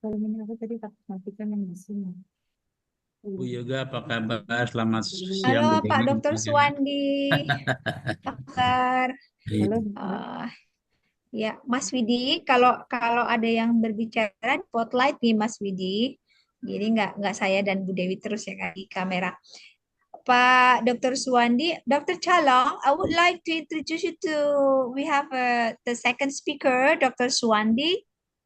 Kalau ini aku tadi tak matikan yang di sini. Bu Yoga, apa kabar? Selamat siang, Bu Halo Pak Dewi. Dr. Suwandi, apa kabar? Halo, Ya Mas Widi, kalau kalau ada yang berbicara spotlight nih Mas Widi, jadi nggak saya dan Bu Dewi terus ya Kak, di kamera. Pak Dr. Suwandi, Dr. Chalong, I would like to introduce you to, we have the second speaker, Dr. Suwandi.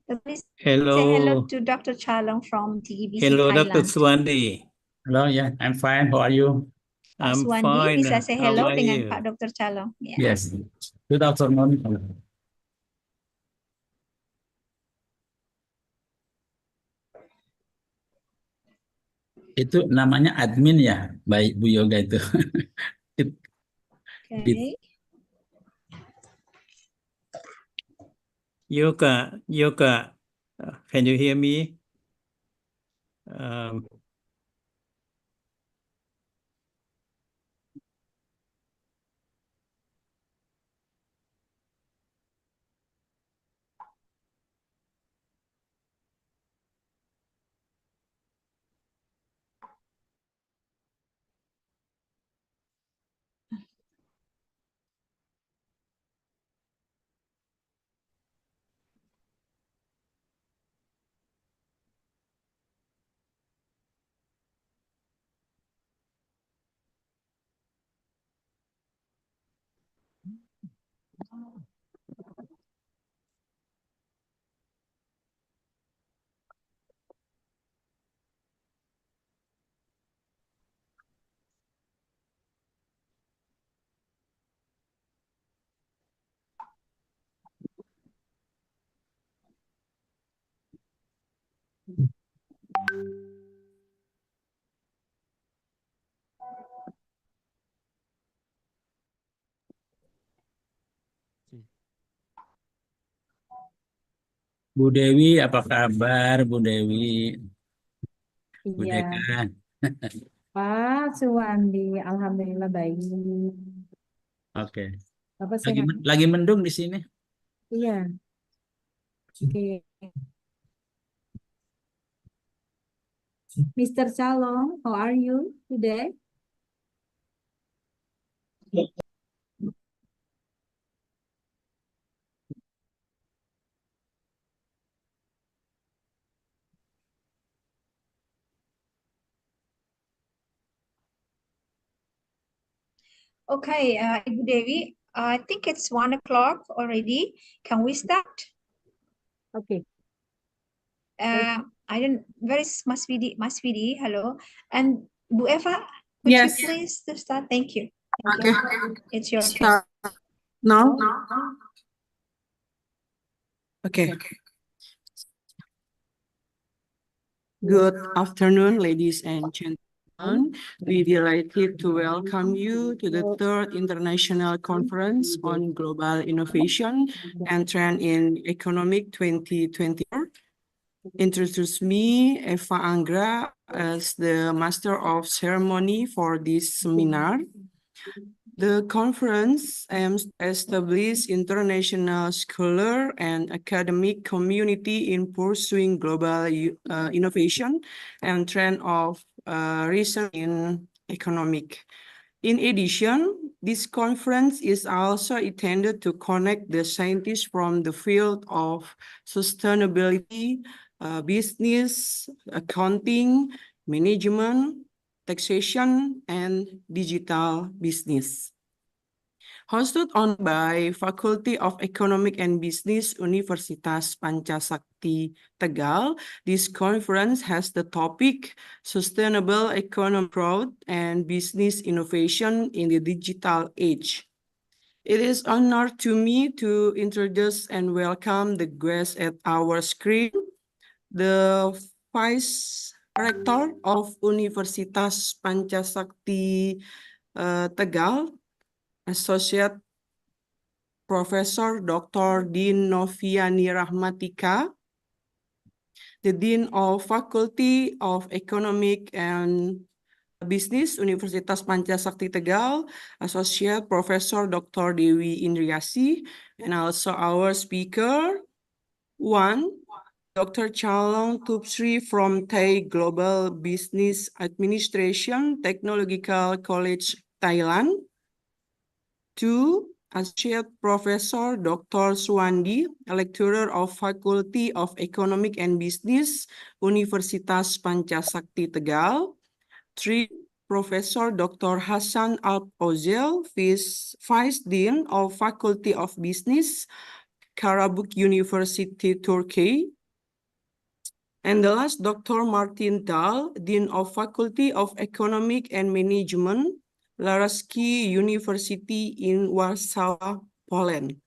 Please say hello Hello. to Dr. Chalong from TEBC Hello, Dr. Thailand. Suwandi. Hello, yeah, I'm fine. How are you? Pak I'm Suwandi fine. bisa say How hello are dengan you? Pak Dr. Chalong. Ya. Yes. Good afternoon. Itu namanya admin ya, baik Bu Yoga itu. Okay. Yoga, can you hear me? Um, Bu Dewi, apa kabar Bu Dewi? Bu iya, Deka. Pak Suwandi, alhamdulillah baik. Oke. Bapak Lagi sehat? lagi mendung di sini. Iya, oke. Mr. Chalong, how are you today? Okay, Ibu Dewi, I think it's 1 o'clock already. Can we start? Oke, I don't, where is Mas Vidi? Mas Vidi, hello. And Bu Eva, could you Yes. please to start? Thank you. Thank Okay. you. It's your turn. Start now. Okay. Good afternoon, ladies and gentlemen. We're delighted to welcome you to the third International Conference on Global Innovation and Trend in Economic 2024. Introduce me, Eva Anggra, as the Master of Ceremony for this seminar. The conference aims to establish international scholar and academic community in pursuing global innovation and trend of research in economic. In addition, this conference is also intended to connect the scientists from the field of sustainability, business, accounting, management, taxation, and digital business. Hosted on by Faculty of Economic and Business Universitas Pancasakti Tegal, this conference has the topic Sustainable Economic Growth and Business Innovation in the Digital Age. It is an honor to me to introduce and welcome the guests at our screen, the Vice Rector of Universitas Pancasakti Tegal, Associate Professor Dr. Dean Noviani Rahmatika, the Dean of Faculty of Economic and Business, Universitas Pancasakti Tegal, Associate Professor Dr. Dewi Indriasi, and also our speaker, one, Dr. Chalong Tupsri from Thai Global Business Administration, Technological College, Thailand. 2. Associate Professor Dr. Suwandi, lecturer of Faculty of Economic and Business, Universitas Pancasakti Tegal. 3. Professor Dr. Hasan Alp-Ozel, Vice Dean of Faculty of Business, Karabük University, Turkey. And the last, Dr. Martin Dahl, Dean of Faculty of Economic and Management, Laraski University in Warsaw, Poland.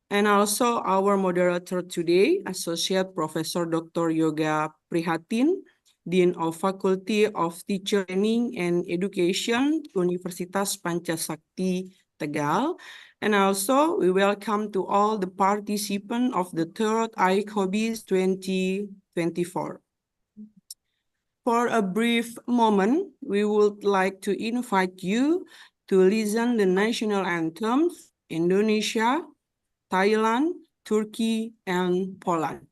And also our moderator today, Associate Professor Dr. Yoga Prihatin, Dean of Faculty of Teacher Training and Education, Universitas Pancasakti, Tegal. And also we welcome to all the participants of the third ICOBIS 2024. For a brief moment, we would like to invite you to listen the national anthems, Indonesia, Thailand, Turkey, and Poland.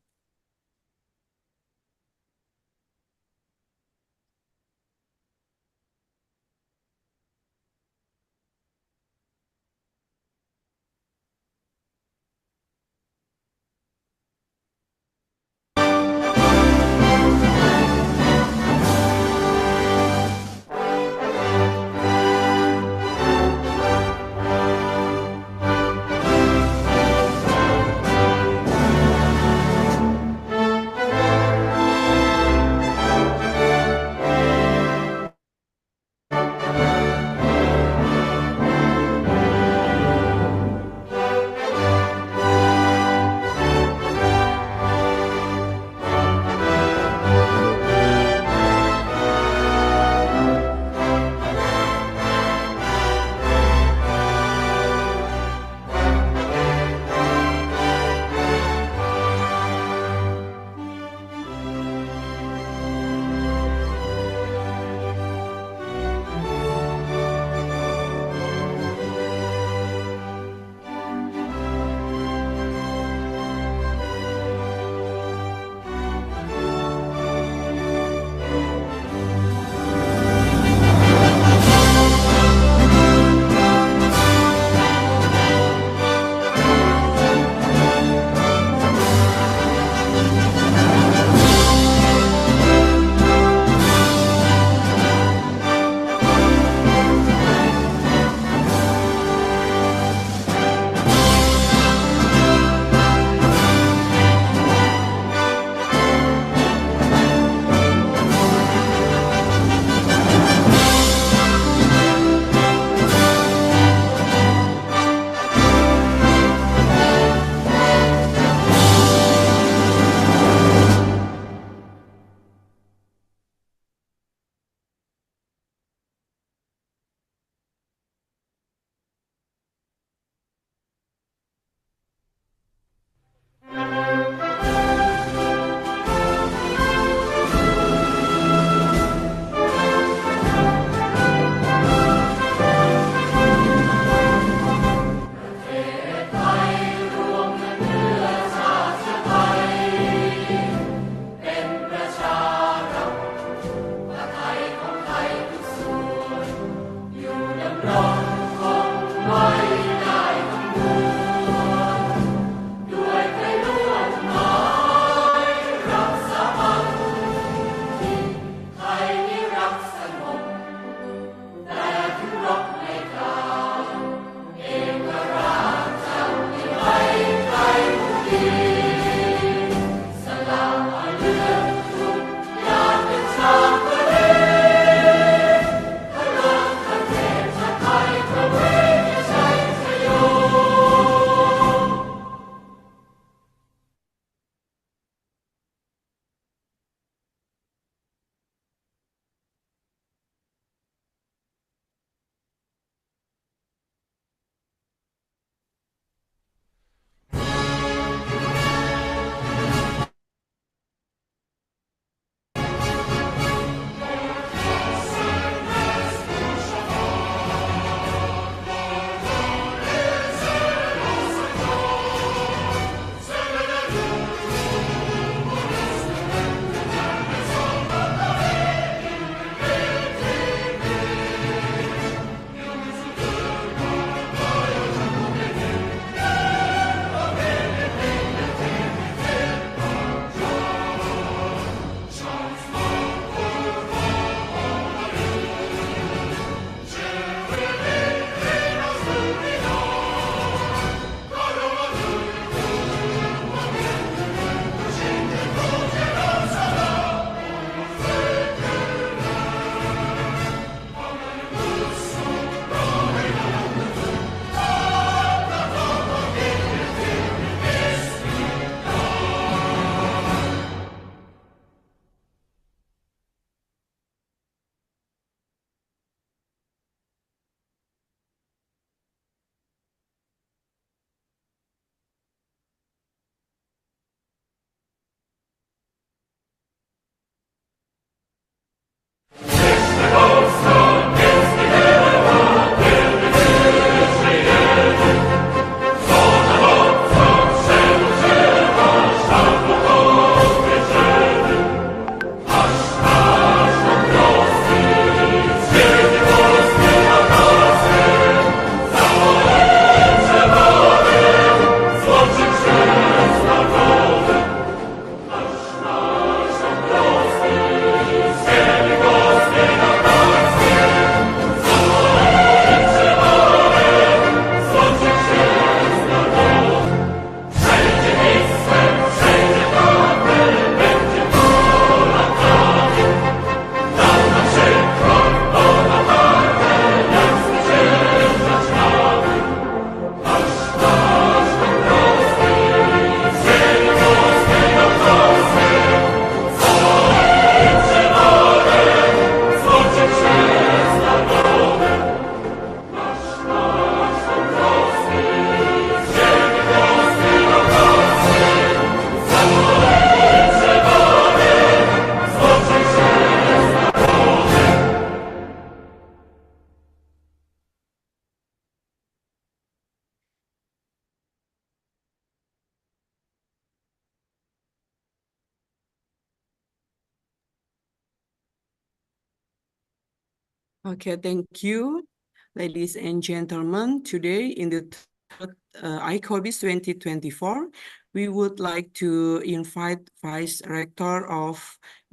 Okay, thank you, ladies and gentlemen. Today in the third ICOBIS 2024, we would like to invite Vice Rector of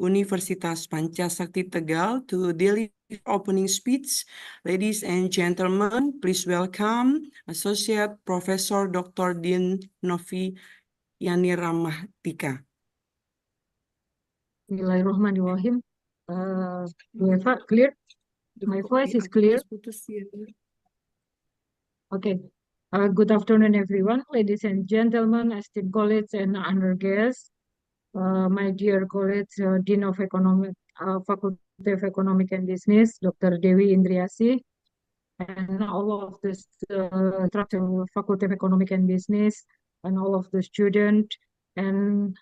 Universitas Pancasakti Tegal to deliver opening speech. Ladies and gentlemen, please welcome Associate Professor Dr. Din Novi Yani Rahmatika. Bismillahirrahmanirrahim. Clear? My voice is clear? Okay. Good afternoon, everyone, ladies and gentlemen, esteemed colleagues and honor guests. My dear colleagues, Dean of Economic, Faculty of Economic and Business, Dr. Dewi Indriasi, and all of the structural Faculty of Economic and Business, and all of the students, and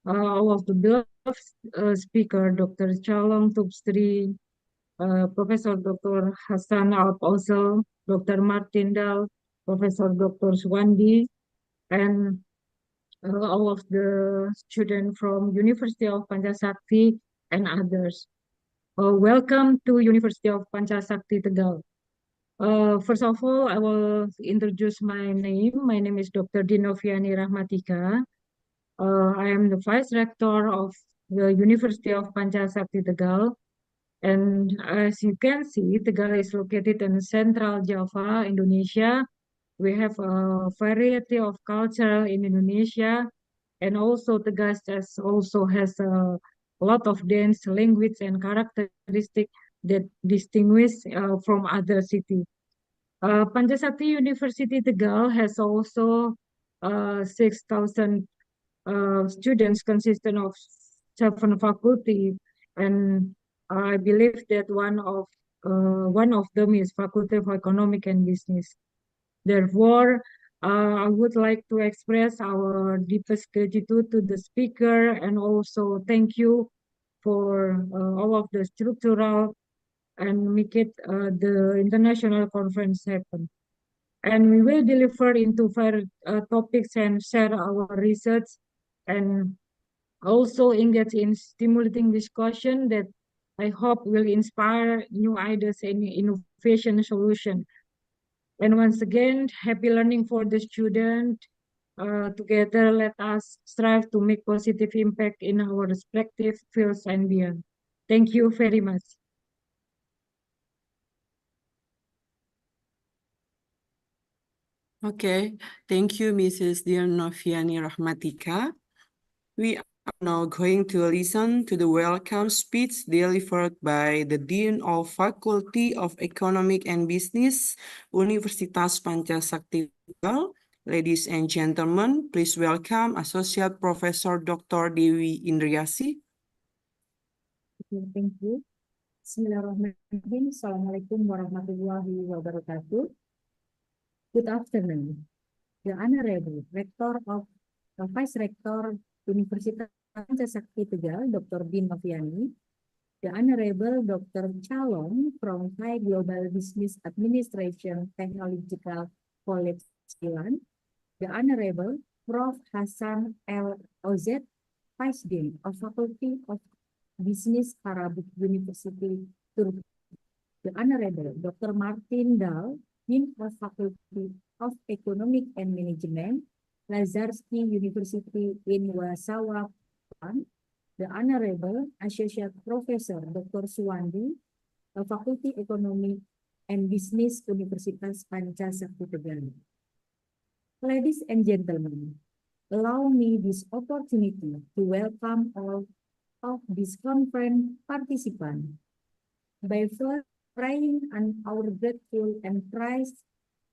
all of the beloved speaker, Dr. Chalong Tubsri, Professor Dr. Hassan Al-Osel, Dr. Martin Dal, Professor Dr. Swandi, and all of the students from University of Pancasakti and others. Welcome to University of Pancasakti Tegal. First of all, I will introduce my name. My name is Dr. Dinoviani Rahmatika. I am the Vice Rector of the University of Pancasakti Tegal. And as you can see, Tegal is located in Central Java, Indonesia. We have a variety of culture in Indonesia, and also Tegal also has a lot of dance, language, and characteristic that distinguish from other cities. Pancasakti University Tegal has also 6,000 students consisting of 7 faculty, and I believe that one of them is Faculty of Economic and Business. Therefore, I would like to express our deepest gratitude to the speaker, and also thank you for all of the structural and make it the international conference happen. And we will deliver into topics and share our research, and also engage in stimulating discussion that I hope will inspire new ideas and innovation solution. And once again, happy learning for the student. Together, let us strive to make positive impact in our respective fields and beyond. Thank you very much. Okay, thank you, Mrs. Noviani Rahmatika. We are now going to listen to the welcome speech delivered by the Dean of Faculty of Economic and Business, Universitas Pancasakti Tegal. Ladies and gentlemen, please welcome Associate Professor Dr. Dewi Indriasi. Okay, thank you. Bismillahirrahmanirrahim. Assalamualaikum warahmatullahi wabarakatuh. Good afternoon. The Honorable Rector of Vice Rector Universitas Pancasakti Tegal, Dr. Din Noviani, the Honorable Dr. Chalong from Thai Global Business Administration Technological College, Thailand, the Honorable Prof. Hassan Al-Osel, Vice Dean of Faculty of Business Karabuk University, Turki, the Honorable Dr. Martin Dal, Dean of Faculty of Economic and Management, Lazarski University in Warsaw, Poland, the Honorable Associate Professor Dr. Suwandi, of Faculty Economic and Business Universitas Pancasakti Tegal. Ladies and gentlemen, allow me this opportunity to welcome all of this conference participants by first praying and our grateful and praise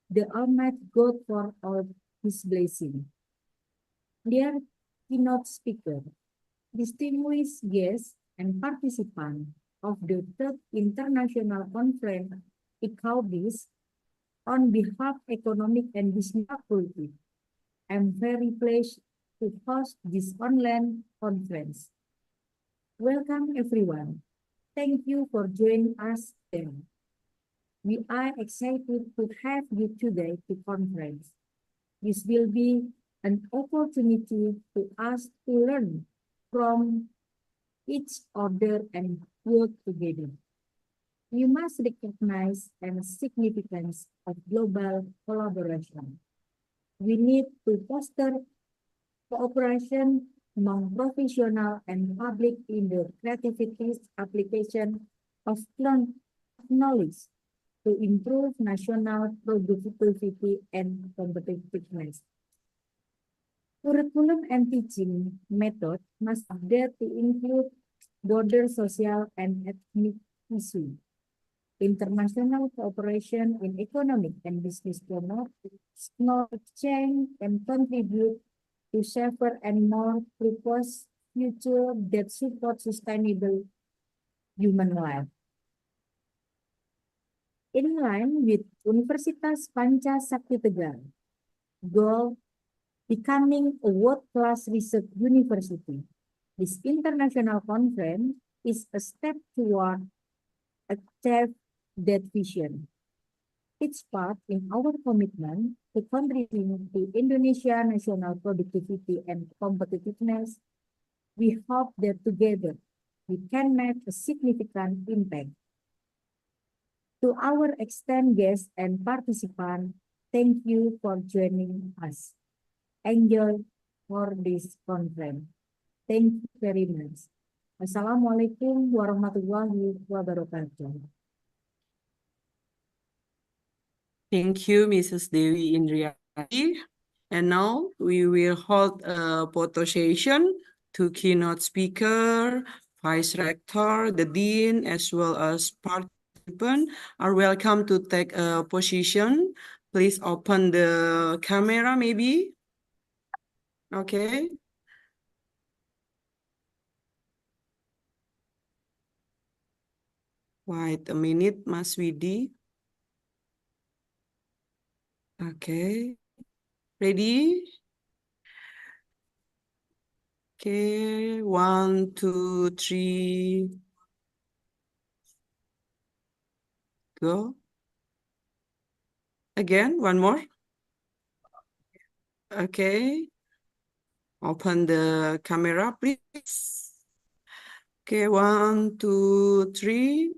the Almighty God for all His blessing. Dear keynote speaker, distinguished guests and participants of the third international conference ICOBIS, on behalf of Economic and Business Faculty, I'm very pleased to host this online conference. Welcome everyone. Thank you for joining us today. We are excited to have you today to conference. This will be an opportunity to us to learn from each other and work together. We must recognize the significance of global collaboration. We need to foster cooperation among professional and public in the creative application of knowledge to improve national productivity and competitiveness. Curriculum and teaching method must update to include border social and ethnic issues. International cooperation in economic and business promote knowledge exchange and contribute to safer and more purpose future that support sustainable human life. In line with Universitas Panca Sakti Tegal goal becoming a world-class research university, this international conference is a step toward achieve that vision. It's part in our commitment to contribute to Indonesia national productivity and competitiveness. We hope that together we can make a significant impact. To our esteemed guests and participants, thank you for joining us. Enjoy for this conference. Thank you very much. Assalamualaikum warahmatullahi wabarakatuh. Thank you, Mrs. Dewi Indriati. And now we will hold a photo session to keynote speaker, vice rector, the dean, as well as participants are welcome to take a position. Please open the camera, maybe. Okay. Wait a minute, Mas Widi. Okay. Ready? Okay, 1, 2, 3. Go. Again, one more. Okay. Open the camera, please. Okay, 1, 2, 3.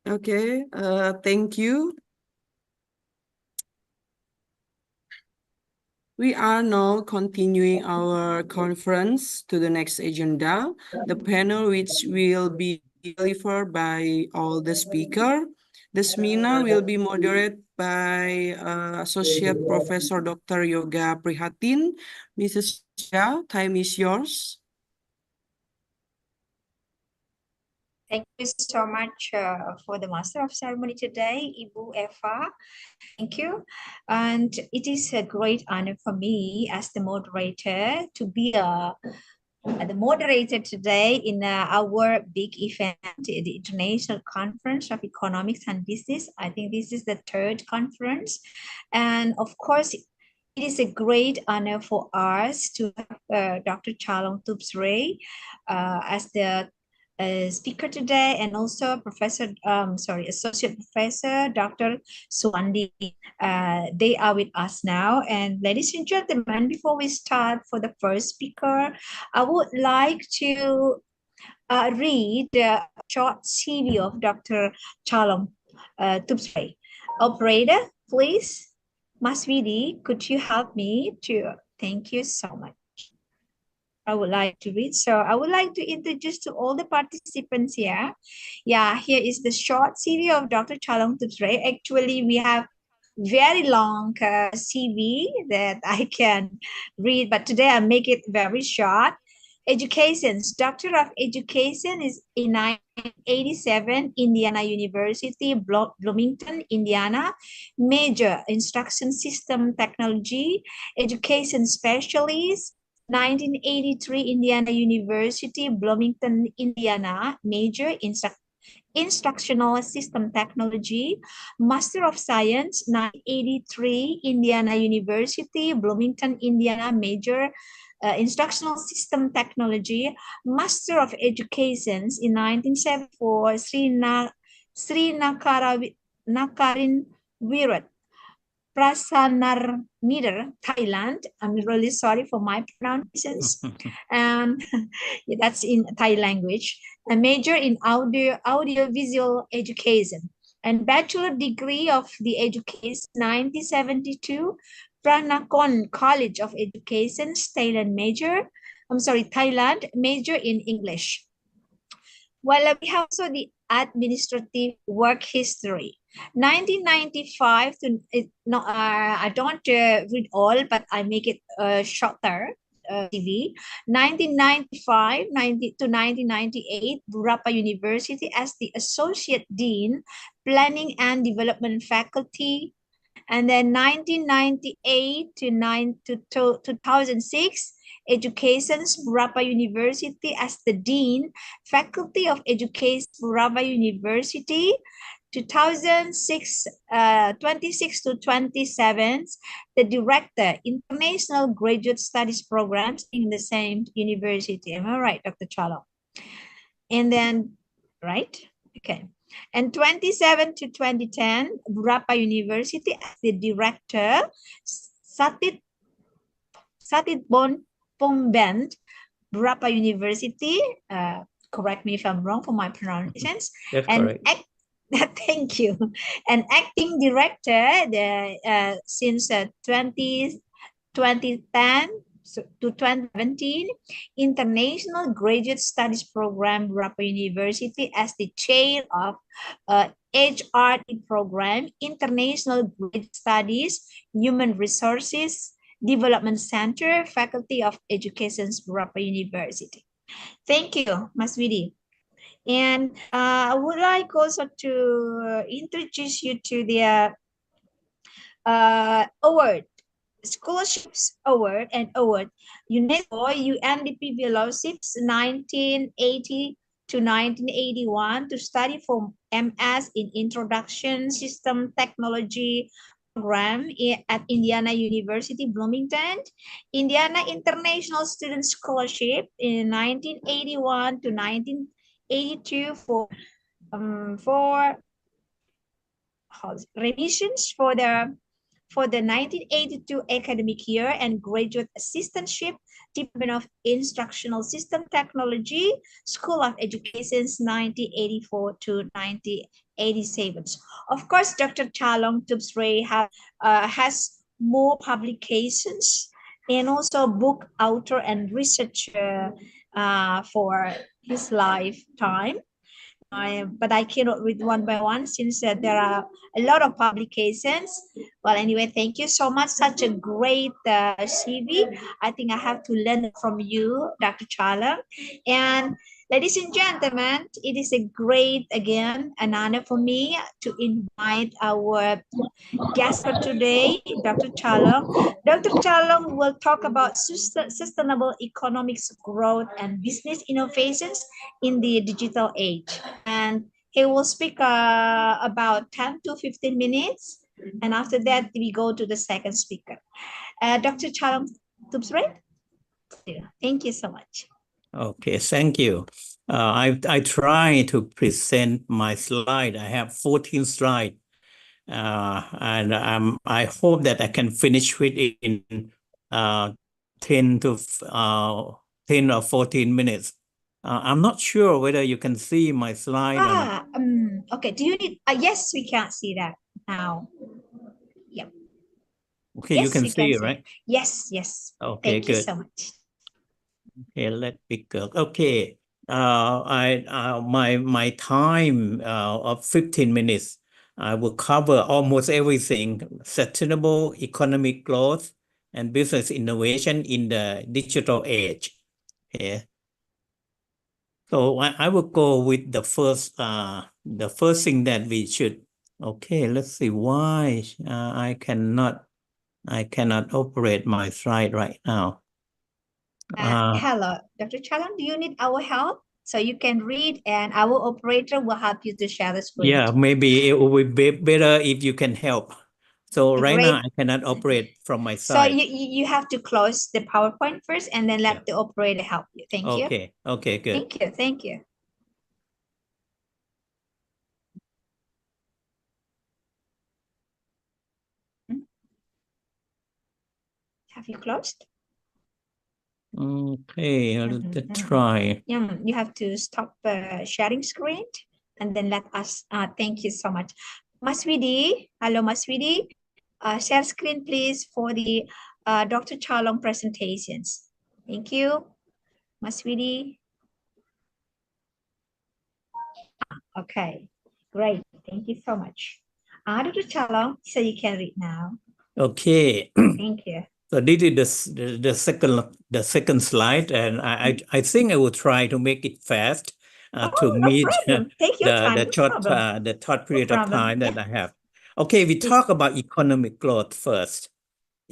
Okay, thank you. We are now continuing our conference to the next agenda, the panel which will be delivered by all the speakers. The seminar will be moderated by Associate Professor Dr. Yoga Prihatin. Mrs. Shah, time is yours. Thank you so much for the Master of Ceremony today, Ibu Eva. Thank you. And it is a great honor for me as the moderator to be the moderator today in our big event, the International Conference of Economics and Business. I think this is the 3rd conference. And of course, it is a great honor for us to have Dr. Chalong Tubsray as the speaker today, and also Associate Professor Dr. Suwandi. They are with us now. And ladies and gentlemen, before we start for the first speaker, I would like to read a short CV of Dr. Chalong Tubsray. Operator, please. Mas Vidi, could you help me to? Thank you so much. I would like to read. So I would like to introduce to all the participants here. Yeah, here is the short CV of Dr. Chalong Tubsray. Actually, we have very long CV that I can read, but today I make it very short. Education, Doctor of Education is in 1987, Indiana University, Bloomington, Indiana. Major, Instruction System Technology. Education Specialist, 1983, Indiana University, Bloomington, Indiana. Major, Instructional System Technology. Master of Science, 1983, Indiana University, Bloomington, Indiana. Major, Instructional System Technology. Master of Education in 1974, Sri Nakarin Virat. Prasanarmidar, Thailand. I'm really sorry for my pronunciations. And yeah, that's in Thai language. A major in audiovisual education and bachelor degree of the education 1972 Pranakon College of Education Thailand major in English. Well, we have also the administrative work history. 1995 to I don't read all, but I make it shorter. CV 1995 to 1998 Burapa University as the Associate Dean Planning and Development Faculty, and then 1998 to 2006 Education's Burapa University as the Dean Faculty of Education Burapa University. 2006 26 to 27 the Director International Graduate Studies Programs in the same university. Am I right, Dr. Chalo? And then right, okay. And 27 to 2010 Burapa University as the Director Satit Bongband Burapa University, correct me if I'm wrong for my pronunciations. That's And correct. thank you. And acting director since 2010 to 2017, International Graduate Studies Program, Burapa University as the chair of HRD program, International Graduate Studies, Human Resources Development Center, Faculty of Education, Burapa University. Thank you, Mas Widi. And I would like also to introduce you to the award, scholarships award and award. UNESCO UNDP Fellowships 1980 to 1981 to study for MS in Introduction System Technology program at Indiana University, Bloomington. Indiana International Student Scholarship in 1981 to 1982 for revisions for the 1982 academic year and graduate assistantship, Department of Instructional System Technology, School of Education 1984 to 1987. Of course, Dr. Chalong Tubsray has more publications and also book author and researcher for his lifetime. But I cannot read one by one since there are a lot of publications. Well, anyway, thank you so much. Such a great CV. I think I have to learn from you, Dr. Chala. And ladies and gentlemen, it is a great, again, an honor for me to invite our guest for today, Dr. Chalong. Dr. Chalong will talk about sustainable economics growth and business innovations in the digital age. And he will speak about 10 to 15 minutes. And after that, we go to the second speaker. Dr. Chalong Tubsray, thank you so much. Okay, thank you. I try to present my slide. I have 14 slides. And I hope that I can finish it in 10 or 14 minutes. I'm not sure whether you can see my slide or not. Okay. Do you need? Yes, we can see that now. Yep. Okay, yes, you can we see it, right? Yes, yes. Okay, Thank you good. so much. Okay, let me go. Okay. My time of 15 minutes. I will cover almost everything: sustainable economic growth and business innovation in the digital age. Okay. So I will go with the first thing that we should. Okay, let's see why I cannot operate my slide right now. Hello, Dr. Chalon, do you need our help? So you can read and our operator will help you to share the screen. Yeah, maybe it would be better if you can help. So right Great. now I cannot operate from my So side. you have to close the PowerPoint first and then let the operator help you. Thank you. Okay, okay, good. Thank you, thank you. Have you closed? Okay, let's try. You have to stop sharing screen and then let us. Thank you so much. Mas Widi, hello Mas Widi. Share screen please for the Dr. Chalong presentations. Thank you, Mas Widi. Okay, great. Thank you so much. Dr. Chalong, so you can read now. Okay. Thank you. So this is the second slide, and I think I will try to make it fast to No meet problem. Take your time. the No short problem. the short period of problem. time that Yeah. I have. Okay, we talk about economic growth first.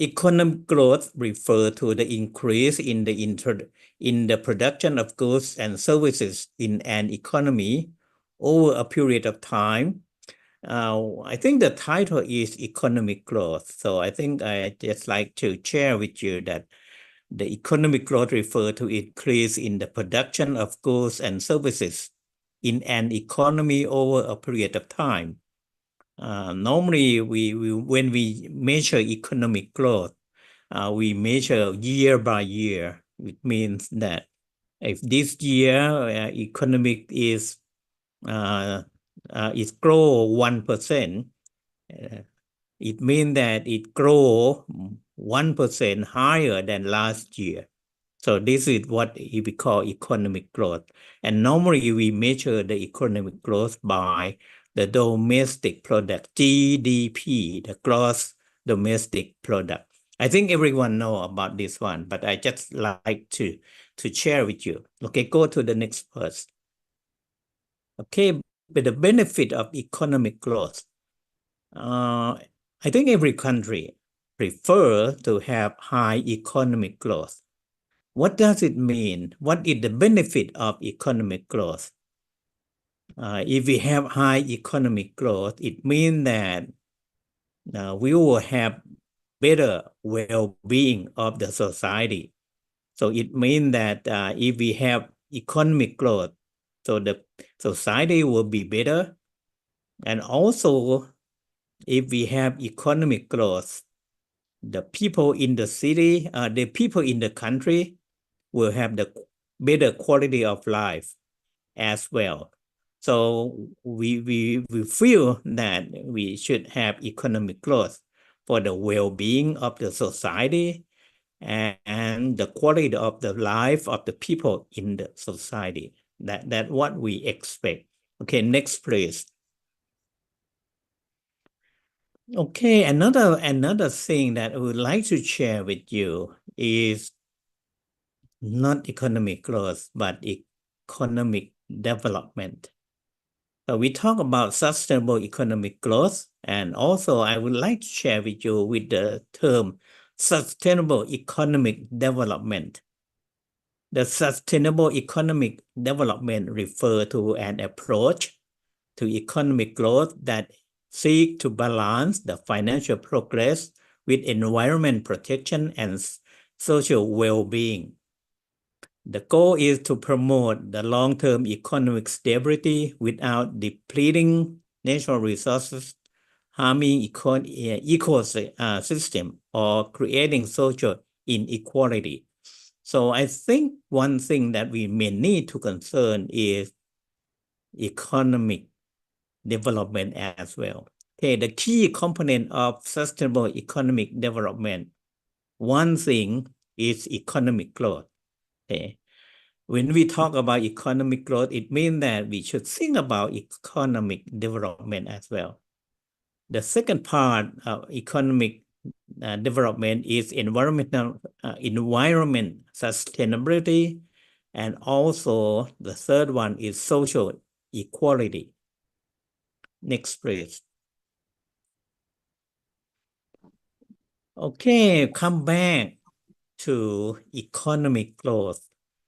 Economic growth refers to the increase in the production of goods and services in an economy over a period of time. I think the title is economic growth. So I think I just like to share with you that the economic growth refers to increase in the production of goods and services in an economy over a period of time. Normally, when we measure economic growth, we measure year by year. It means that if this year economic is it grow 1%, it means that it grow 1% higher than last year. So this is what we call economic growth. And normally we measure the economic growth by the domestic product, GDP, the gross domestic product. I think everyone know about this one, but I just like to share with you. Okay, go to the next verse. Okay, but the benefit of economic growth. I think every country prefer to have high economic growth. What does it mean? What is the benefit of economic growth? If we have high economic growth, it means that we will have better well-being of the society. So it means that if we have economic growth, so the society will be better. And also, if we have economic growth, the people in the city, the people in the country will have the better quality of life as well. So we feel that we should have economic growth for the well-being of the society and the quality of the life of the people in the society. That's what we expect. Okay, next please. Okay, another thing that I would like to share with you is not economic growth, but economic development. So we talk about sustainable economic growth, and also I would like to share with you with the term sustainable economic development. The sustainable economic development refers to an approach to economic growth that seek to balance the financial progress with environment protection and social well-being. The goal is to promote the long-term economic stability without depleting natural resources, harming ecosystem, or creating social inequality. So I think one thing that we may need to concern is economic development as well. Okay, the key component of sustainable economic development, one thing is economic growth. Okay. When we talk about economic growth, it means that we should think about economic development as well. The second part of economic development is environment sustainability, and also the third one is social equality. Next, please. Okay, come back to economic growth.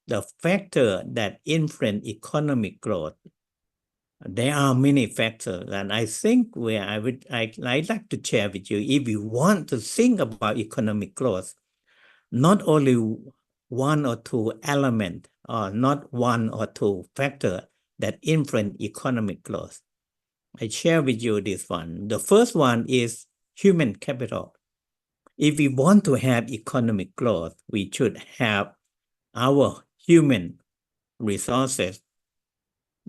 The factor that influence economic growth. There are many factors, and I think I'd like to share with you, if you want to think about economic growth, not only one or two elements, or not one or two factors that influence economic growth. I share with you this one. The first one is human capital. If we want to have economic growth, we should have our human resources.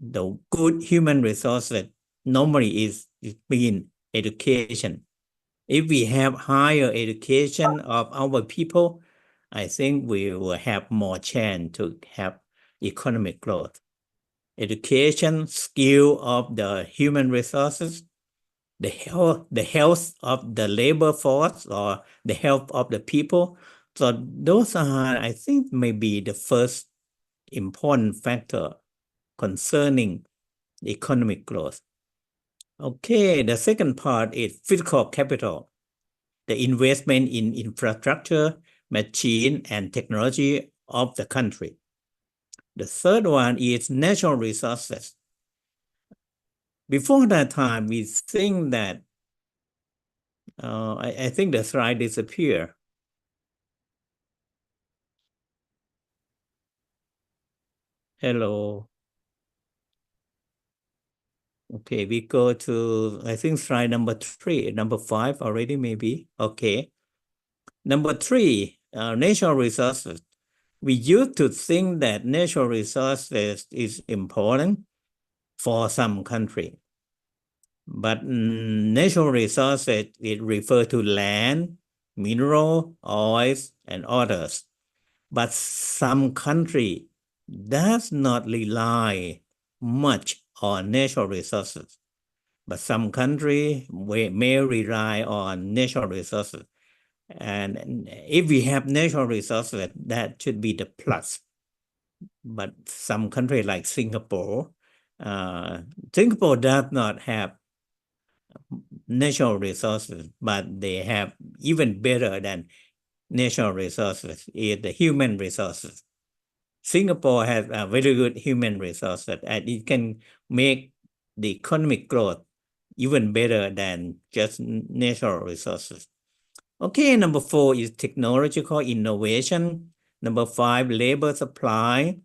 The good human resources normally is being education. If we have higher education of our people, I think we will have more chance to have economic growth. Education, skill of the human resources, the health of the labor force or the health of the people. So those are, I think, maybe the first important factor concerning economic growth. Okay, the second part is physical capital, the investment in infrastructure, machine, and technology of the country. The third one is natural resources. Before that time, we think that, I think the slide disappeared. Hello. Okay, we go to, I think, slide number 3, number 5 already maybe. Okay. Number 3, natural resources. We used to think that natural resources is important for some country. But natural resources, it refers to land, mineral, oils, and others. But some country does not rely much on natural resources. But some country may rely on natural resources. And if we have natural resources, that should be the plus. But some country like Singapore, Singapore does not have natural resources, but they have even better than natural resources is the human resources. Singapore has a very good human resources, and it can make the economic growth even better than just natural resources. Okay, number 4 is technological innovation. Number 5, labor supply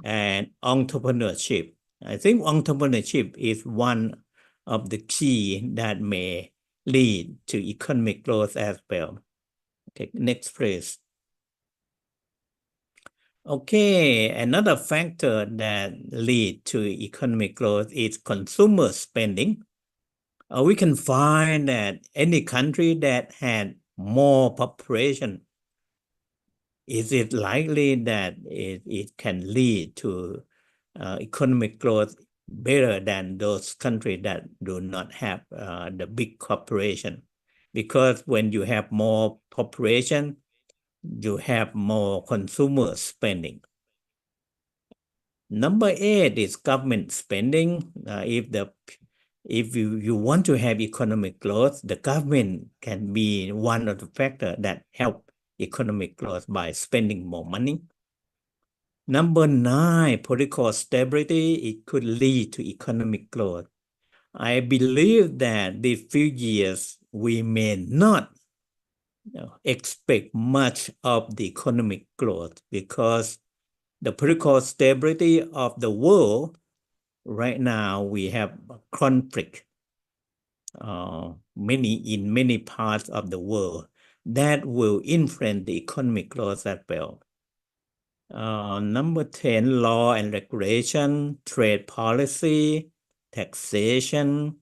and entrepreneurship. I think entrepreneurship is one of the key that may lead to economic growth as well. Okay, next please. Okay, another factor that lead to economic growth is consumer spending. We can find that any country that had more population, is it likely that it can lead to economic growth better than those countries that do not have the big population? Because when you have more population, you have more consumer spending. Number 8 is government spending. If you want to have economic growth, the government can be one of the factors that help economic growth by spending more money. Number 9, political stability. It could lead to economic growth. I believe that these few years we may not expect much of the economic growth because the political stability of the world right now, we have conflict in many parts of the world that will influence the economic growth as well. Number 10, law and regulation, trade policy, taxation,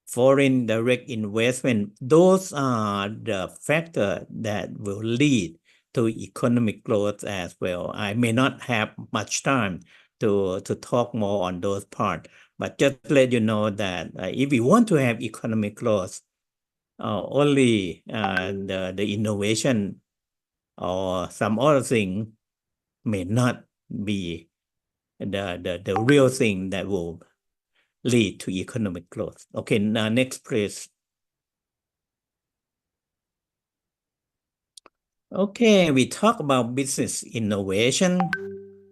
foreign direct investment. Those are the factors that will lead to economic growth as well. I may not have much time to talk more on those parts, but just to let you know that if we want to have economic growth, only the innovation or some other thing may not be the real thing that will lead to economic growth. Okay, now next please. Okay, we talk about business innovation.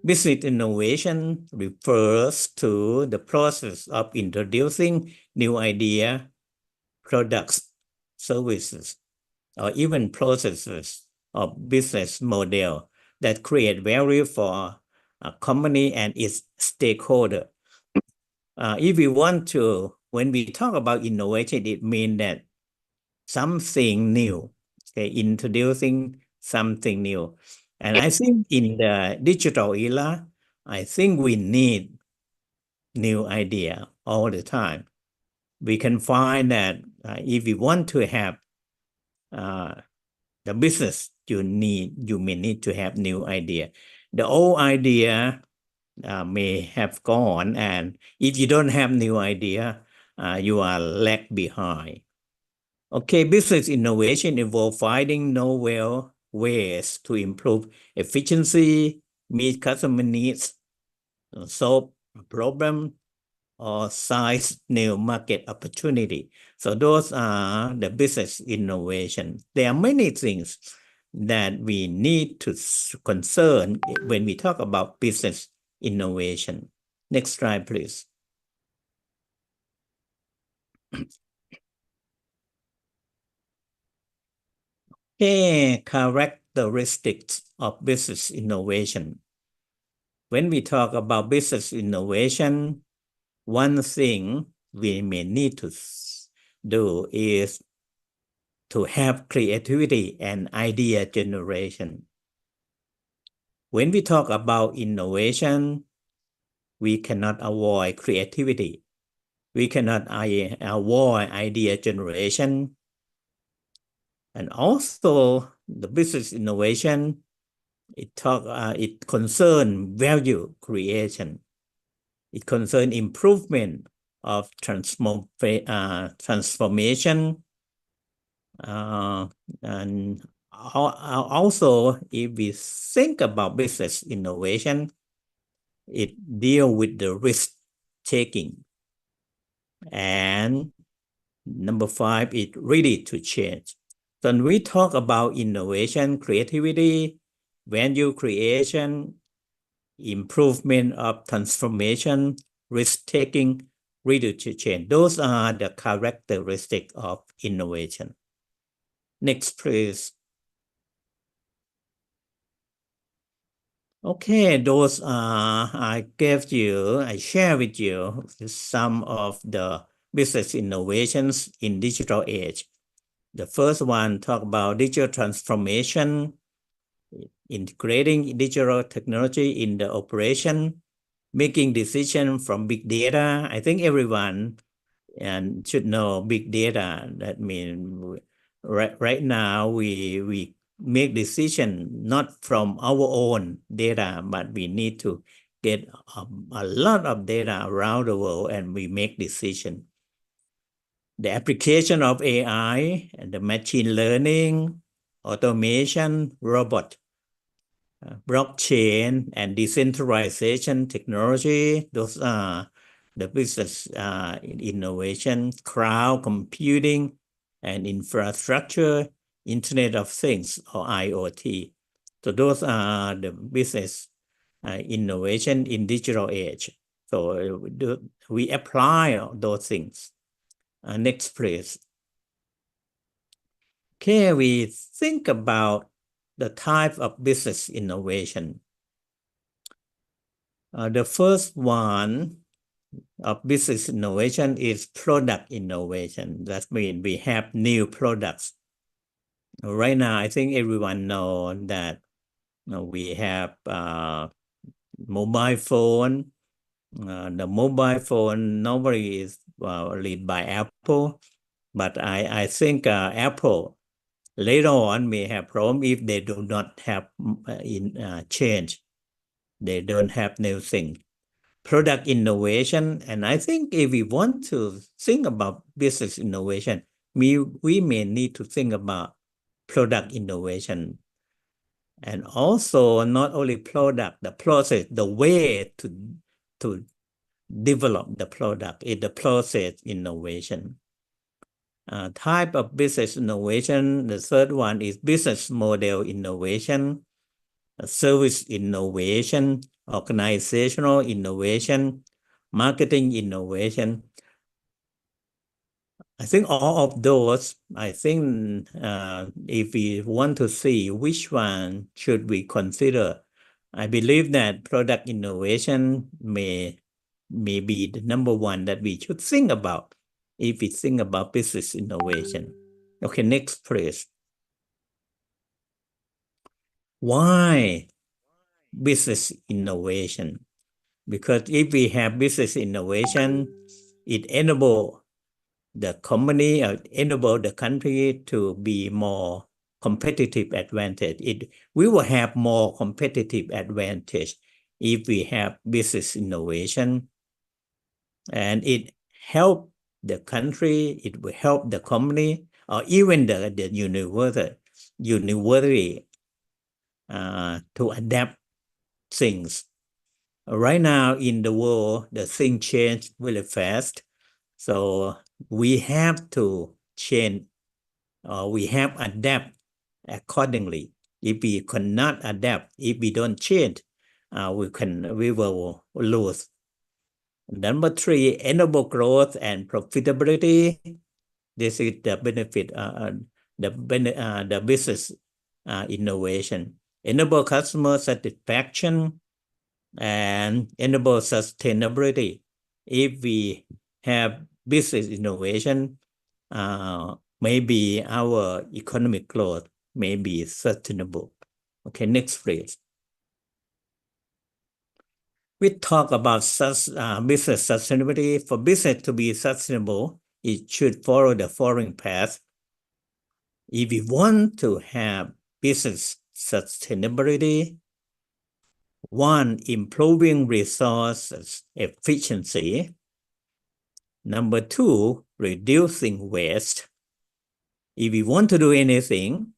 Business innovation refers to the process of introducing new idea, products, services, or even processes of business model that create value for a company and its stakeholder. If we want to, when we talk about innovation, it means that something new, okay, introducing something new. And I think in the digital era, I think we need new idea all the time. We can find that if we want to have the business, you may need to have new idea. The old idea may have gone, and if you don't have new idea, you are lag behind. Okay, business innovation involves finding novel ways to improve efficiency, meet customer needs, solve a problem, or size new market opportunity. So those are the business innovation. There are many things that we need to concern when we talk about business innovation. Next slide, please. Okay, characteristics of business innovation. When we talk about business innovation, one thing we may need to do is to have creativity and idea generation. When we talk about innovation, we cannot avoid creativity. We cannot avoid idea generation. And also the business innovation, it concerns value creation. It concerns improvement of transformation. And also, if we think about business innovation, it deals with the risk taking. And number 5 is ready to change. So when we talk about innovation, creativity, value creation, improvement of transformation, risk taking, ready to change. Those are the characteristics of innovation. Next, please. Okay, those are, I share with you some of the business innovations in digital age. The first one talk about digital transformation, integrating digital technology in the operation, making decisions from big data. I think everyone should know big data. That means right now we make decision not from our own data, but we need to get a lot of data around the world and we make decision. The application of AI and the machine learning, automation, robot, blockchain, and decentralization technology, those are the business innovation, cloud computing, and infrastructure, Internet of Things, or IoT. So those are the business innovation in digital age. So we apply those things. Next, please. Okay, we think about the type of business innovation. The first one of business innovation is product innovation. That means we have new products. Right now, I think everyone knows that we have mobile phone. The mobile phone normally is led by Apple, but I think Apple later on may have problem if they do not have change. They don't have new thing. Product innovation, and I think if we want to think about business innovation, we may need to think about product innovation. And also not only product, the process, the way to develop the product is the process innovation. Type of business innovation, the third one is business model innovation, service innovation, organizational innovation, marketing innovation. I think all of those, I think if we want to see which one should we consider, I believe that product innovation may be the number one that we should think about if we think about business innovation. Okay, next please. Why business innovation? Because if we have business innovation, it enable the company or enable the country to be more competitive advantage. We will have more competitive advantage if we have business innovation, and it help the country, it will help the company, or even the university to adapt things. Right now in the world, the thing change really fast. So we have to change, we have adapt accordingly. If we cannot adapt, if we don't change, we will lose. Number 3, enable growth and profitability. This is the benefit, the business innovation. Enable customer satisfaction and enable sustainability. If we have business innovation, maybe our economic growth may be sustainable. Okay, next please. We talk about business sustainability. For business to be sustainable, it should follow the following path. If we want to have business sustainability, 1, improving resources efficiency. Number 2, reducing waste. If we want to do anything,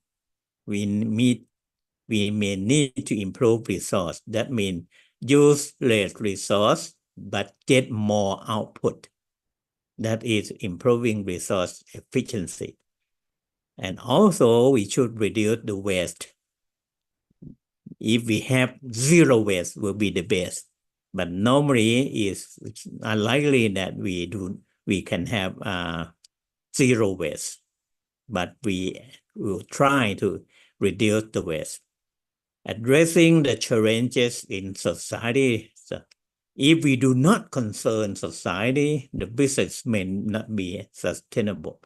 we may need to improve resource. That means use less resource, but get more output. That is improving resource efficiency. And also we should reduce the waste. If we have 0 waste, will be the best. But normally it's unlikely that we can have 0 waste. But we will try to reduce the waste. Addressing the challenges in society. So if we do not concern society, the business may not be sustainable.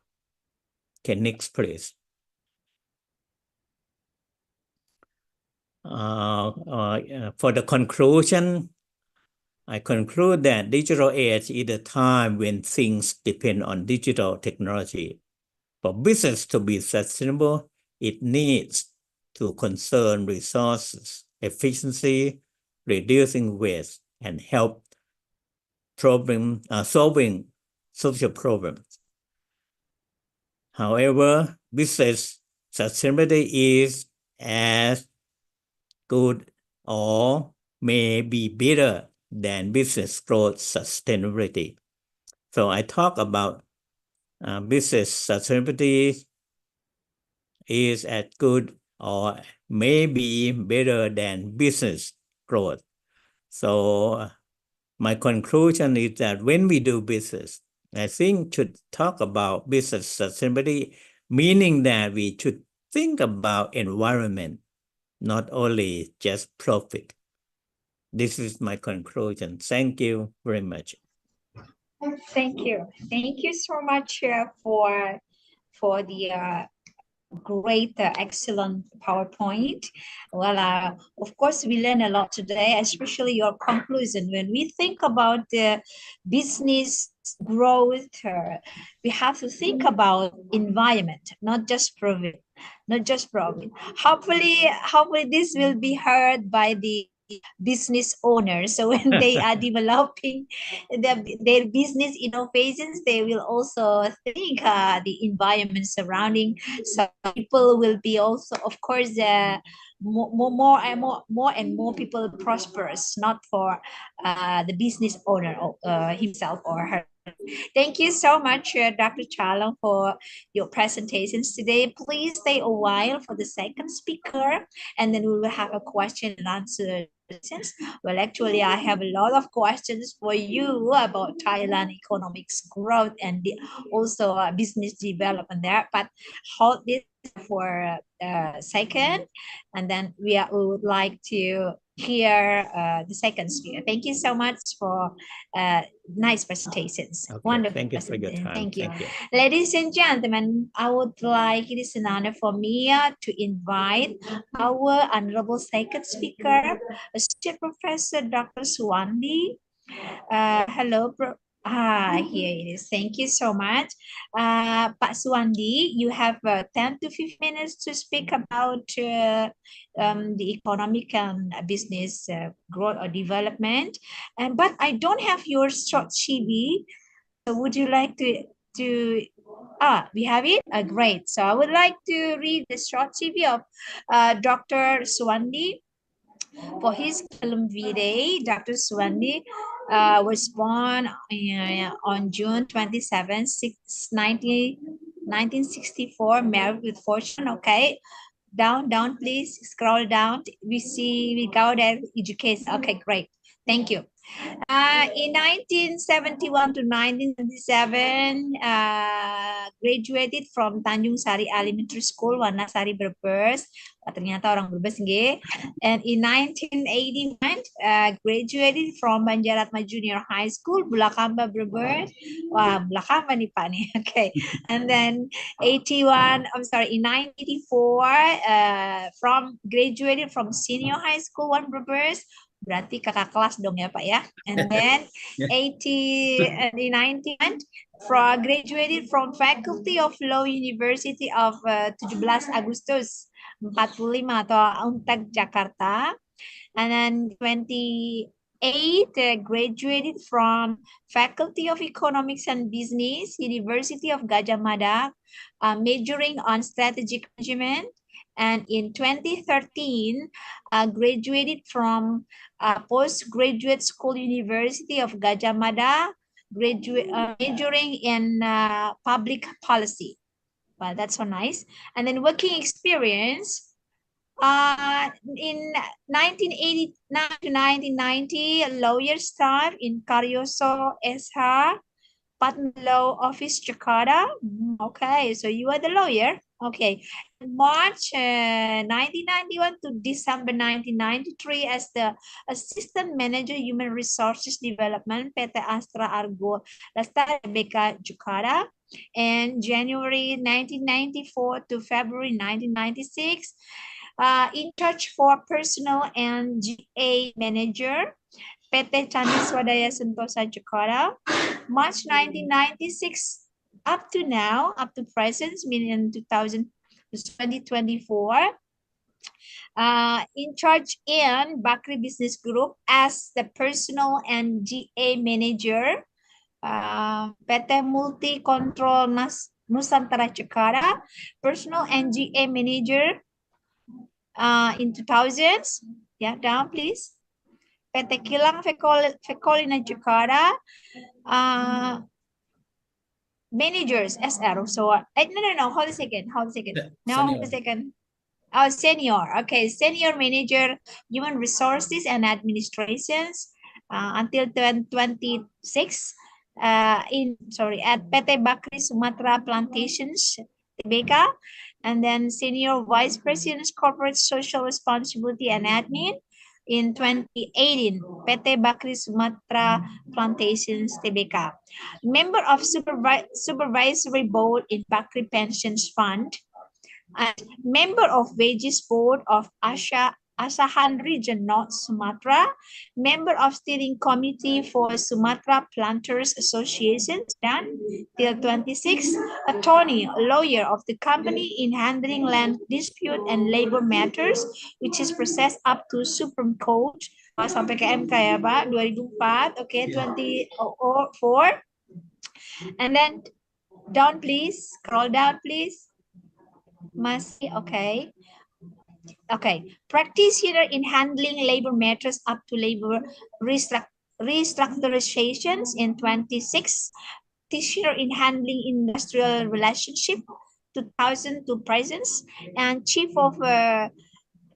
Okay, next please. For the conclusion, I conclude that digital age is a time when things depend on digital technology. For business to be sustainable, it needs to concern resources, efficiency, reducing waste, and help solving social problems. However, business sustainability is as good or may be better than business growth sustainability. So I talk about business sustainability is as good or maybe better than business growth. So my conclusion is that when we do business, I think should talk about business sustainability, meaning that we should think about environment, not only just profit. This is my conclusion. Thank you very much. Thank you. Thank you so much for the great, excellent PowerPoint. Well, of course, we learned a lot today, especially your conclusion. When we think about the business growth, we have to think about environment, not just profit, not just profit. Hopefully this will be heard by the business owners. So when they are developing their business innovations, they will also think the environment surrounding. So people will be also, of course, more and more people prosperous, not for the business owner himself or her. Thank you so much, Dr. Chalong, for your presentations today. Please stay a while for the second speaker, and then we will have a question and answer sessions. Well, actually, I have a lot of questions for you about Thailand economics growth and also business development there. But hold this for second, and then we would like to hear the second speaker. Thank you so much for nice presentations. Okay, Wonderful thank you for your presentation. time. Thank you. Thank you. Ladies and gentlemen, I would like, it is an honor for me to invite our honorable second speaker, Associate Professor Dr. Suwandi. Hello, here it is. Thank you so much. Pak Suwandi, you have 10 to 15 minutes to speak about the economic and business growth or development. But I don't have your short CV. So would you like to we have it? Great. So I would like to read the short CV of Dr. Suwandi. For his film vitae, Dr. Suwandi was born on June 27, 1964, married with fortune. Okay, down, please. Scroll down. We go there, education. Okay, great. Thank you. In 1971 to 1977, graduated from Tanjung Sari Elementary School, Wanasari, Brebes. Ternyata orang Brebes, nggih. And in 1981, graduated from Banjaratma Junior High School, Bulakamba, Brebes. Wah, Bulakamba nih Pak nih. Okay. And then in 1984, graduated from Senior High School, One Brebes. Berarti kakak kelas dong ya Pak ya. And then 1991, graduated from Faculty of Law University of 17 Agustus 45 atau UNTAG Jakarta. And then 28, graduated from Faculty of Economics and Business, University of Gajah Mada, majoring on strategic management. And in 2013, graduated from Postgraduate School University of Gajah Mada, majoring in public policy. Well, that's so nice. And then working experience, in 1989 to 1990, lawyer staff in Karyoso SH, Patent Law Office, Jakarta. Okay, so you are the lawyer. Okay. March 1991 to December 1993 as the Assistant Manager Human Resources Development PT Astra Argo Lestari BK Jakarta. And January 1994 to February 1996, in charge for Personnel and GA Manager, PT Candi Swadaya Sentosa Jakarta. March 1996 up to now, up to present, meaning 2024, in charge in Bakri Business Group as the Personnel and GA Manager, PT Multi Control Nusantara Jakarta, Personnel and GA Manager in 2000s. Yeah, down please. PT Kilang Fekolina Jakarta, managers SR. So no, hold a second. No, hold a second. Oh, senior. Okay, senior manager, human resources and administrations until 2026. At PT Bakri Sumatra Plantations, Tbk, and then senior vice president corporate social responsibility and admin in 2018, PT Bakri Sumatra Plantations, Tbk. Member of supervisory board in Bakri Pensions Fund, and member of Wages Board of Asahan Region North Sumatra, member of steering committee for Sumatra Planters Association, dan till 26, attorney, lawyer of the company in handling land dispute and labor matters, which is processed up to Supreme Court sampai ke MK ya Pak, 2004, okay, 2004. And then down please, scroll down please. Masih, okay. Okay, practitioner in handling labor matters up to labor restructurizations in 26, practitioner in handling industrial relationship 2000 to present, and chief of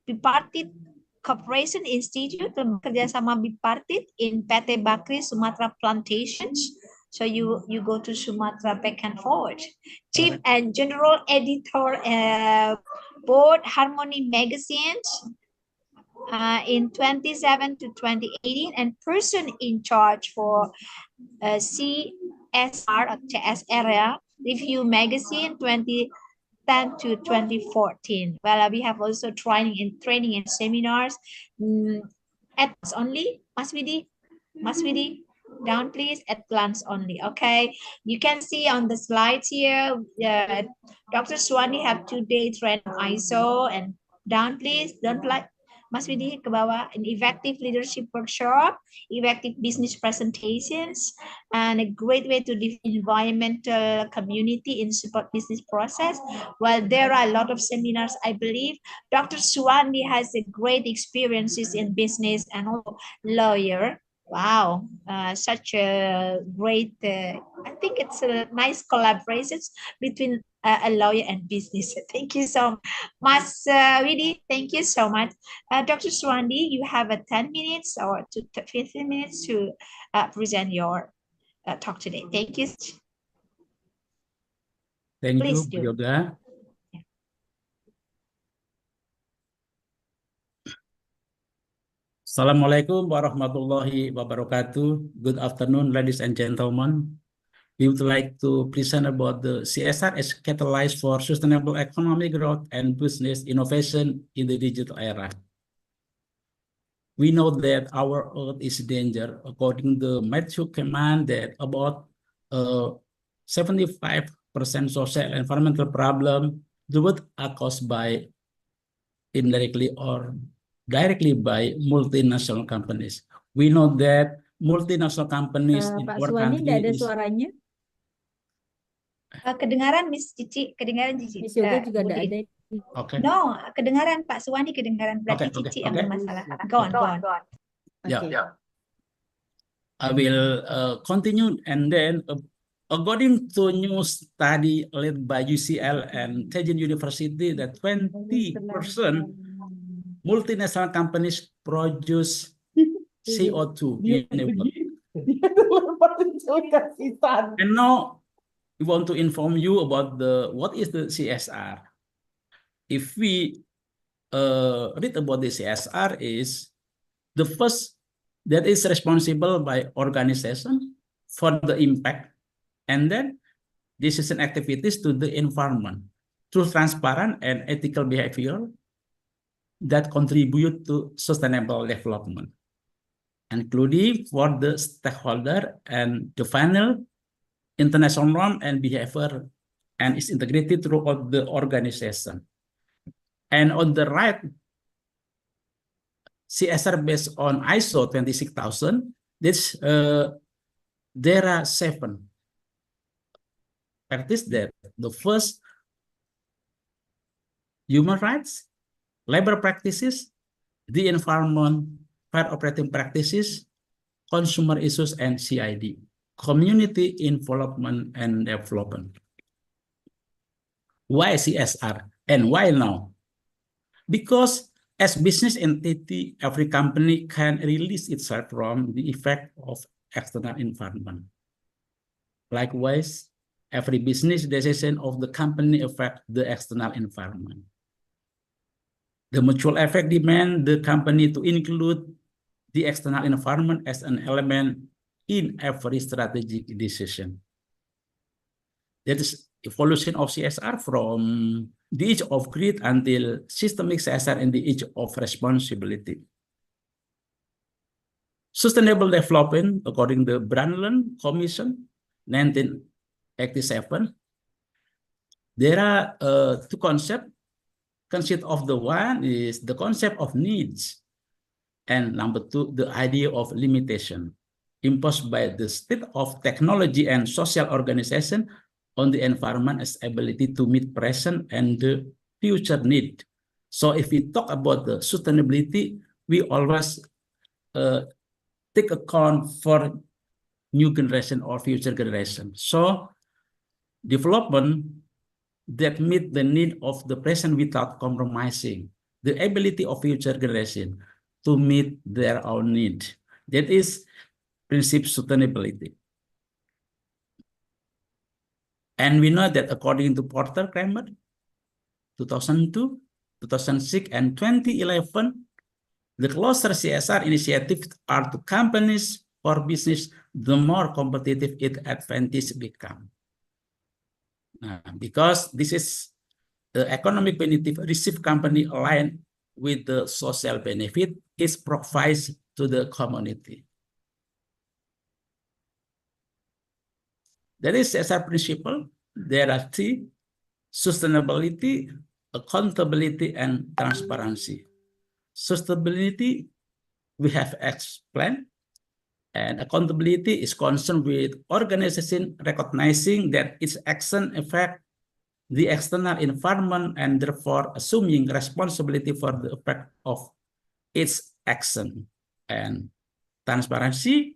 bipartite Cooperation Institute, kerjasama bipartit in PT Bakri Sumatra Plantations So you go to Sumatra back and forward. Chief and General Editor, Board Harmony Magazine, in 2017 to 2018, and person in charge for CSR or TS area Review Magazine 2010 to 2014. Well, we have also training and seminars. At only, Mas Widi, down please, at glance only. Okay, you can see on the slides here, Dr. Swani have 2-day training ISO, and down please, don't like Mas Widi ke bawah, an effective leadership workshop, effective business presentations, and a great way to define environmental community in support business process. Well, there are a lot of seminars, I believe. Dr. Swani has a great experiences in business and also lawyer. Wow, such a great, I think it's a nice collaboration between a lawyer and business. Thank you so much. Mas Widi, thank you so much. Dr. Swandi, you have 10 minutes or 15 minutes to present your talk today. Thank you. Thank Please you, do. Yoga. Assalamualaikum warahmatullahi wabarakatuh. Good afternoon, ladies and gentlemen. We would like to present about the CSR as catalyst for sustainable economic growth and business innovation in the digital era. We know that our Earth is danger. According to Matthew Command, that about 75% social and environmental problem are caused by indirectly or directly by multinational companies. We know that multinational companies in Pak our Suwandi, country tidak ada is suaranya. Kedengaran Miss Cici, kedengaran Cici. Miss Yoga juga tidak ada. okay. No, kedengaran Pak Suwandi, kedengaran berarti Cici yang bermasalah. Go on. Yeah. I will continue, and then according to new study led by UCL and Tejan University, that 20% multinational companies produce CO2 in the world. And now we want to inform you about what is the CSR. If we read about the CSR, is the first that is responsible by organization for the impact, and then decision activities to the environment through transparent and ethical behavior that contribute to sustainable development, including for the stakeholder and the final international norm and behavior, and is integrated throughout the organization. And on the right, CSR based on ISO 26000, this there are 7 practices that the first, human rights, labor practices, the environment, fair operating practices, consumer issues, and CID, community involvement and development. Why CSR and why now? Because as business entity, every company can release itself from the effect of external environment. Likewise, every business decision of the company affect the external environment. The mutual effect demand the company to include the external environment as an element in every strategic decision. That is evolution of CSR from the age of greed until systemic CSR in the age of responsibility. Sustainable development, according to the Brundtland Commission, 1987, there are 2 concepts. Concept of the one is the concept of needs, and number 2, the idea of limitation imposed by the state of technology and social organization on the environment as ability to meet present and the future need. So if we talk about the sustainability, we always take account for new generation or future generation. So development that meet the need of the present without compromising the ability of future generation to meet their own need. That is principle sustainability. And we know that according to Porter Kramer, 2002, 2006, and 2011, the closer CSR initiatives are to companies or business, the more competitive its advantage become. Because this is the economic benefit received company aligned with the social benefit is provides to the community. There is CSR principle. There are three: sustainability, accountability, and transparency. Sustainability, we have explained, and accountability is concerned with organization recognizing that its action affect the external environment and therefore assuming responsibility for the effect of its action. And transparency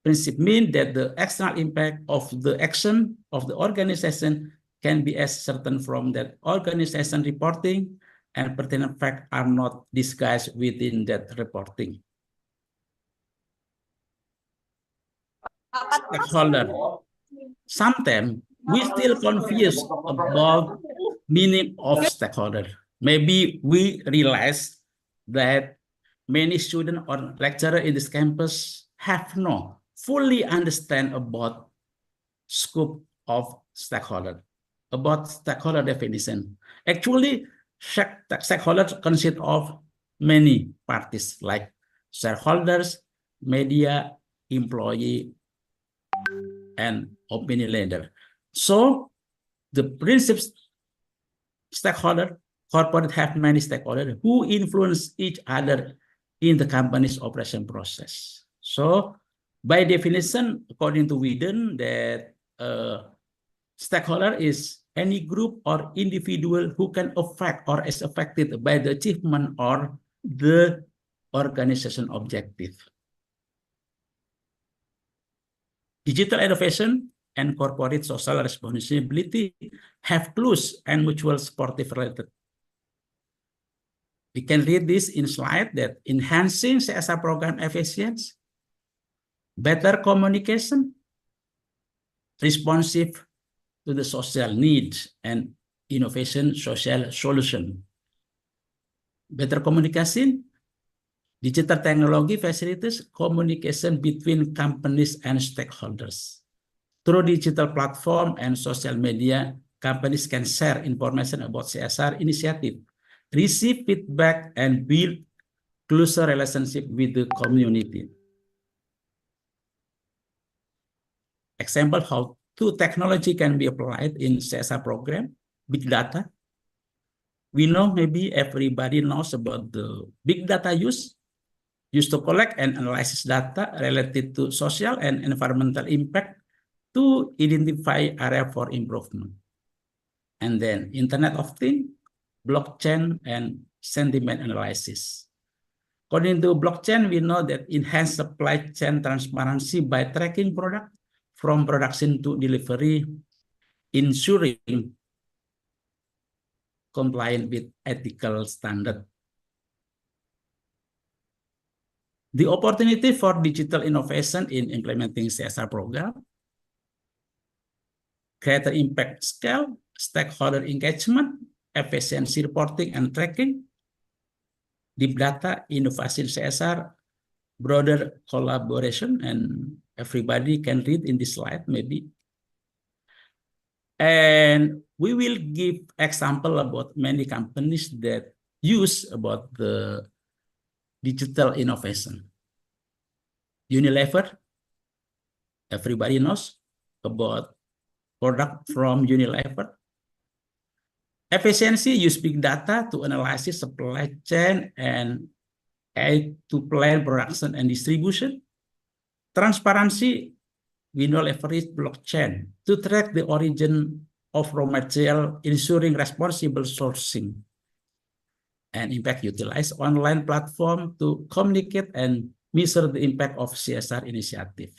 principle means that the external impact of the action of the organization can be ascertained from that organization reporting, and pertinent facts are not disguised within that reporting. Stakeholder. Sometimes we still confused about meaning of stakeholder. Maybe we realize that many students or lecturers in this campus have not fully understand about scope of stakeholder, about stakeholder definition. Actually, stakeholders consist of many parties like shareholders, media, employee, and opinion leader. So the principles stakeholder, corporate have many stakeholders who influence each other in the company's operation process. So by definition, according to Whedon, that stakeholder is any group or individual who can affect or is affected by the achievement or the organization objective. Digital innovation and corporate social responsibility have close and mutual supportive related. We can read this in slide that enhancing CSR program efficiency, better communication, responsive to the social needs, and innovation social solution. Better communication, digital technology facilitates communication between companies and stakeholders. Through digital platform and social media, companies can share information about CSR initiative, receive feedback, and build closer relationship with the community. Example how technology can be applied in CSR program, big data. We know maybe everybody knows about the big data used to collect and analyze data related to social and environmental impact to identify area for improvement. And then Internet of Things, blockchain, and sentiment analysis. According to blockchain, we know that enhanced supply chain transparency by tracking product from production to delivery, ensuring compliant with ethical standard. The opportunity for digital innovation in implementing CSR program, greater impact scale, stakeholder engagement, efficiency reporting and tracking, deep data, innovation CSR, broader collaboration, and everybody can read in this slide maybe. And we will give example about many companies that use about the digital innovation. Unilever, everybody knows about product from Unilever. Efficiency use big data to analyze supply chain and aid to plan production and distribution. Transparency, we know leverage blockchain to track the origin of raw material, ensuring responsible sourcing. And impact utilize online platform to communicate and measure the impact of CSR initiative.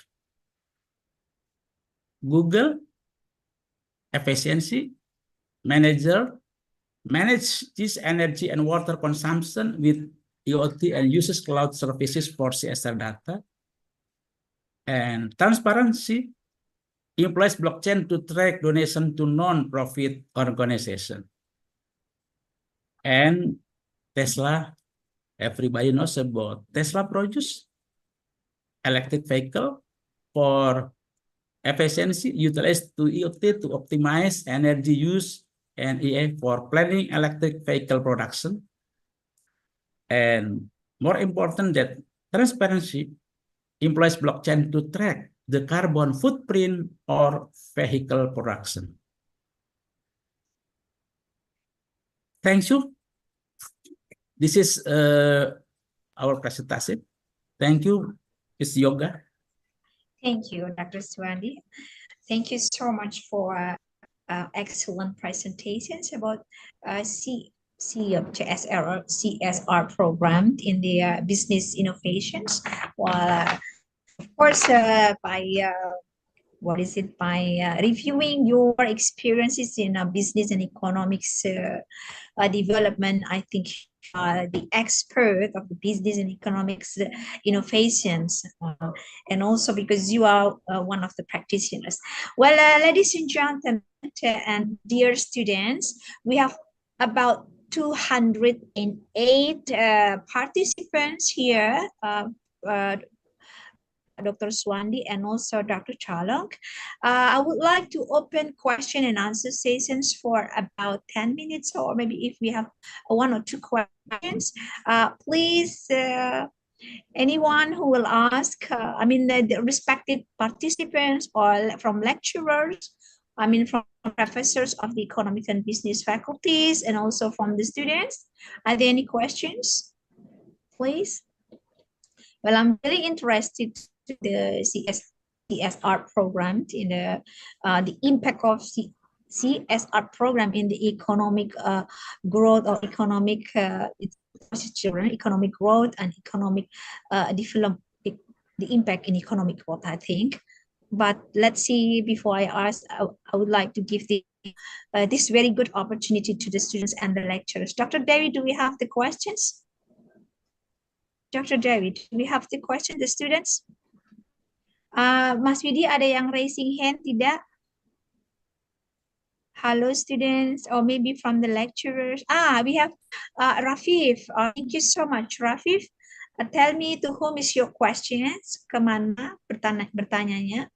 Google, efficiency, manage this energy and water consumption with IoT and uses cloud services for CSR data. And transparency, employs blockchain to track donation to non-profit organization. And Tesla, everybody knows about Tesla produce electric vehicle for efficiency, utilized to IoT to optimize energy use, and EA for planning electric vehicle production. And more important that transparency employs blockchain to track the carbon footprint or vehicle production. Thank you. This is our presentation. Thank you, Ms. Yoga. Thank you, Dr. Swandi. Thank you so much for excellent presentations about CSR or CSR program in the business innovations. Well, of course, by reviewing your experiences in business and economics development, I think the expert of the business and economics innovations, and also because you are one of the practitioners. Well, ladies and gentlemen, and dear students, we have about 208 participants here, Dr. Swandi and also Dr. Chalong. I would like to open question and answer sessions for about 10 minutes, or maybe if we have one or two questions, please, anyone who will ask, the respected participants or from lecturers, from professors of the economic and business faculties, and also from the students. Are there any questions, please? Well, I'm really interested in the CSR program, in the impact of CSR program in the economic growth or economic economic growth and economic development, the impact in economic growth, I think. But let's see, before I ask, I would like to give this very good opportunity to the students and the lecturers. Dr. Dewi, do we have the questions? Dr. Dewi, do we have the question, the students? Mas Widi, ada yang raising hand, tidak? Hello, students, or maybe from the lecturers. We have Rafif. Thank you so much, Rafif. Tell me, to whom is your questions? Kemana bertanyanya?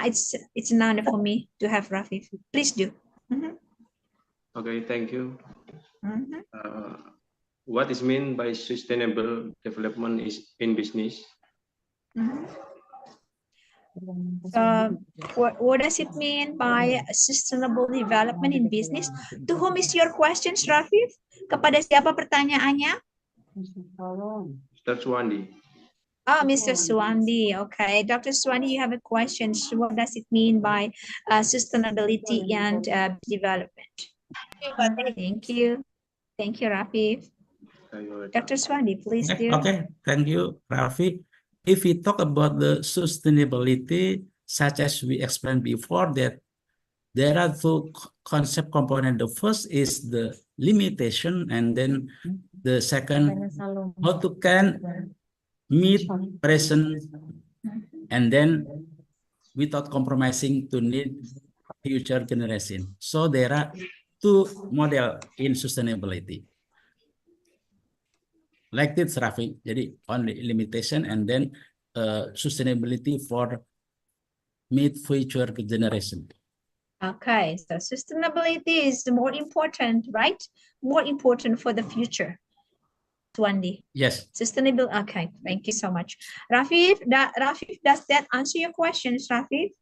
It's an honor for me to have Rafif. Please do. Okay, thank you. What is meant by sustainable development in business? What does it mean by sustainable development in business? To whom is your questions, Rafif? Kepada siapa pertanyaannya? Mr. Swandi. Oh, Mr. Swandi. Okay, Dr. Swandi, you have a question. What does it mean by sustainability and development? Thank you. Thank you, Rafif. Dr. Swandi, please do. Okay, thank you, Rafi. If we talk about the sustainability, such as we explained before, that there are two concept components. The first is the limitation, and then the second, how to can meet present, and then without compromising to need future generation. So there are two models in sustainability. Like this, Rafi. Jadi only limitation and then sustainability for meet future generation. Okay, so sustainability is more important, right? More important for the future. Swandi. Yes. Sustainable. Okay, thank you so much. Rafif, does that answer your questions, Rafif?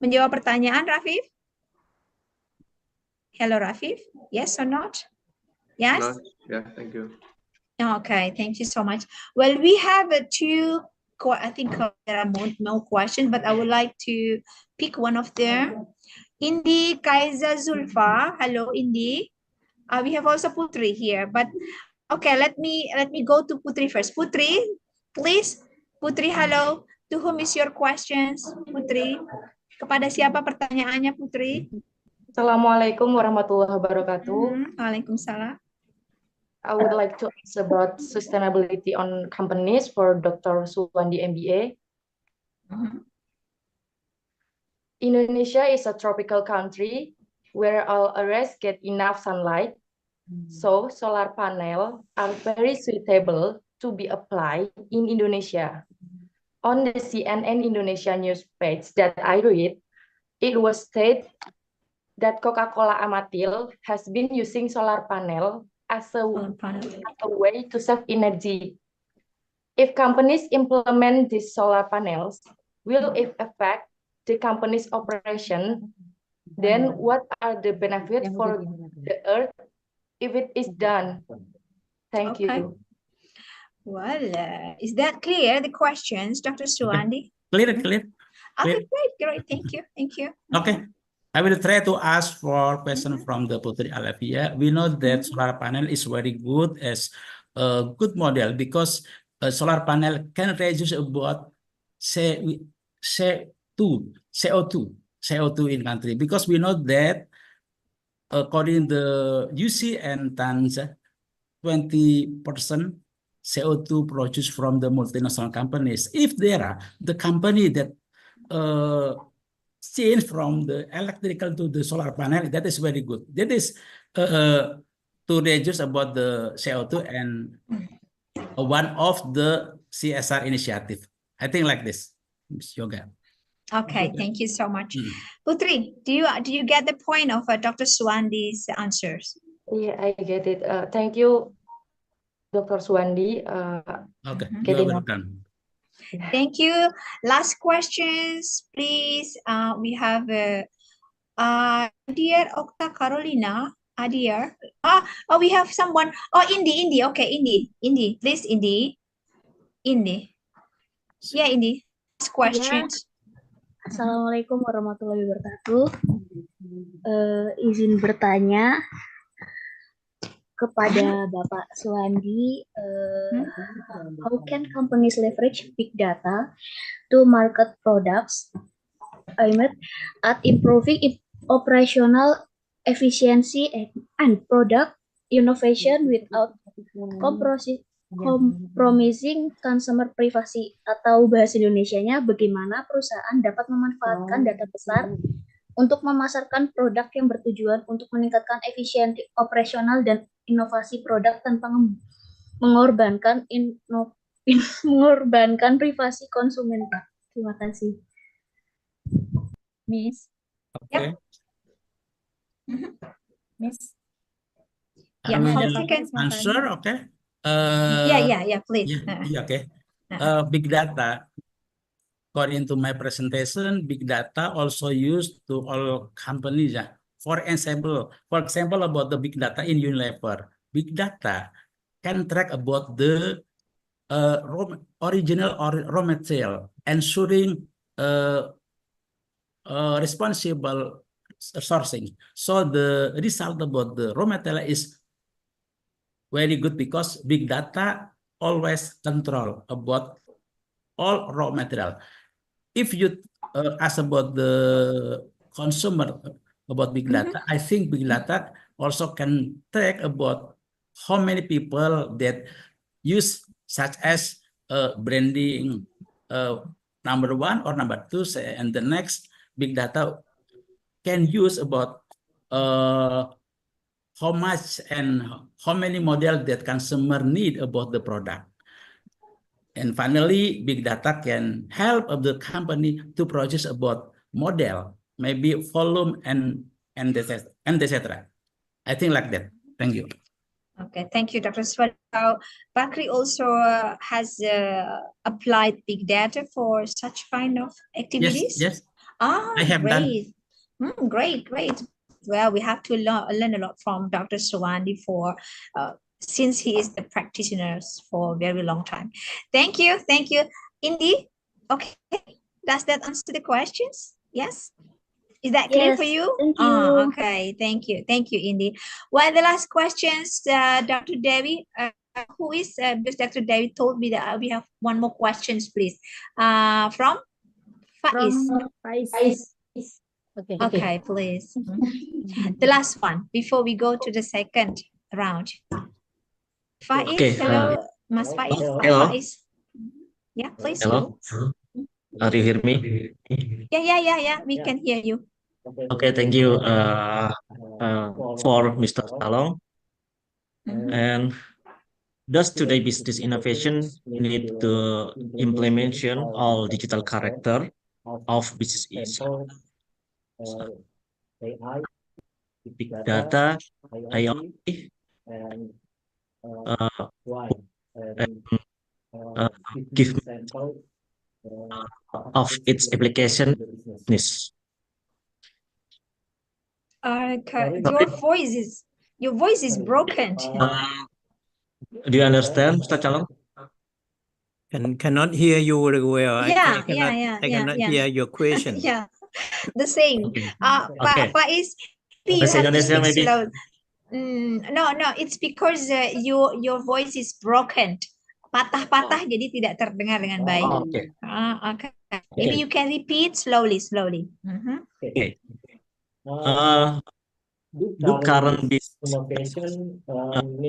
Menjawab pertanyaan, Rafif? Hello, Rafif. Yes or not? Yes? No, yeah, thank you. Okay, thank you so much. Well, we have I think there are more questions, but I would like to pick one of them. Indi Kaiza Zulfa. Hello, Indi. We have also Putri here, but okay, let me go to Putri first. Putri, please. Putri, hello. To whom is your questions, Putri? Kepada siapa pertanyaannya, Putri? Assalamualaikum warahmatullahi wabarakatuh. Waalaikumsalam. I would like to ask about sustainability on companies for Dr. Swandi MBA. Indonesia is a tropical country where all areas get enough sunlight, so solar panels are very suitable to be applied in Indonesia. On the CNN Indonesia news page that I read, it was stated that Coca-Cola Amatil has been using solar panel as a way to save energy. If companies implement these solar panels, will it affect the company's operation? Then what are the benefits for the earth if it is done? Thank Okay. you. Well, is that clear, the questions, Dr. Suwandi? Clear. Okay, great. Thank you. Okay. I will try to ask for question from the Putri Alafia. We know that solar panel is very good as a good model because a solar panel can reduce about CO2 in country, because we know that according the UC and TANS, 20% CO2 produced from the multinational companies. If there are the company that change from the electrical to the solar panel, that is very good. That is to reduce about the CO2 and one of the CSR initiative. I think like this, Ms. Yoga. Okay, thank you so much. Mm. Putri, do you get the point of Dr. Suwandi's answers? Yeah, I get it. Thank you, Dr. Suwandi. Okay, you are Getting it. welcome. Thank you. Last questions, please. We have Adir Okta Carolina. Adir. Oh, we have someone. Oh, Indi. Okay, Indi. Please, Indi. Yeah, Indi. Last questions. Assalamualaikum warahmatullahi wabarakatuh. Izin bertanya kepada Bapak Suwandi, how can companies leverage big data to market products aimed at improving operational efficiency and product innovation without compromising consumer privacy? Atau bahasa Indonesianya, bagaimana perusahaan dapat memanfaatkan data besar untuk memasarkan produk yang bertujuan untuk meningkatkan efisiensi operasional dan inovasi produk tanpa mengorbankan privasi konsumen, Pak. Terima kasih. Miss. Okay. Miss. Yeah, I will second. answer. Okay. Yeah, please. Yeah, okay. Big data. According to my presentation, big data also used to all companies. For example, about the big data in Unilever, big data can track about the original or raw material, ensuring responsible sourcing. So the result about the raw material is very good because big data always control about all raw material. If you ask about the consumer about big data, I think big data also can track about how many people that use such as branding number one or number two, and the next big data can use about how much and how many model that consumer need about the product. And finally, big data can help of the company to produce about model, maybe volume and etc. I think like that. Thank you. Okay, thank you, Dr. Suwandi. Bakri also has applied big data for such kind of activities. Yes. I have great. done. Great. Well, we have to learn a lot from Dr. Suwandi for since he is the practitioner for a very long time. Thank you. Indi, okay. Does that answer the questions? Yes? Is that clear for you? Thank you. Okay, thank you, Indi. Well, the last questions, Dr. Devi, who is, because Dr. Devi told me that we have one more questions, please. From Faiz. Faiz. Okay, please. The last one, before we go to the second round. Faiz, Okay, hello, Mas Faiz. hello. Faiz. Yeah, please. Hello. Are you hear me? Yeah. We can hear you. Okay, thank you for Mr. Salong. Mhm. And does today business innovation need the implementation of digital character of business is big data, IoT, uh, and give me of its application business. Your voice is broken. Do you understand, Mr. Chalong? Cannot hear you very well. I Yeah. cannot hear your question. Yeah, the same. Okay. Faiz, maybe you Bahasa have to Indonesia speak maybe. slow. No, it's because your voice is broken. Patah-patah jadi tidak terdengar dengan baik. Oh, okay. Okay. Maybe you can repeat slowly. Mhm. Okay. Do current business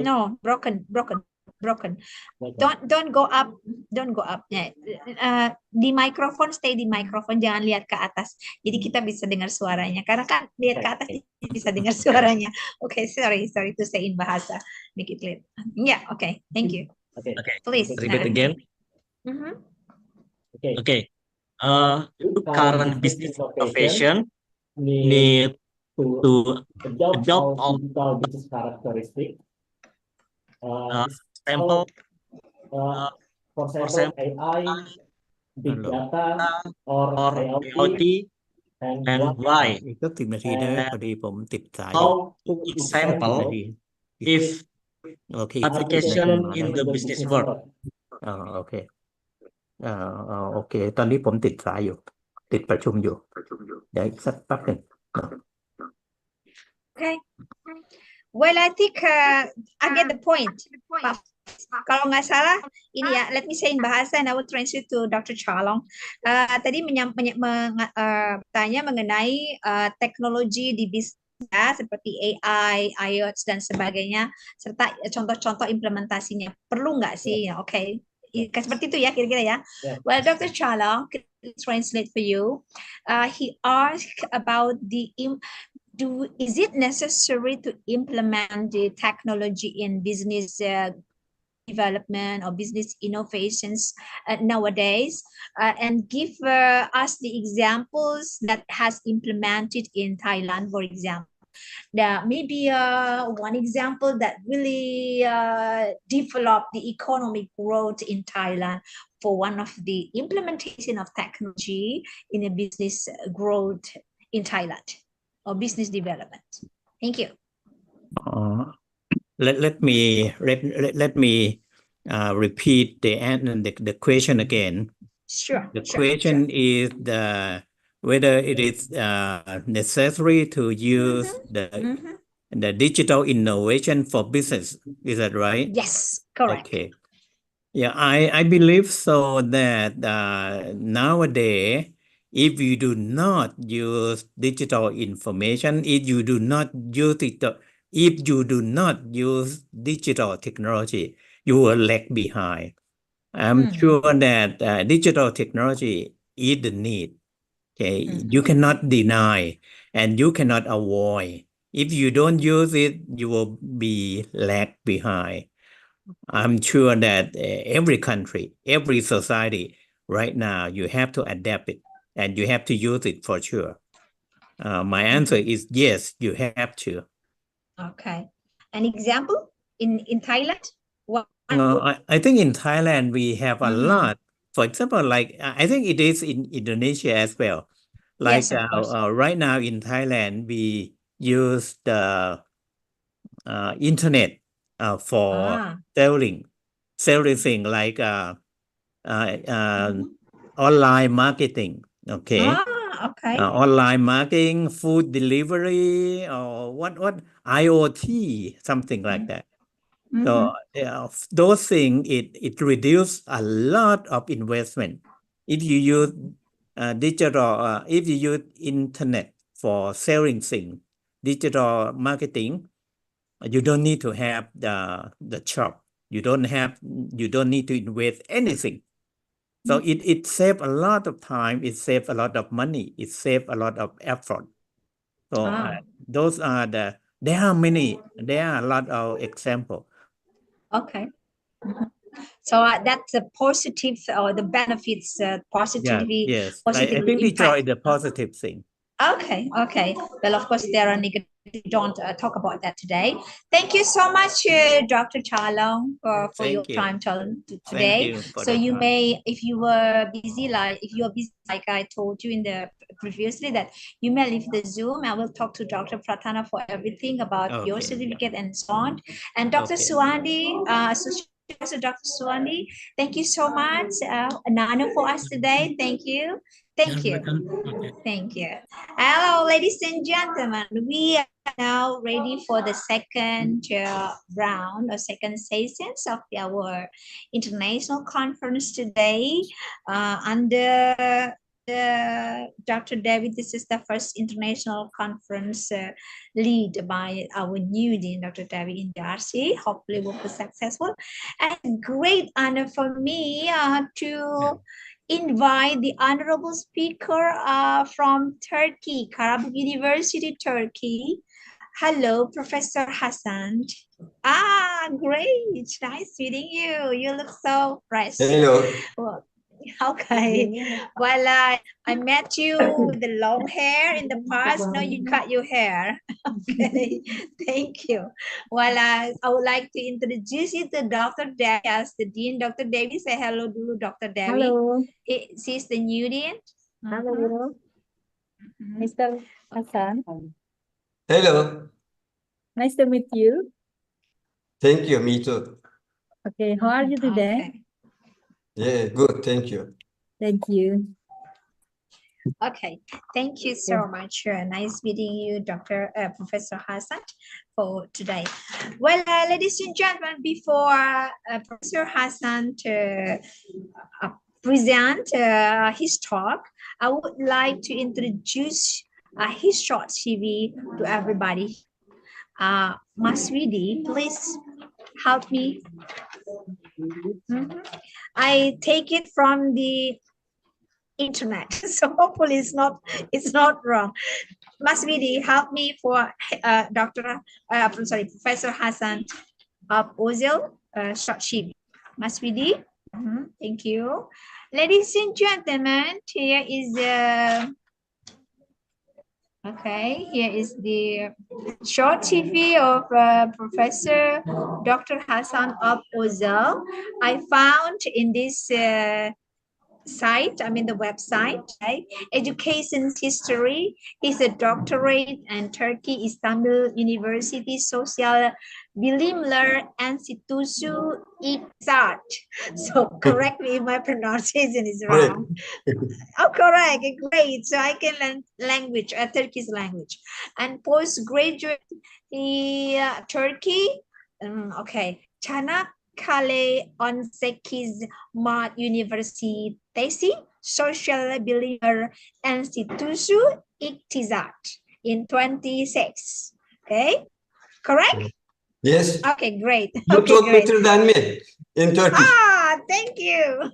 No, broken. Don't go up. Ya, di mikrofon, stay di mikrofon, jangan lihat ke atas. Jadi kita bisa dengar suaranya. Karena kan lihat ke atas jadi bisa dengar suaranya. Okay, sorry to say in bahasa. Make it clear. Yeah, okay. Thank you. Okay. Please. Repeat again. Mhm. Okay. Do current business innovation need to adopt all business characteristic? Example, for example, AI, big data, or IoT, and why? อีกสัก10 นาทีได้ไหมพอดีผมติดสาย How อยู่ to example นาที if โอเคอีกสัก10 นาที application มา in แล้ว the business world? โอเคโอเค ตอนนี้ผมติดสายอยู่ ติดประชุมอยู่ เดี๋ยวอีกสักแป๊บหนึ่ง Okay. Well, I think I get the point. Kalau nggak salah, ini ya, let me say in bahasa and I will translate to Dr. Chalong. Tadi tanya mengenai teknologi di bisnis seperti AI, IoT dan sebagainya, serta contoh-contoh implementasinya. Perlu nggak sih? Oke. Seperti itu ya kira-kira ya. Well, Dr. Chalong, translate for you. He asked about is it necessary to implement the technology in business development or business innovations nowadays, and give us the examples that has implemented in Thailand, for example. Maybe one example that really developed the economic growth in Thailand for one of the implementation of technology in a business growth in Thailand or business development. Thank you. Let me repeat the question again. Sure. The question is whether it is necessary to use the digital innovation for business. Is that right? Yes, correct. Okay. Yeah, I believe so that nowadays, if you do not use digital information, if you do not use digital technology, you will lag behind. I'm sure that digital technology is the need. Okay, you cannot deny and you cannot avoid. If you don't use it, you will be lag behind. I'm sure that every country, every society right now, you have to adapt it and you have to use it for sure. My answer is yes, you have to. Okay. An example in Thailand? I think in Thailand we have a lot. For example, like I think it is in Indonesia as well. Like Yes, of course. right now in Thailand, we use the internet for selling things like online marketing. Okay. Okay. Online marketing, food delivery, or what IoT, something like that. So those things, it reduce a lot of investment. If you use digital, if you use internet for selling things, digital marketing, you don't need to have the shop. You don't need to invest anything. So it saves a lot of time, it saves a lot of money, it saves a lot of effort. So those are there are a lot of examples. Okay. So that's the positive or the benefits, positively, Yes. I positively think we try impact. the positive thing. Okay, okay. Well, of course, there are negative. Don't talk about that today. Thank you so much, Dr. Chalong, for your Thank you. time Thank today. you for So the you time. may, if you were busy, like I told you in the previously, that you may leave the Zoom. I will talk to Dr. Pratana for everything about your Okay, yeah. certificate and so on. And Dr. Okay. Suwandi, Associate Professor Dr. Suwandi, thank you so much. An honor for us today. Thank you. Thank you. Okay. Thank you. Hello, ladies and gentlemen. We are now ready for the second round or second sessions of our international conference today. Under Dr. David, this is the first international conference led by our new dean, Dr. David in Darcy. Hopefully, will be successful. And great honor for me to invite the honorable speaker from Turkey, Karabük University, Turkey. Hello, Professor Hassan. Great. Nice meeting you. You look so fresh. Hello. Well, okay. Well, I met you with the long hair in the past. Now you cut your hair. Okay. Thank you. Well, I would like to introduce you to Dr. Devi as the dean. Dr. Devi, say hello to Dr. Devi. Hello. She's the new dean. Hello, Mr. Hassan. Hello. Nice to meet you. Thank you. Me too. Okay, how are you today? Okay. Yeah, good. Thank you. Thank you. Okay, thank you so much. Nice meeting you, Professor Hassan, for today. Well, ladies and gentlemen, before Professor Hassan to present his talk, I would like to introduce his short CV to everybody. Maswidi, please help me. I take it from the internet, so hopefully it's not wrong. Maswidi, help me for Professor Hassan Ozil short CV. Maswidi, thank you. Ladies and gentlemen, here is here is the short CV of Professor Dr. Hassan Ozil. I found in this site, the website, right? Education history. He's a doctorate in Turkey Istanbul University Social Bilimler Enstitüsü İktisat. So correct me if my pronunciation is wrong. Oh, correct. Great. So I can learn language, Turkish language. And postgraduate Turkey. Okay. Çanakkale 18 Mart Üniversitesi Social Bilimler Enstitüsü İktisat in 26. Okay. Correct? Yes. Okay, great. You Okay, talk great. better than me in Turkish. Thank you.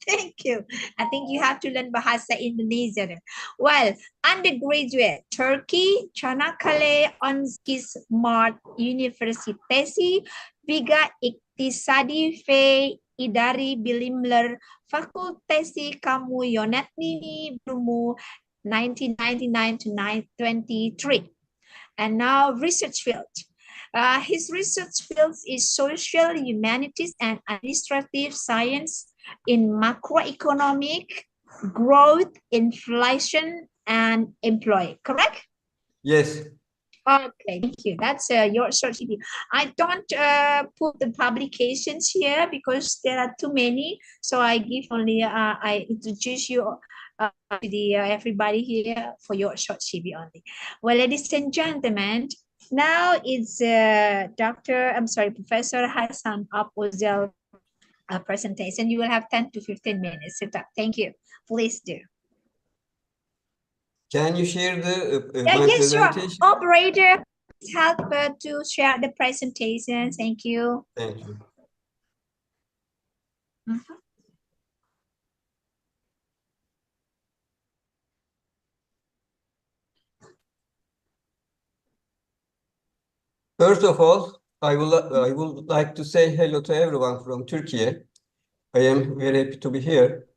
Thank you. I think you have to learn Bahasa Indonesia then. Well, undergraduate, Turkey, Çanakkale 18 Mart Üniversitesi Biga İktisadi ve İdari Bilimler Fakültesi Kamu Yönetimi Bölümü 1999 to 23. And now research field. His research fields is social humanities and administrative science in macroeconomic, growth, inflation, and employment. Correct? Yes. Okay, thank you. That's your short CV. I don't put the publications here because there are too many. So I give only, I introduce you everybody here for your short CV only. Well, ladies and gentlemen, now it's Professor Hassan Ozil presentation. You will have 10 to 15 minutes. Thank you. Please do. Can you share the Yeah, my yes, sure. presentation? Operator, please help to share the presentation. Thank you. Thank you. First of all, I would like to say hello to everyone from Turkey. I am very happy to be here.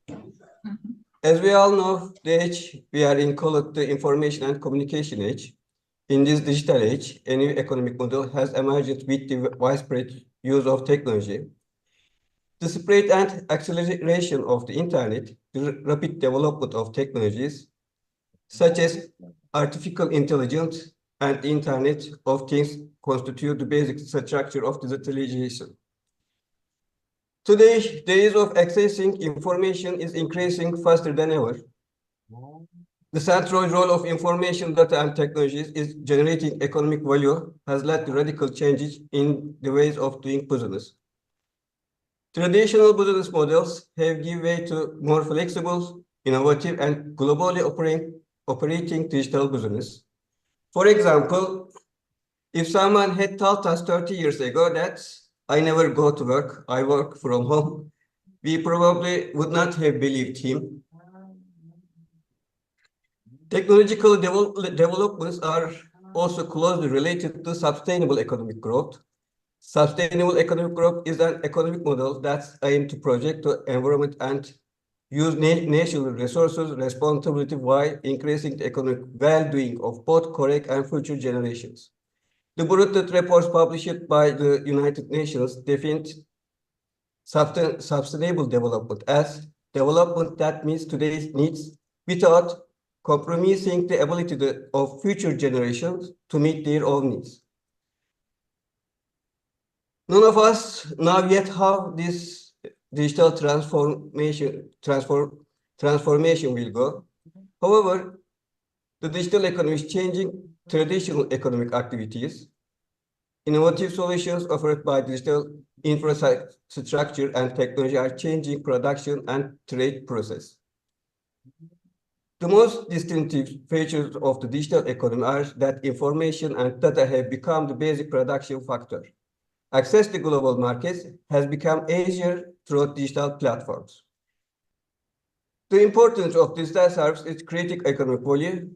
As we all know, the age we are in called the information and communication age. In this digital age, a new economic model has emerged with the widespread use of technology. The spread and acceleration of the internet, the rapid development of technologies, such as artificial intelligence and the Internet of Things constitute the basic structure of digitalization. Today, the ease of accessing information is increasing faster than ever. The central role of information data and technologies is generating economic value has led to radical changes in the ways of doing business. Traditional business models have given way to more flexible, innovative, and globally operating digital business. For example, if someone had told us 30 years ago that I never go to work, I work from home, we probably would not have believed him. Technological developments are also closely related to sustainable economic growth. Sustainable economic growth is an economic model that aims to protect the environment and use natural resources responsibly while increasing the economic well-being of both current and future generations. The Brundtland reports published by the United Nations defined sustainable development as development that meets today's needs without compromising the ability of future generations to meet their own needs. None of us know yet how this digital transformation will go. However, the digital economy is changing traditional economic activities. Innovative solutions offered by digital infrastructure and technology are changing production and trade process. The most distinctive features of the digital economy are that information and data have become the basic production factor. Access to global markets has become easier through digital platforms. The importance of digital services in creating economic value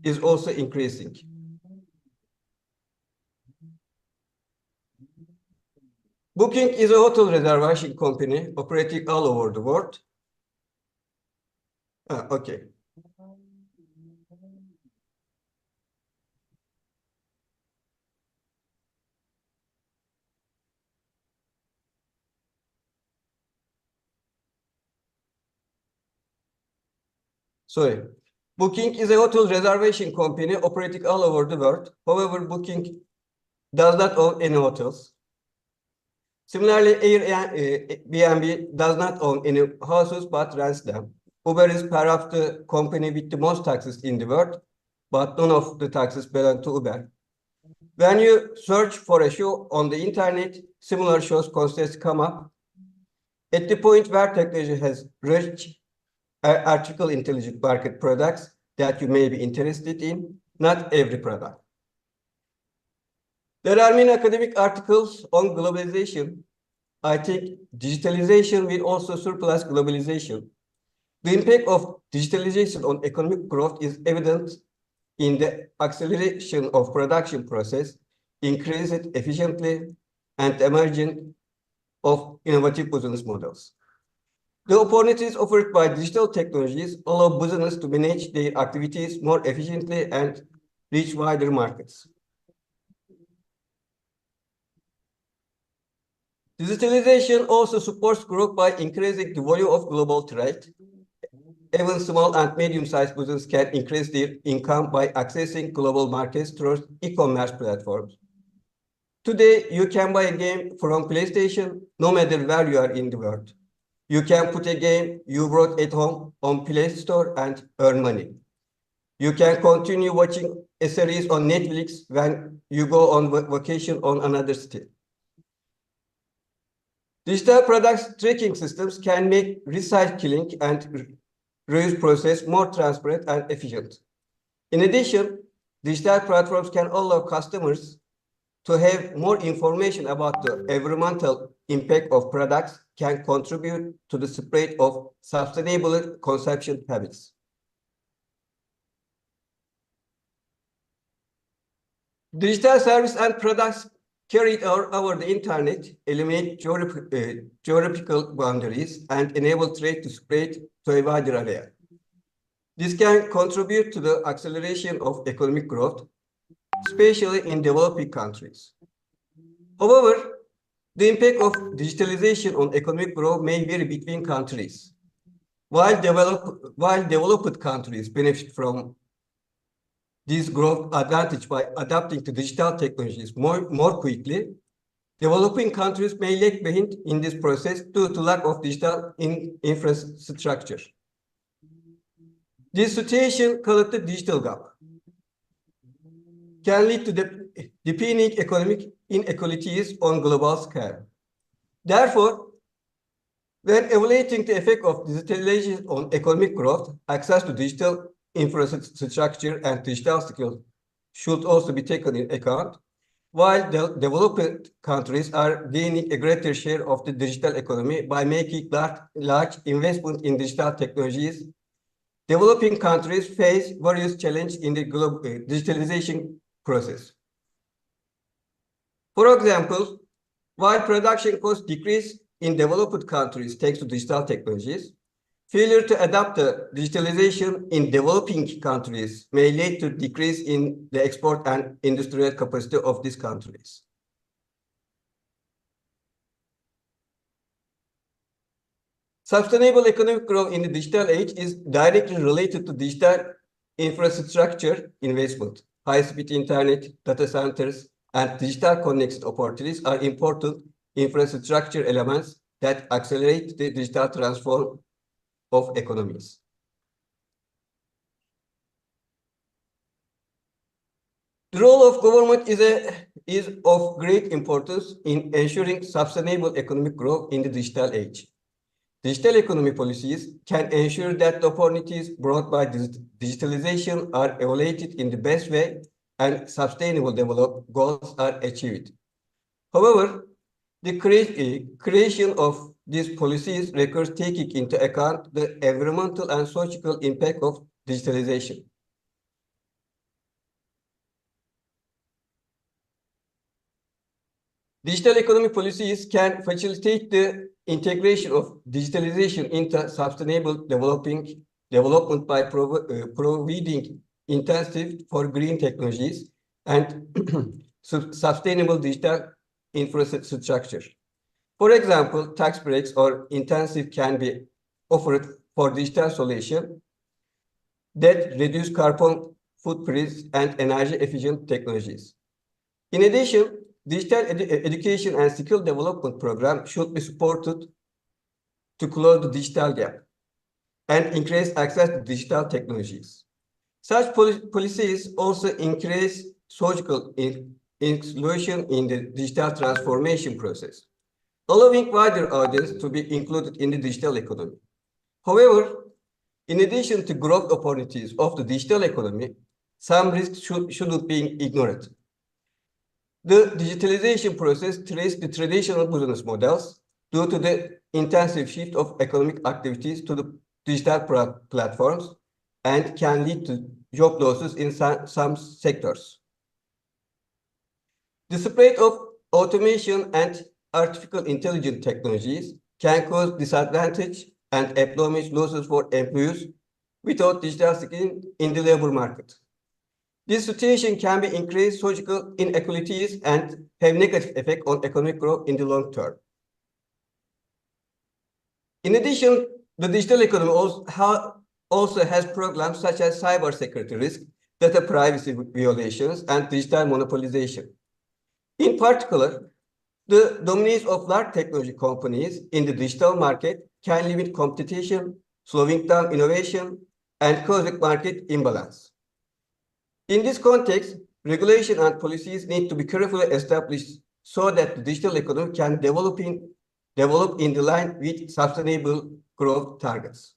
is also increasing. Booking is a hotel reservation company operating all over the world. Okay. Sorry. Booking is a hotel reservation company operating all over the world. However, Booking does not own any hotels. Similarly, Airbnb does not own any houses but rents them. Uber is perhaps the company with the most taxes in the world, but none of the taxes belong to Uber. When you search for a show on the internet, similar shows constantly come up. At the point where technology has reached artificial intelligence market products that you may be interested in, not every product. There are many academic articles on globalization. I think digitalization will also surpass globalization. The impact of digitalization on economic growth is evident in the acceleration of production process, increased efficiently, and emergence of innovative business models. The opportunities offered by digital technologies allow business to manage their activities more efficiently and reach wider markets. Digitalization also supports growth by increasing the volume of global trade. Even small and medium-sized businesses can increase their income by accessing global markets through e-commerce platforms. Today, you can buy a game from PlayStation no matter where you are in the world. You can put a game you brought at home on Play Store and earn money. You can continue watching a series on Netflix when you go on vacation on another state. Digital products tracking systems can make recycling and reuse process more transparent and efficient. In addition, digital platforms can allow customers to have more information about the environmental impact of products can contribute to the spread of sustainable consumption habits. Digital service and products carried over the internet eliminate geographical boundaries and enable trade to spread to a wider area. This can contribute to the acceleration of economic growth, especially in developing countries. However, the impact of digitalization on economic growth may vary between countries. While developed countries benefit from this growth advantage by adapting to digital technologies more quickly, developing countries may lag behind in this process due to lack of digital infrastructure. This situation, called the digital gap, can lead to deepening economic inequalities on global scale. Therefore, when evaluating the effect of digitalization on economic growth, access to digital infrastructure and digital skills should also be taken into account, while the developed countries are gaining a greater share of the digital economy by making large investment in digital technologies. Developing countries face various challenges in the global digitalization process. For example, while production costs decrease in developed countries thanks to digital technologies, failure to adapt the digitalization in developing countries may lead to decrease in the export and industrial capacity of these countries. Sustainable economic growth in the digital age is directly related to digital infrastructure investment. High-speed internet, data centers, and digital connected opportunities are important infrastructure elements that accelerate the digital transformation of economies. The role of government is of great importance in ensuring sustainable economic growth in the digital age. Digital economy policies can ensure that the opportunities brought by digitalization are evaluated in the best way and sustainable development goals are achieved. However, the creation of these policies requires taking into account the environmental and social impact of digitalization. Digital economy policies can facilitate the integration of digitalization into sustainable development by providing incentive for green technologies and sustainable digital infrastructure. For example, tax breaks or incentives can be offered for digital solutions that reduce carbon footprints and energy efficient technologies. In addition, digital education and skill development programs should be supported to close the digital gap and increase access to digital technologies. Such policies also increase social inclusion in the digital transformation process, allowing wider audience to be included in the digital economy. However, in addition to growth opportunities of the digital economy, some risks shouldn't be ignored. The digitalization process threats the traditional business models due to the intensive shift of economic activities to the digital platforms and can lead to job losses in some sectors. The spread of automation and artificial intelligence technologies can cause disadvantage and employment losses for employees without digital skills in the labor market. This situation can be increased social inequalities and have negative effect on economic growth in the long term. In addition, the digital economy also has problems such as cybersecurity risk, data privacy violations, and digital monopolization. In particular, the dominance of large technology companies in the digital market can limit competition, slowing down innovation, and causing market imbalance. In this context, regulation and policies need to be carefully established so that the digital economy can develop in the line with sustainable growth targets.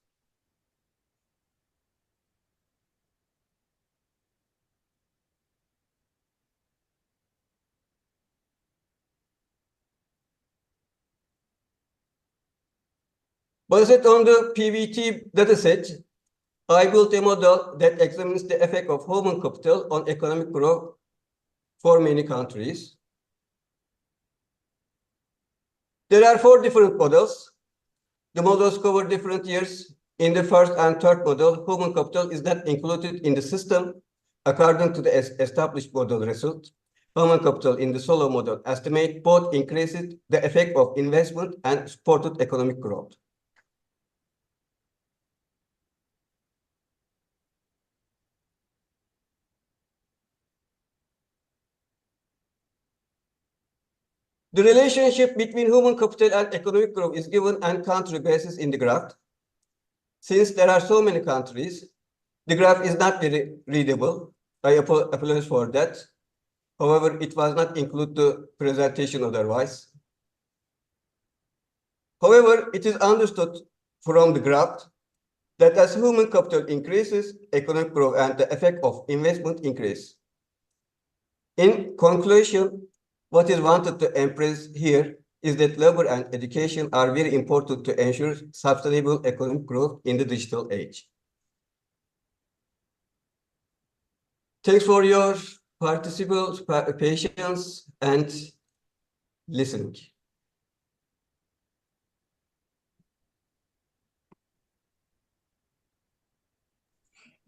Based on the PVT dataset, I built a model that examines the effect of human capital on economic growth for many countries. There are 4 different models. The models cover different years. In the first and third model, human capital is not included in the system according to the established model result. Human capital in the solo model estimate both increases the effect of investment and supported economic growth. The relationship between human capital and economic growth is given on country basis in the graph. Since there are so many countries, the graph is not very readable. I apologize for that. However, it was not included the presentation otherwise. However, it is understood from the graph that as human capital increases, economic growth and the effect of investment increase. In conclusion, what is wanted to emphasize here is that labor and education are very important to ensure sustainable economic growth in the digital age. Thanks for your patience and listening.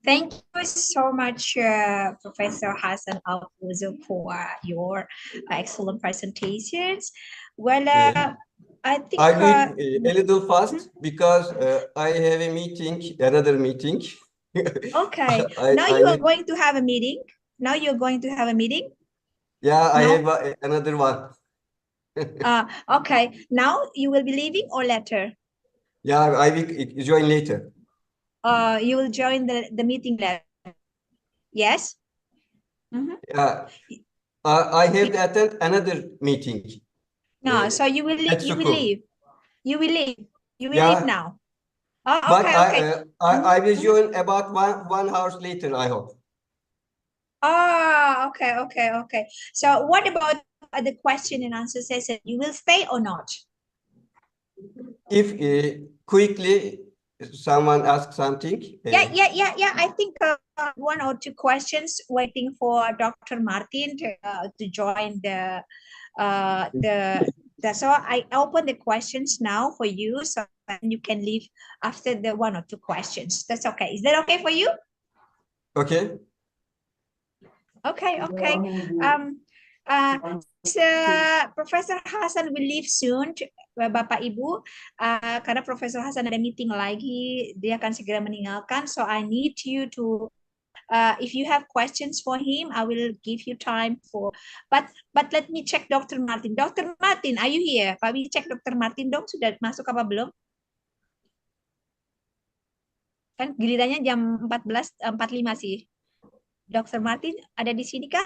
Thank you so much, Professor Hassan Al-Fuzu, for your excellent presentations. Well, I think I need a little fast because I have a meeting, another meeting. Okay. Now you are going to have a meeting. Now you're going to have a meeting. Yeah, I No? have another one. Okay. Now you will be leaving or later? Yeah, I will join later. You will join the meeting later. Yes. Yeah, I have to attend another meeting. No, so you will leave. At You will school. leave. You will leave. You will Yeah. leave now. Oh, But okay, okay. I will join about one hour later, I hope. Oh, okay, okay, okay. So what about the question and answer session? You will stay or not? If quickly someone asks something. Yeah. I think 1 or 2 questions waiting for Dr. Martin to join so I open the questions now for you, so you can leave after the 1 or 2 questions. That's okay. Is that okay for you? Okay. Okay. Professor Hasan will leave soon, Bapak Ibu, karena Profesor Hasan ada meeting lagi, dia akan segera meninggalkan. So I need you to, if you have questions for him, I will give you time for. But let me check Dr. Martin. Dr. Martin, are you here? Pak Wi cek Dr. Martin dong, sudah masuk apa belum? Kan gilirannya jam 14.45 sih. Dr. Martin ada di sini kah?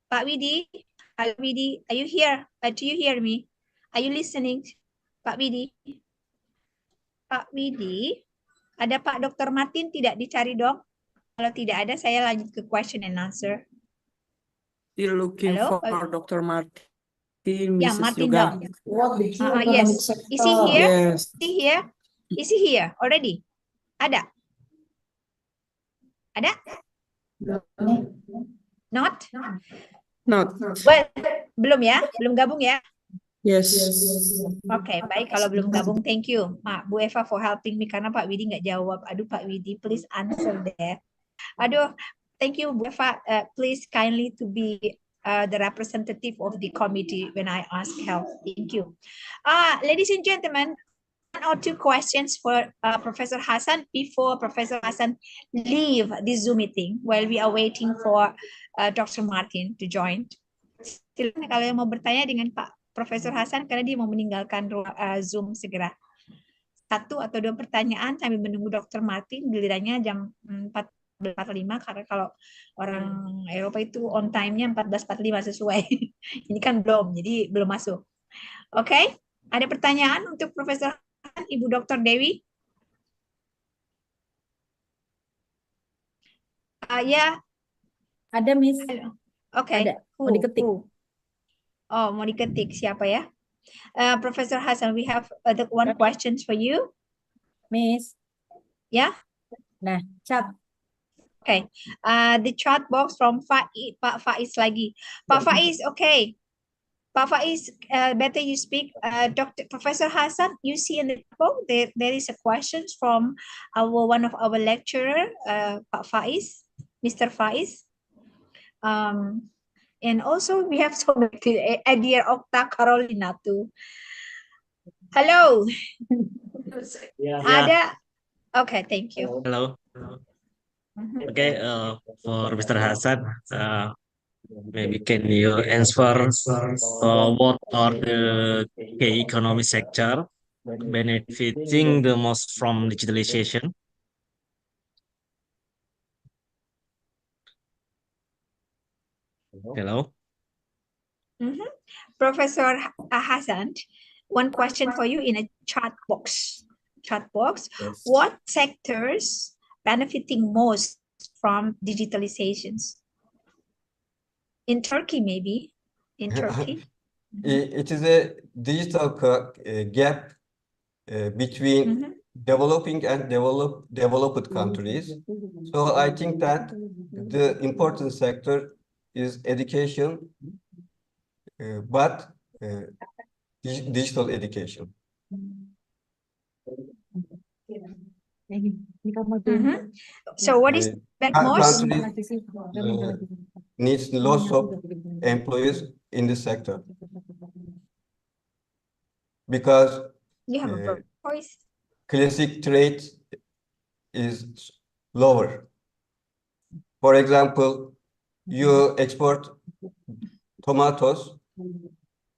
Pak Widi, Widi, are you here? Do you hear me? Are you listening? Pak Widi? Pak Widi, ada Pak Dr. Martin tidak dicari dong? Kalau tidak ada, saya lanjut ke question and answer. Still looking Halo, for Dr. Martin. Yeah, Mrs. Martin Yoga. dong. Yes. Is he here? Yes. Is he here? Is he here already? Ada? Ada? Not? Not. Well, belum ya? Belum gabung ya? Yes. Oke, baik. Kalau belum gabung, thank you, Bu Eva, for helping me. Karena Pak Widi nggak jawab. Aduh, Pak Widi, please answer there. Aduh, thank you, Bu Eva. Please kindly to be the representative of the committee when I ask help. Thank you. Ladies and gentlemen, 1 or 2 questions for Professor Hasan before Professor Hasan leave the Zoom meeting while we are waiting for Dr. Martin to join. Silakan kalau yang mau bertanya dengan Pak Profesor Hasan karena dia mau meninggalkan Zoom segera. 1 atau 2 pertanyaan sambil menunggu Dr. Martin, gilirannya jam 14.45 karena kalau orang Eropa itu on time-nya 14.45 sesuai. Ini kan belum, jadi belum masuk. Oke, ada pertanyaan untuk Profesor Hasan, Ibu Dr. Dewi? Ya. Ada, Miss. Oke. Ada. Mau diketik. Oh, mau diketik. Siapa ya? Professor Hasan, we have the 1 question for you. Miss. Ya? Nah, chat. Okay. The chat box from Pak Faiz lagi. Pak Faiz, okay. Pak Faiz, better you speak. Dr. Professor Hassan, you see in the book there is a question from one of our lecturer, Pak Faiz, Mr. Faiz. And also we have so many, dear Okta Carolina too. Hello. Ada. Okay, thank you. Hello. Mhm. Okay, for Mr. Hassan, maybe can you answer what are the key economic sector benefiting the most from digitalization? Hello. Mhm. Professor Hassan, one question for you in a chat box. Chat box. Yes. What sectors benefiting most from digitalizations? In Turkey, maybe. In Turkey. It is a digital gap between Mhm. developing and developed countries. So I think that the important sector is education, but digital education. Mhm. So what is that most? Countries needs lots of employees in this sector because You have a voice. classic trade is lower. For example, you export tomatoes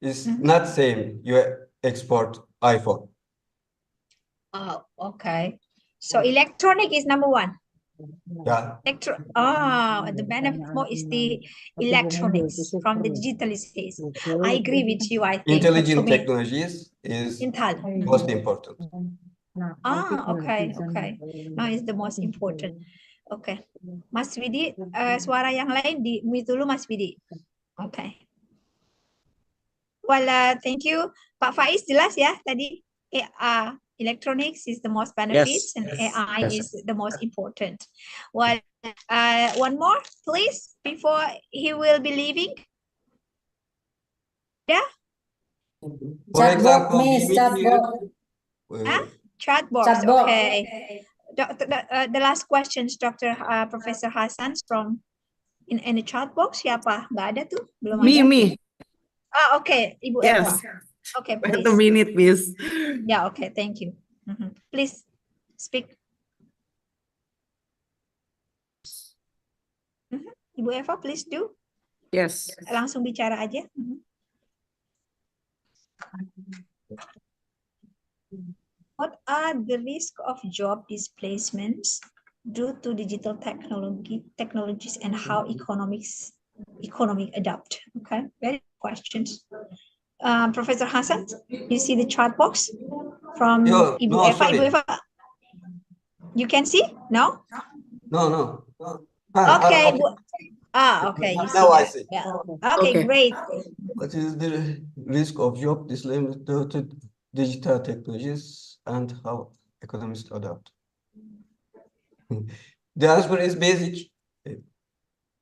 is not same you export iPhone. Oh, okay. So electronic is number one. Yeah. The benefit more is the electronics from the digitalization. I agree with you, I think. Intelligent So many- technologies is Intel. most important. Okay. Now is the most important. Okay. Mas Widi, suara yang lain di mute dulu Mas Widi. Okay. Well, thank you. Pak Faiz jelas ya tadi. Electronics is the most benefits and AI is the most important. Well, one more, please, before he will be leaving. Yeah. For example, we meet here, Chat box. Okay. The last questions, Dr. Professor Hassan from in the chat box siapa? Nggak ada tuh, belum ada. Me. Okay, Ibu Yes. Eva. Okay, Wait please. a minute, Miss. Yeah, okay, thank you. Please speak. Ibu Eva, please do. Yes. Langsung bicara aja. What are the risk of job displacements due to digital technologies and how economic adapt? Okay, very good questions. Professor Hassan, you see the chart box from Ibu Eva. sorry. Ibu Eva, you can see? No? No. Okay. Okay. You see Now I that. see. Yeah. Okay, great. What is the risk of job displacement due to digital technologies and how economists adapt? The answer is basic.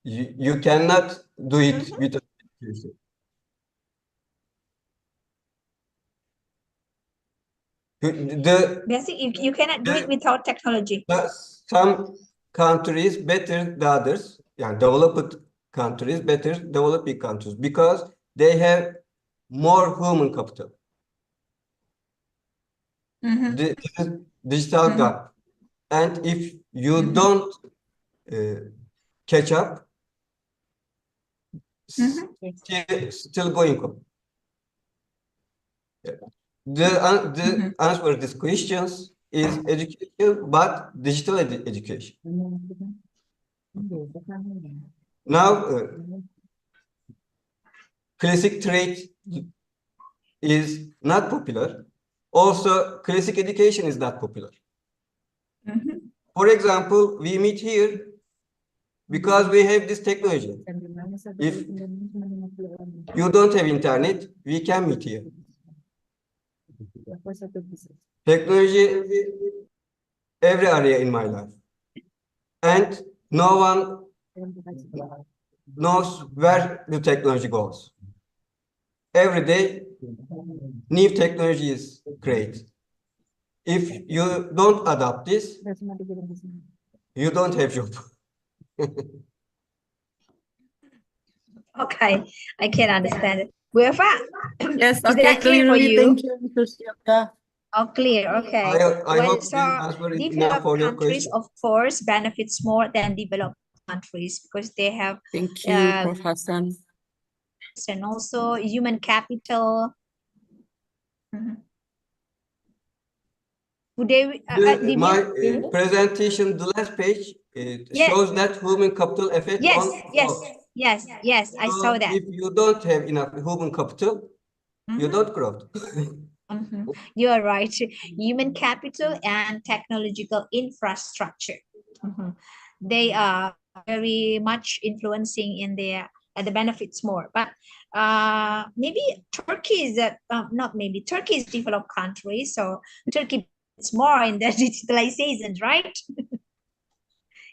You cannot do it without education. Basic, you cannot do it without technology. Some countries better than others, developed countries better developing countries because they have more human capital. The digital gap, and if you don't catch up, still going on. The answer to these questions is education, but digital education. Now, classic trade is not popular. Also, classic education is not popular. For example, we meet here because we have this technology. If you don't have internet, we can meet here. Technology every area in my life. And no one knows where the technology goes. Every day, new technology is created. If you don't adopt this, you don't have job. Okay, I can understand it. Gueva, Yes, is okay, that clear for clearly. you? Thank you, Mrs. Yoga. Oh, clear. Okay. I Well, hope so this answer is enough developed for your countries, question. of course, benefits more than developed countries because they have Thank you, Prof. Hassan. and also human capital. Would they, My Divya? presentation, the last page, it Yeah. shows that human capital effect Yes, on yes, growth. yes, I So saw that. if you don't have enough human capital, you don't grow. You are right. Human capital and technological infrastructure. They are very much influencing in their the benefits more. But maybe Turkey is not maybe Turkey is developed country, so Turkey is more in the digitalization, right?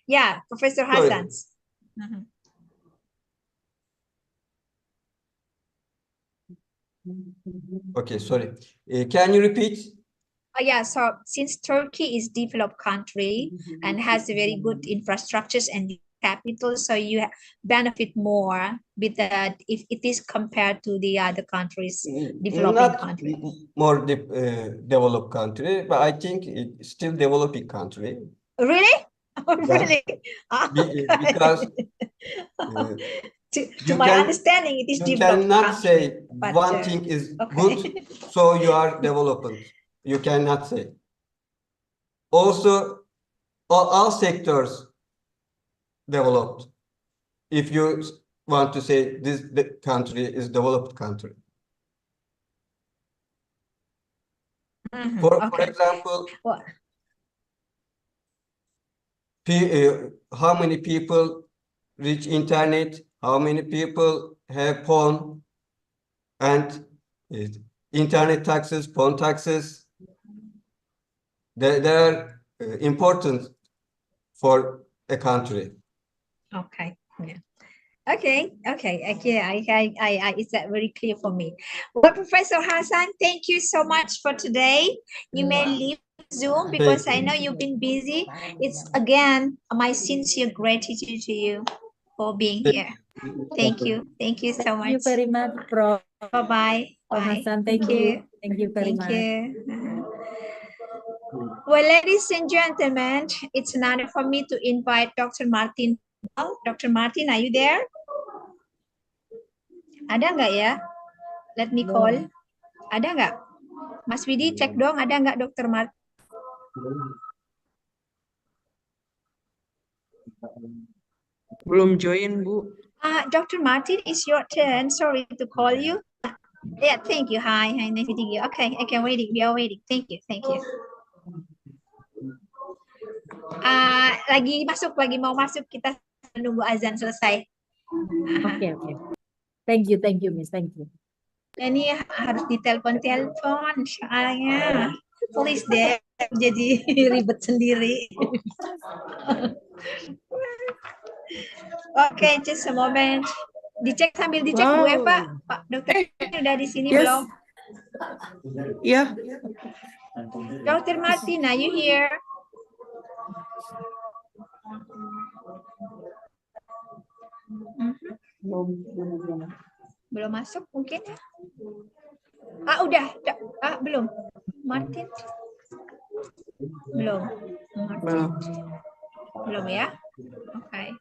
Yeah, Professor Sorry. Hassan. Okay, sorry. Can you repeat? Yeah, so since Turkey is developed country and has very good infrastructures and capital, so you benefit more with that if it is compared to the other countries, developing Not country. more developed country, but I think it's still developing country. Really? Oh, Yeah. really? Because to my understanding, it is you developed cannot country. say But, one thing is okay. good, so you are developed. You cannot say. Also, all sectors developed. If you want to say this country is developed country. For example, how many people reach internet, how many people have phone, and internet taxes, phone taxes, they are important for a country. Okay. Yeah. Okay. It's that very clear for me. Well, Professor Hassan, thank you so much for today. You may leave Zoom because I know you've been busy. It's again my sincere gratitude to you for being here. Thank you. Thank you so much. Thank you very much, Prof. Bye-bye. Prof. Bye. Hassan, thank you. Thank you very much. Well, ladies and gentlemen, it's an honor for me to invite Dr. Martin. Dr. Martin, are you there? Ada nggak ya? Let me call. Ada nggak? Mas Widi, cek dong ada nggak Dr. Martin? Belum join, Bu. Dr. Martin, it's your turn. Sorry to call you. Yeah, thank you. Hi, nice meeting you. Okay, I can waiting. We are waiting. Thank you. Lagi mau masuk, kita menunggu azan selesai. Oke. Thank you, Miss. Thank you. Ini harus ditelepon soalnya. Please deh, jadi ribet sendiri. Oke, just a moment. Dicek sambil dicek Bu Eva. Pak Dokter udah di sini belum? Yeah. Dr. Martin, are you here? Belum masuk mungkin ya? Udah. Belum. Martin? Belum. Martin. Belum ya? Oke.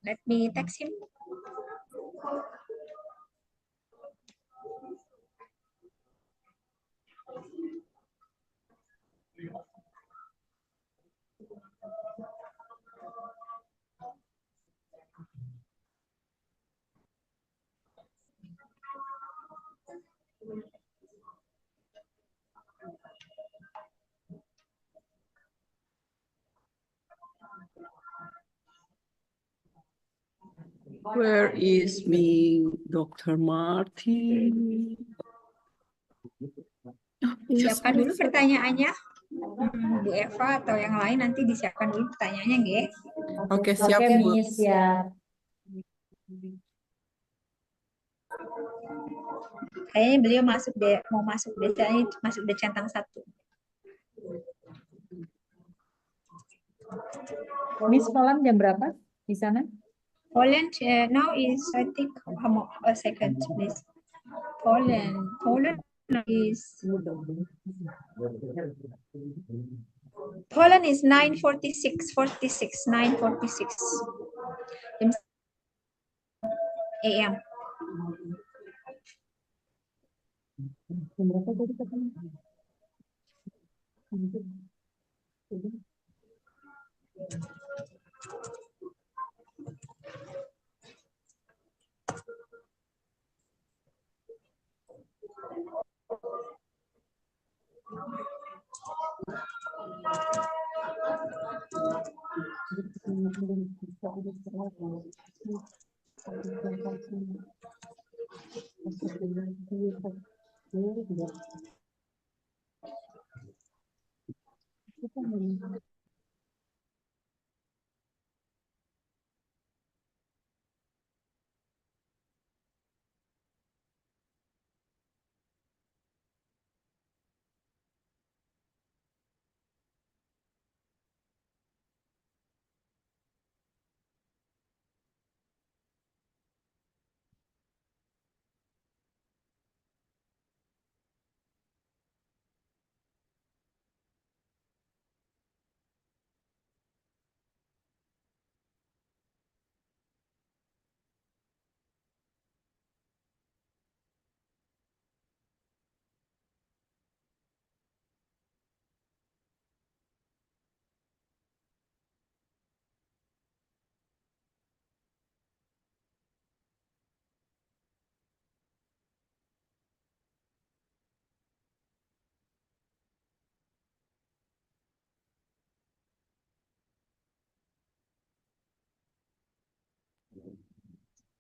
Let me text him. Where is me, Dr. Martin? Siapkan dulu pertanyaannya. Bu Eva atau yang lain nanti disiapkan dulu pertanyaannya, Ge. Oke, siap, Oke, Bu. Miss, siap. Kayaknya beliau mau masuk deh, kayaknya masuk deh centang 1. Miss, Poland jam berapa di sana? Poland now is I think a second please. Poland is 9:46 9:46 AM. Jam berapa tadi katanya?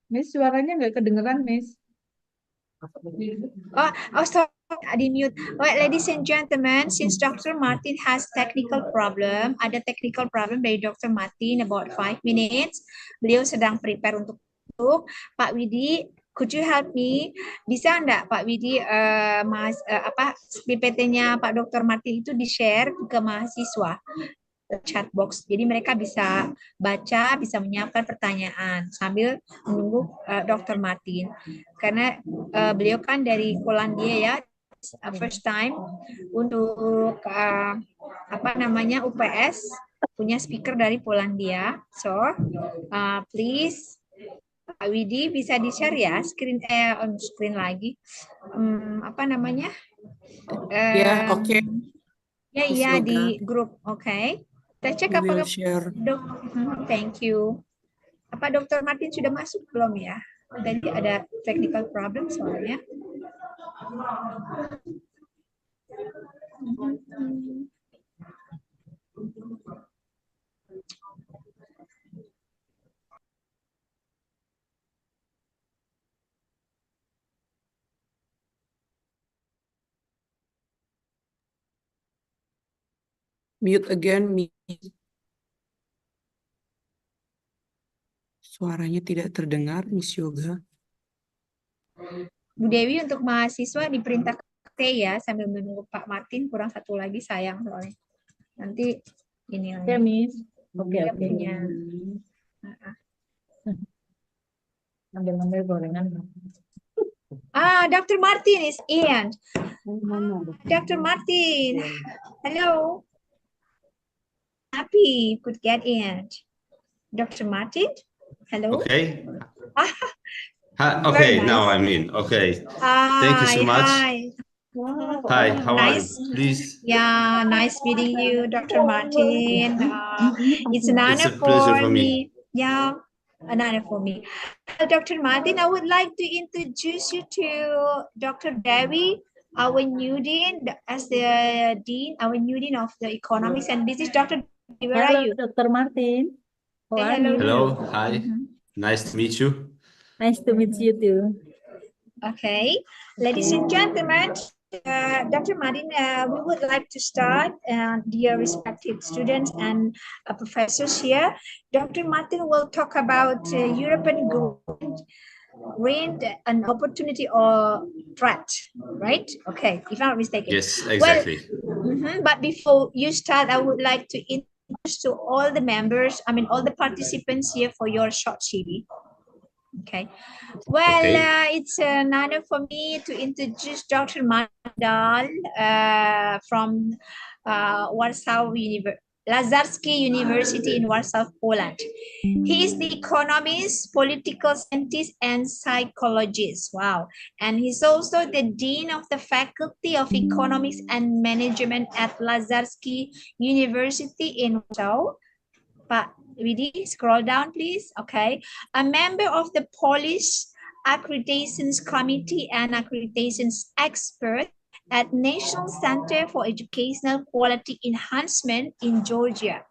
Miss, suaranya nggak kedengeran, Miss. Sorry, di mute. Well, ladies and gentlemen, since Dr. Martin has technical problem, ada technical problem dari Dr. Martin about 5 minutes. Beliau sedang prepare untuk Pak Widi. Could you help me? Bisa enggak Pak Widi PPT-nya Pak Dr. Martin itu di-share ke mahasiswa? Chat box. Jadi mereka bisa baca, bisa menyiapkan pertanyaan sambil menunggu Dr. Martin. Karena beliau kan dari Polandia ya, first time untuk UPS punya speaker dari Polandia. So, please Pak Widi bisa di-share ya screen on screen lagi. Ya, oke. Ya, di grup. Oke. Kita cek We will apakah share. Thank you. Apa Dr. Martin sudah masuk belum ya? Tadi ada technical problem soalnya. Mute again, Miss. Suaranya tidak terdengar, Miss Yoga. Bu Dewi untuk mahasiswa diperintahkan stay ya sambil menunggu Pak Martin, kurang satu lagi sayang soalnya. Nanti ini Oke, Miss. Oke. Ambil gorengan. Dr. Martin is in. Dr. Martin, hello. Happy could get in. Dr. Martin, hello. Okay. Very Okay, nice. now I'm in. Okay. Thank you so much. Hi, how are you? Please. Yeah, nice meeting you, Dr. Martin. It's an honor It's a pleasure for me. Yeah, an honor for me. Dr. Martin, I would like to introduce you to Dr. Devi, our new dean, as the dean, our new dean of the economics, and this is Dr. Devi. Where are you? Dr. Martin. How are you? Hello, hi. Nice to meet you. Nice to meet you too. Okay, ladies and gentlemen, Dr. Martin, we would like to start, dear respected students and professors here. Dr. Martin will talk about European green, an opportunity or threat, right? Okay, if I'm not mistaken. Yes, exactly. Well, but before you start, I would like to introduce to all the members, all the participants here for your short CV. Okay. Well, Okay. it's an honor for me to introduce Dr. Mandal from Warsaw Lazarski University in Warsaw, Poland. He is the economist, political scientist, and psychologist. Wow. And he's also the Dean of the Faculty of Economics and Management at Lazarski University in Warsaw. But Vidi, scroll down, please. Okay. A member of the Polish Accreditations Committee and Accreditations expert at National Center for Educational Quality Enhancement in Georgia,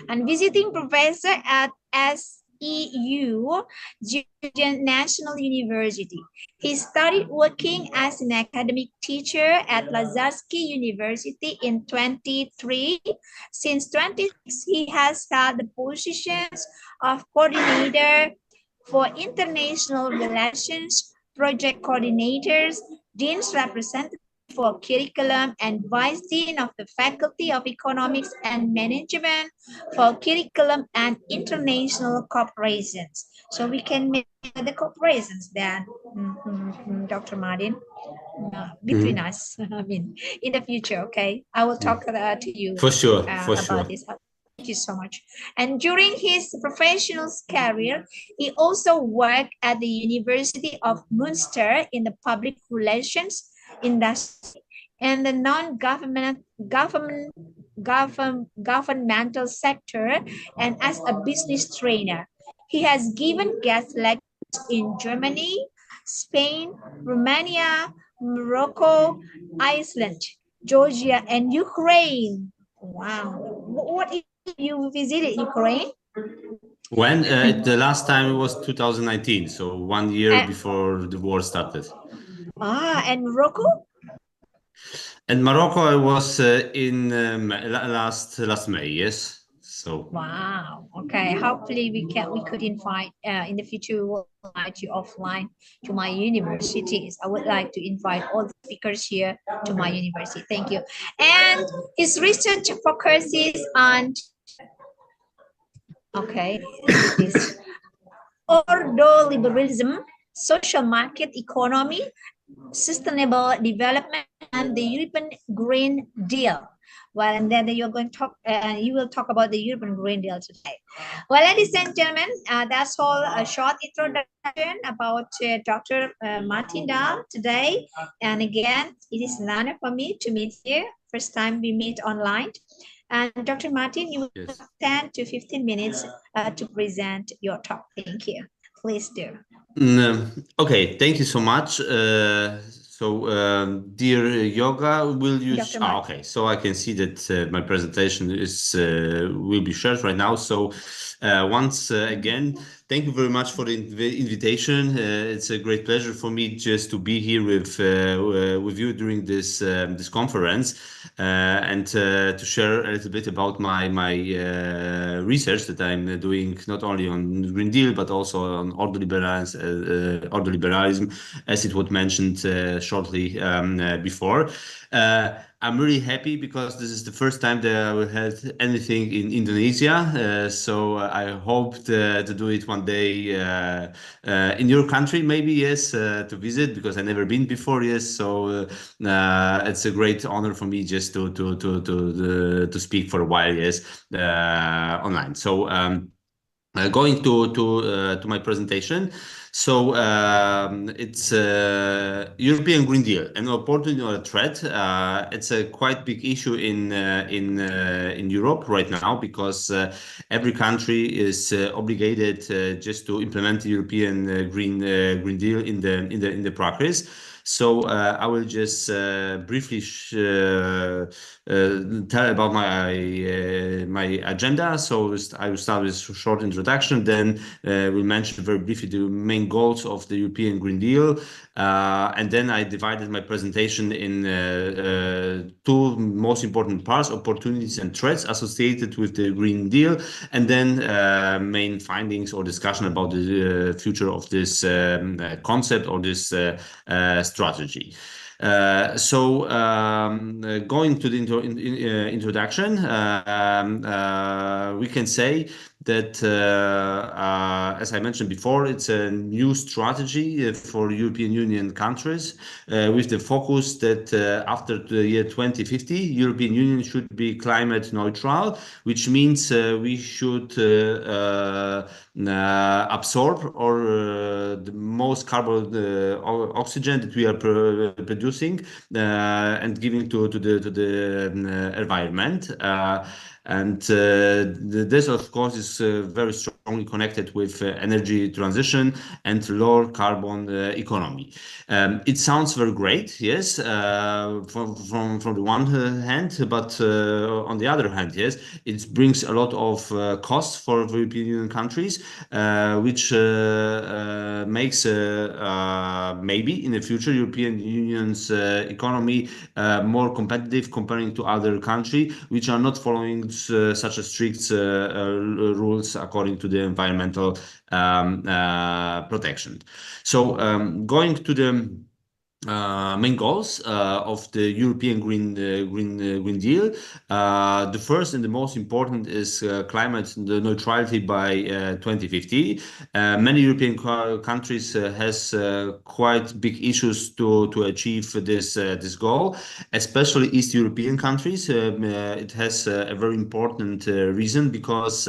and visiting professor at SEU, Georgian National University. He started working as an academic teacher at Lazarski University in 2023. Since 2026, he has held the positions of coordinator for international relations, project coordinators, dean's representative for curriculum, and vice dean of the Faculty of Economics and Management for curriculum and international corporations. So we can make the corporations then, Dr. Martin, between us. In the future, okay? I will talk to you For sure, for about sure. this. Thank you so much. And during his professional career, he also worked at the University of Münster in the public relations industry and the governmental sector, and as a business trainer. He has given guest lectures in Germany, Spain, Romania, Morocco, Iceland, Georgia, and Ukraine. Wow. What if you visited Ukraine? When the last time it was 2019, so 1 year before the war started. And Morocco? And Morocco, I was in last May, yes. So wow. Okay. Hopefully we could invite in the future. We'll invite you offline to my universities. I would like to invite all the speakers here to my university. Thank you. And his research focuses on this ordoliberalism, social market economy, sustainable development, and the European Green Deal. Well, and then you're going to talk, you will talk about the European Green Deal today. Well, ladies and gentlemen, that's all a short introduction about Dr. Martin Dahl today. And again, it is an honor for me to meet you. First time we meet online. And Dr. Martin, you will have 10 to 15 minutes to present your talk. Thank you. Please do. Okay, thank you so much. Dear Yoga, will you? Okay, so I can see that my presentation is will be shared right now. So once again, thank you very much for the invitation. It's a great pleasure for me just to be here with you during this this conference and to share a little bit about my research that I'm doing not only on Green Deal but also on ordoliberalism, as it was mentioned shortly before. I'm really happy because this is the first time that I will have anything in Indonesia. So I hope to do it one day in your country, maybe, yes, to visit, because I've never been before, yes. So it's a great honor for me just to speak for a while, yes, online. So going to my presentation. So it's European Green Deal, an opportunity or a threat. It's a quite big issue in Europe right now, because every country is obligated just to implement the European Green Deal in the practice. So I will just briefly tell about my agenda. So I will start with a short introduction, then we'll mention very briefly the main main goals of the European Green Deal. And then I divided my presentation in two most important parts: opportunities and threats associated with the Green Deal, and then main findings or discussion about the future of this concept or this strategy. Going to the introduction, we can say that, as I mentioned before, it's a new strategy for European Union countries with the focus that after the year 2050, European Union should be climate neutral, which means we should absorb the most carbon oxygen that we are producing and giving to the environment. This, of course, is very strongly connected with energy transition and lower carbon economy. It sounds very great, yes, from the one hand, but on the other hand, yes, it brings a lot of costs for European Union countries, which makes maybe in the future European Union's economy more competitive comparing to other countries which are not following such a strict rules according to the environmental protection. So going to the main goals of the European Green Deal. The first and the most important is climate neutrality by 2050. Many European countries has quite big issues to achieve this goal, especially East European countries. It has a very important reason because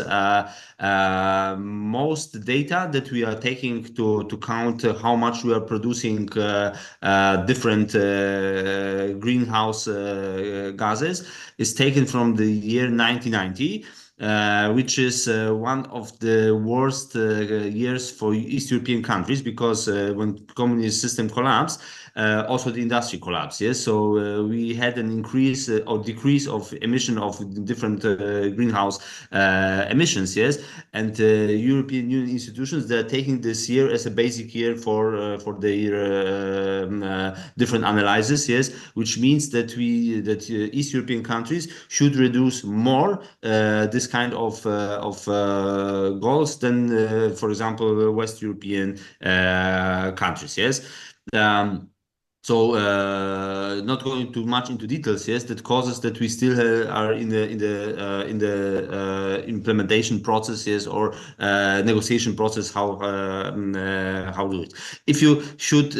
most data that we are taking to count how much we are producing different greenhouse gases is taken from the year 1990. Which is one of the worst years for East European countries because when communist system collapsed, also the industry collapsed. Yes, so we had an increase or decrease of emission of different greenhouse emissions. Yes, and European Union institutions, they're taking this year as a basic year for their different analysis. Yes, which means that East European countries should reduce more this kind of goals than, for example, West European countries. Yes. So not going too much into details, yes, that causes that we still are in the implementation process, yes, or negotiation process. How do it? If you should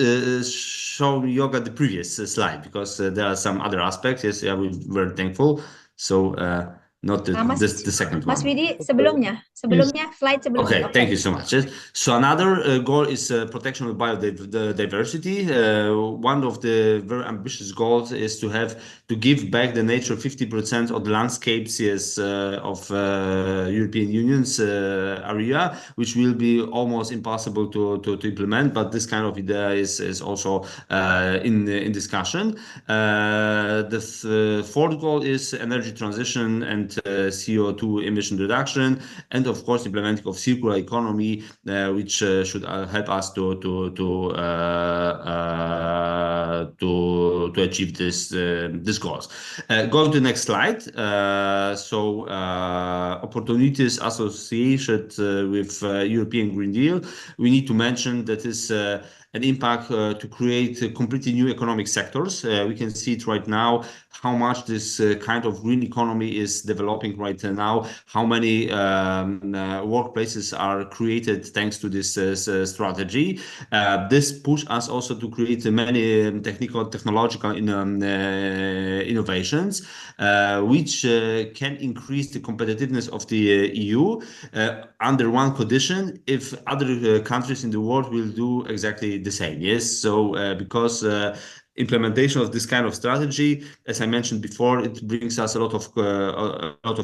show Yoga the previous slide, because there are some other aspects. Yes, yeah, we're very thankful. So not the second one. Mas Widi, sebelumnya slide sebelumnya. Okay, thank you so much. Yes. So another goal is protection of biodiversity. One of the very ambitious goals is to give back the nature 50% of the landscapes, yes, of European Union's area, which will be almost impossible to implement. But this kind of idea is also in discussion. The fourth goal is energy transition and CO2 emission reduction, and of course implementing of circular economy, which should help us to achieve this goals. Go to the next slide. So opportunities associated with European Green Deal. We need to mention that is an impact to create completely new economic sectors. We can see it right now, how much this kind of green economy is developing right now, how many workplaces are created thanks to this strategy. This push us also to create many technological innovations, which can increase the competitiveness of the EU under one condition: if other countries in the world will do exactly the same. Yes, so because implementation of this kind of strategy, as I mentioned before, it brings us a lot of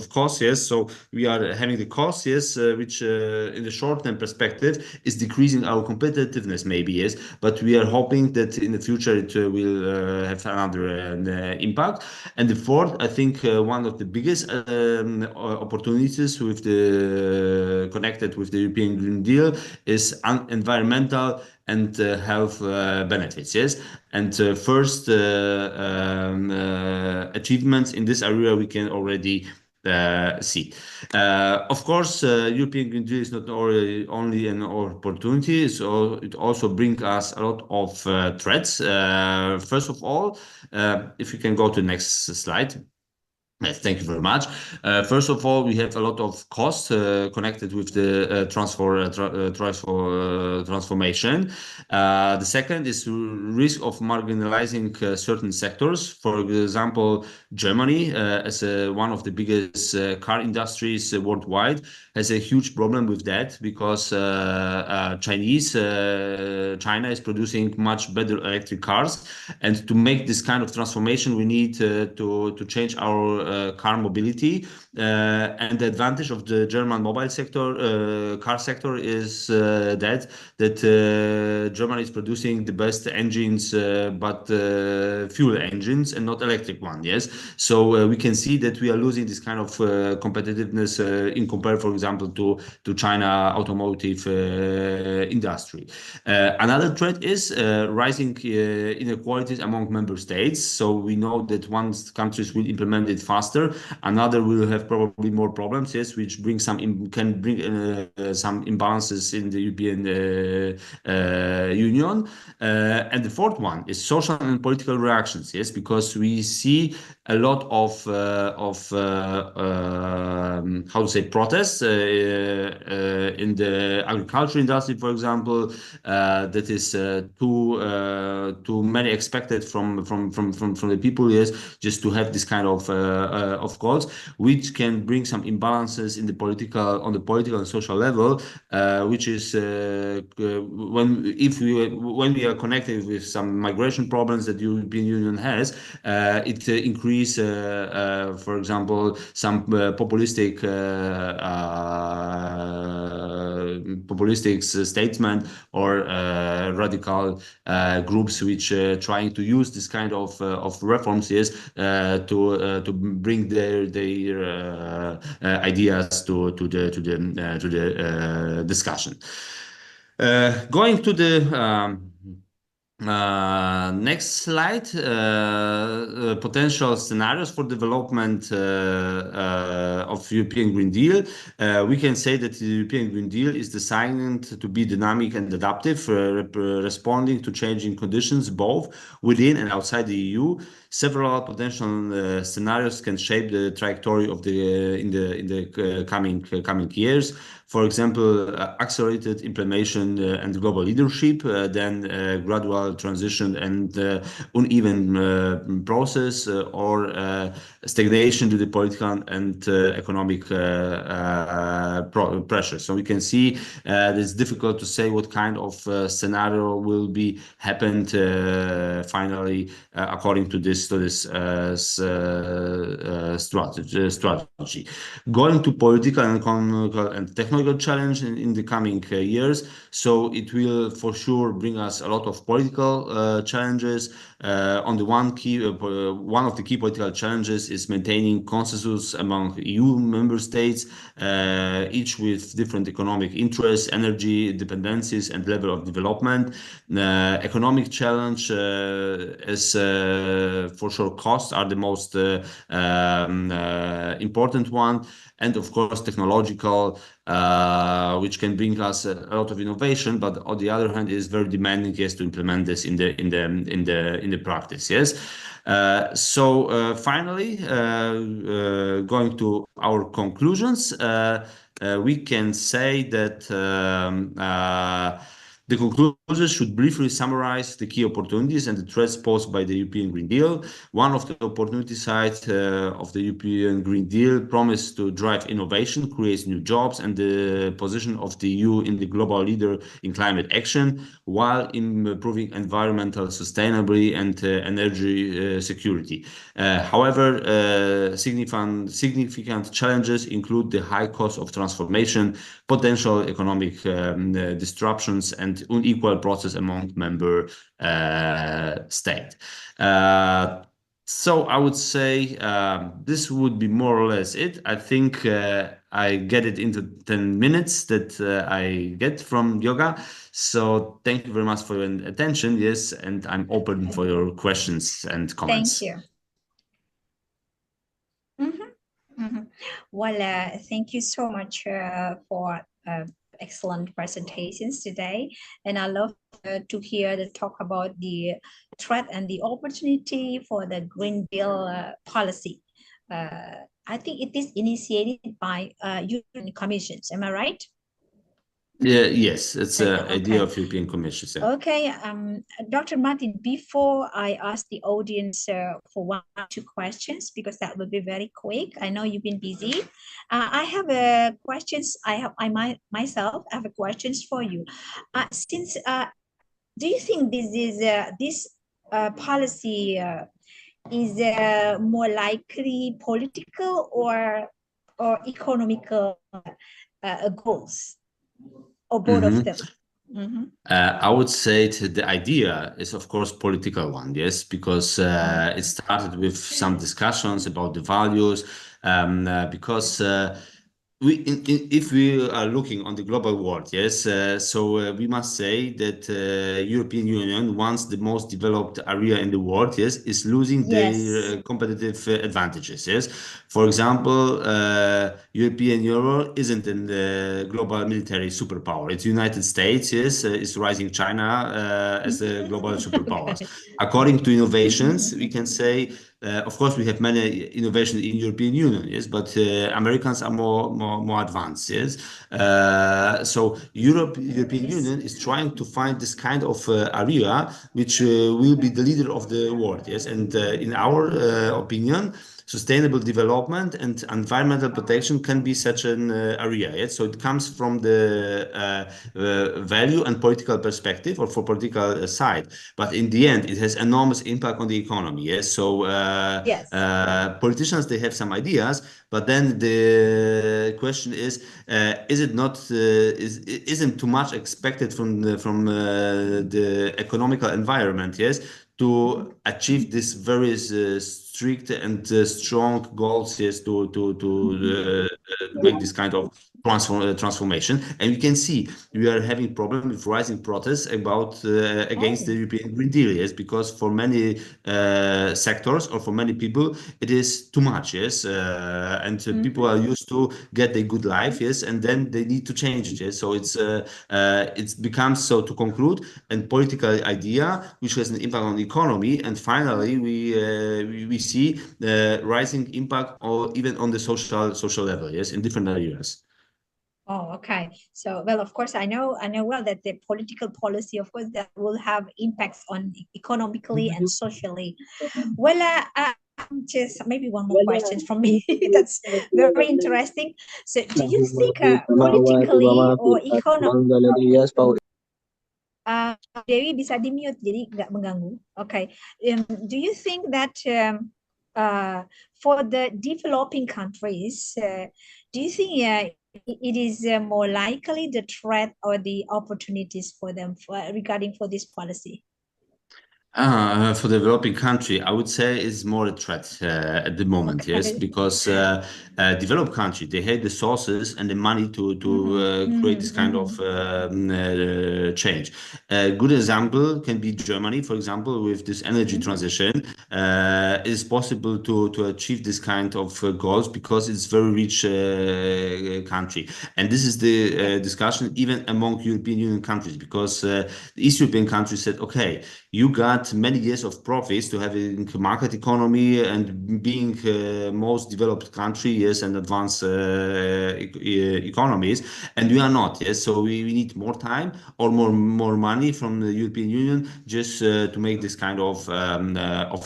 costs. Yes, so we are having the costs. Yes, which in the short-term perspective is decreasing our competitiveness. Maybe yes, but we are hoping that in the future it will have another impact. And the fourth, I think, one of the biggest opportunities with the connected with the European Green Deal is environmental and health benefits. Yes, and first achievements in this area we can already see. Of course, European Green Deal is not only an opportunity, so it also brings us a lot of threats. First of all, if you can go to the next slide. Yes, thank you very much. First of all, we have a lot of costs connected with the transformation. The second is risk of marginalizing certain sectors. For example, Germany, as one of the biggest car industries worldwide, has a huge problem with that because China is producing much better electric cars, and to make this kind of transformation, we need to change our car mobility. And the advantage of the German mobile sector, car sector, is that Germany is producing the best engines, but fuel engines and not electric one. Yes, so we can see that we are losing this kind of competitiveness in compared, for example, to China automotive industry. Another threat is rising inequalities among member states. So we know that one countries will implement it faster, another will have probably more problems. Yes, which brings can bring some imbalances in the European Union. And the fourth one is social and political reactions. Yes, because we see a lot of how to say protests in the agriculture industry, for example, that is too many expected from the people. Yes, just to have this kind of goals, which can bring some imbalances in the political and social level, which is when we are connected with some migration problems that the European Union has, it increase, for example, some populistic statement or radical groups which trying to use this kind of reforms, yes, to bring their ideas to the discussion. Going to the next slide, potential scenarios for development of European Green Deal. We can say that the European Green Deal is designed to be dynamic and adaptive, responding to changing conditions both within and outside the EU. Several potential scenarios can shape the trajectory of in the coming years. For example, accelerated implementation and global leadership, then gradual transition and uneven process, or stagnation to the political and economic pressure. So we can see it's difficult to say what kind of scenario will be happened finally according to this strategy. Going to political and economic and technological challenge in the coming years. So it will for sure bring us a lot of political challenges. On the one of the key political challenges is maintaining consensus among EU member states, each with different economic interests, energy dependencies, and level of development. Economic challenge is for sure costs are the most important one, and of course technological, which can bring us a lot of innovation, but on the other hand is very demanding, yes, to implement this in the practice. Yes. So finally, going to our conclusions, we can say that The conclusions should briefly summarize the key opportunities and the threats posed by the European Green Deal. One of the opportunity sides of the European Green Deal promise to drive innovation, create new jobs, and the position of the EU in the global leader in climate action, while improving environmental sustainability and energy security. However, significant challenges include the high cost of transformation, potential economic disruptions, and unequal process among member states. So I would say this would be more or less it. I think I get it into 10 minutes that I get from Yoga. So thank you very much for your attention. Yes, and I'm open for your questions and comments. Thank you. Well, thank you so much for excellent presentations today. And I love to hear the talk about the threat and the opportunity for the Green Deal policy. I think it is initiated by European Commissions. Am I right? Yeah, yes, it's an Okay. idea of European Commission. Yeah. Okay, Dr. Martin, before I ask the audience for 1 or 2 questions, because that will be very quick. I know you've been busy. I have questions. Myself have a questions for you. Do you think this policy is more likely political or economical goals, or both of them? I would say the idea is, of course, political one, yes, because it started with some discussions about the values, because if we are looking on the global world, yes, so we must say that European Union, once the most developed area in the world, yes, is losing their competitive advantages, yes. For example, European Union isn't in the global military superpower. It's United States, yes, is rising China as a global superpower. According to innovations, we can say, of course, we have many innovations in European Union, yes, but Americans are more advanced, yes. So European Union is trying to find this kind of area which will be the leader of the world, yes. And in our opinion, sustainable development and environmental protection can be such an area. Yes? So it comes from the value and political perspective, or for political side. But in the end, it has enormous impact on the economy. Yes. So politicians, they have some ideas, but then the question is it not isn't too much expected from the economical environment? Yes. To achieve this very strict and strong goals, yes, to make this kind of transformation. And you can see we are having problems with rising protests about against the European Green Deal, yes, because for many sectors or for many people it is too much, yes, and people are used to get a good life, yes, and then they need to change it, yes. So it becomes, so to conclude, a political idea which has an impact on the economy, and finally we see the rising impact or even on the social level, yes, in different areas. Oh, okay. So, well, of course, I know well that the political policy, of course, that will have impacts on economically and socially. Well, just maybe one more question from me. That's very interesting. So, do you think politically or economically, Dewi bisa di-mute, jadi nggak mengganggu. Okay. Do you think that for the developing countries, do you think it is more likely the threat or the opportunities for them regarding for this policy? For the developing country, I would say it's more a threat at the moment, yes, because developed country, they have the sources and the money to create this kind of change. A good example can be Germany, for example, with this energy transition. It is possible to achieve this kind of goals because it's very rich country. And this is the discussion even among European Union countries, because the East European countries said, okay, you got had many years of profits to having market economy and being most developed country, yes, and advanced economies, and we are not, yes. So we need more time or more money from the European Union just to make this kind of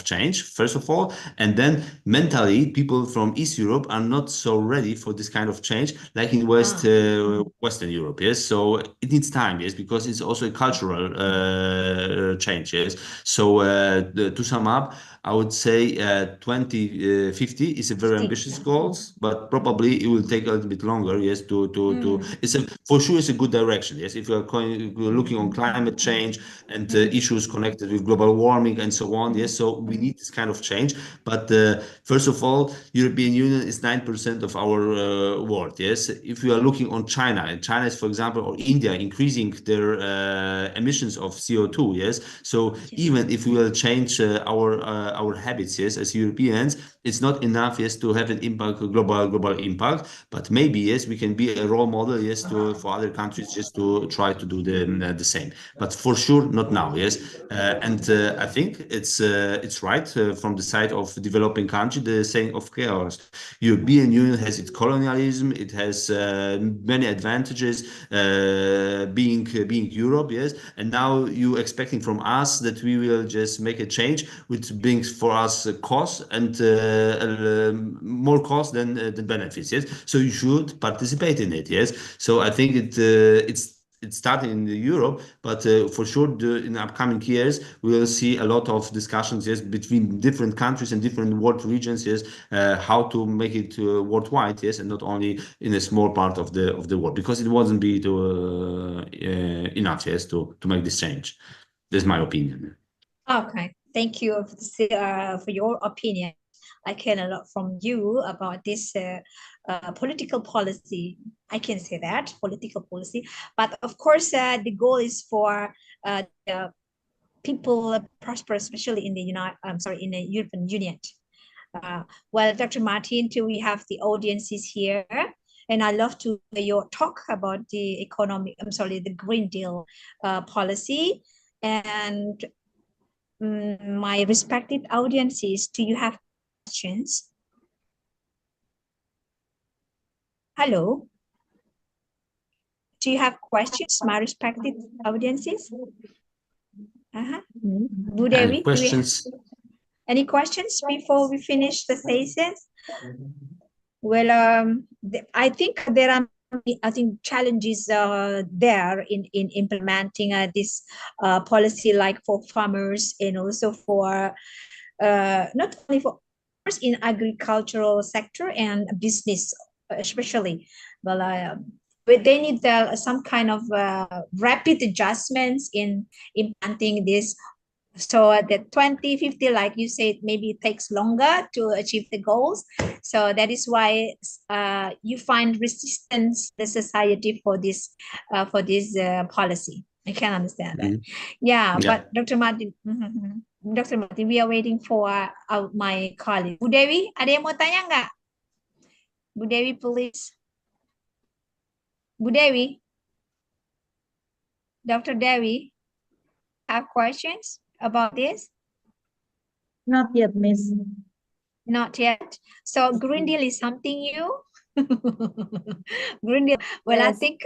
change, first of all, and then mentally people from East Europe are not so ready for this kind of change like in Western Europe, yes. So it needs time, yes, because it's also a cultural change, yes. So to sum up, I would say 2050 is a very ambitious goal, but probably it will take a little bit longer, yes, to it's for sure it's a good direction, yes. If we're looking on climate change and issues connected with global warming and so on, yes, so we need this kind of change. But first of all, European Union is 9% of our world, yes. If we are looking on China, and China is, for example, or India increasing their emissions of CO2, yes. So even if we will change our habits, yes, as Europeans, it's not enough, yes, to have an impact, global impact. But maybe, yes, we can be a role model, yes, for other countries just to try to do the same. But for sure, not now, yes. And I think it's right from the side of developing country, the saying of chaos. European Union has its colonialism, it has many advantages being Europe, yes. And now you expecting from us that we will just make a change which brings for us cost and more cost than benefits, yes. So you should participate in it, yes. So I think it's starting in Europe, but for sure in the upcoming years we will see a lot of discussions, yes, between different countries and different world regions, yes, how to make it worldwide, yes, and not only in a small part of the world, because it wasn't be enough, yes, to make this change. That's my opinion. Okay, thank you for your opinion. I can a lot from you about this political policy. I can say that political policy, but of course, the goal is for the people prosper, especially in the in the European Union. Well, Dr. Martin, too, we have the audiences here, and I love to hear your talk about the the Green Deal policy. And my respected audiences, do you have questions? Hello? Do you have questions, my respected audiences? Bu Dewi, Any questions? Any questions before we finish the sessions? Well, I think there are challenges there in implementing this policy, like for farmers and also for not only for farmers in agricultural sector and business especially. Well, but they need some kind of rapid adjustments in implementing this. So the 2050, like you said, maybe it takes longer to achieve the goals. So that is why you find resistance in the society for this policy. I can understand that. Yeah, but Dr. Martin, Dr. Martin, we are waiting for my colleague. Bu Dewi, ada yang mau tanya nggak? Bu Dewi, please. Bu Dewi, Dr. Dewi, have questions about this? Not yet, Miss. Not yet. So Green Deal is something new. Green Deal. Well, Yes. I think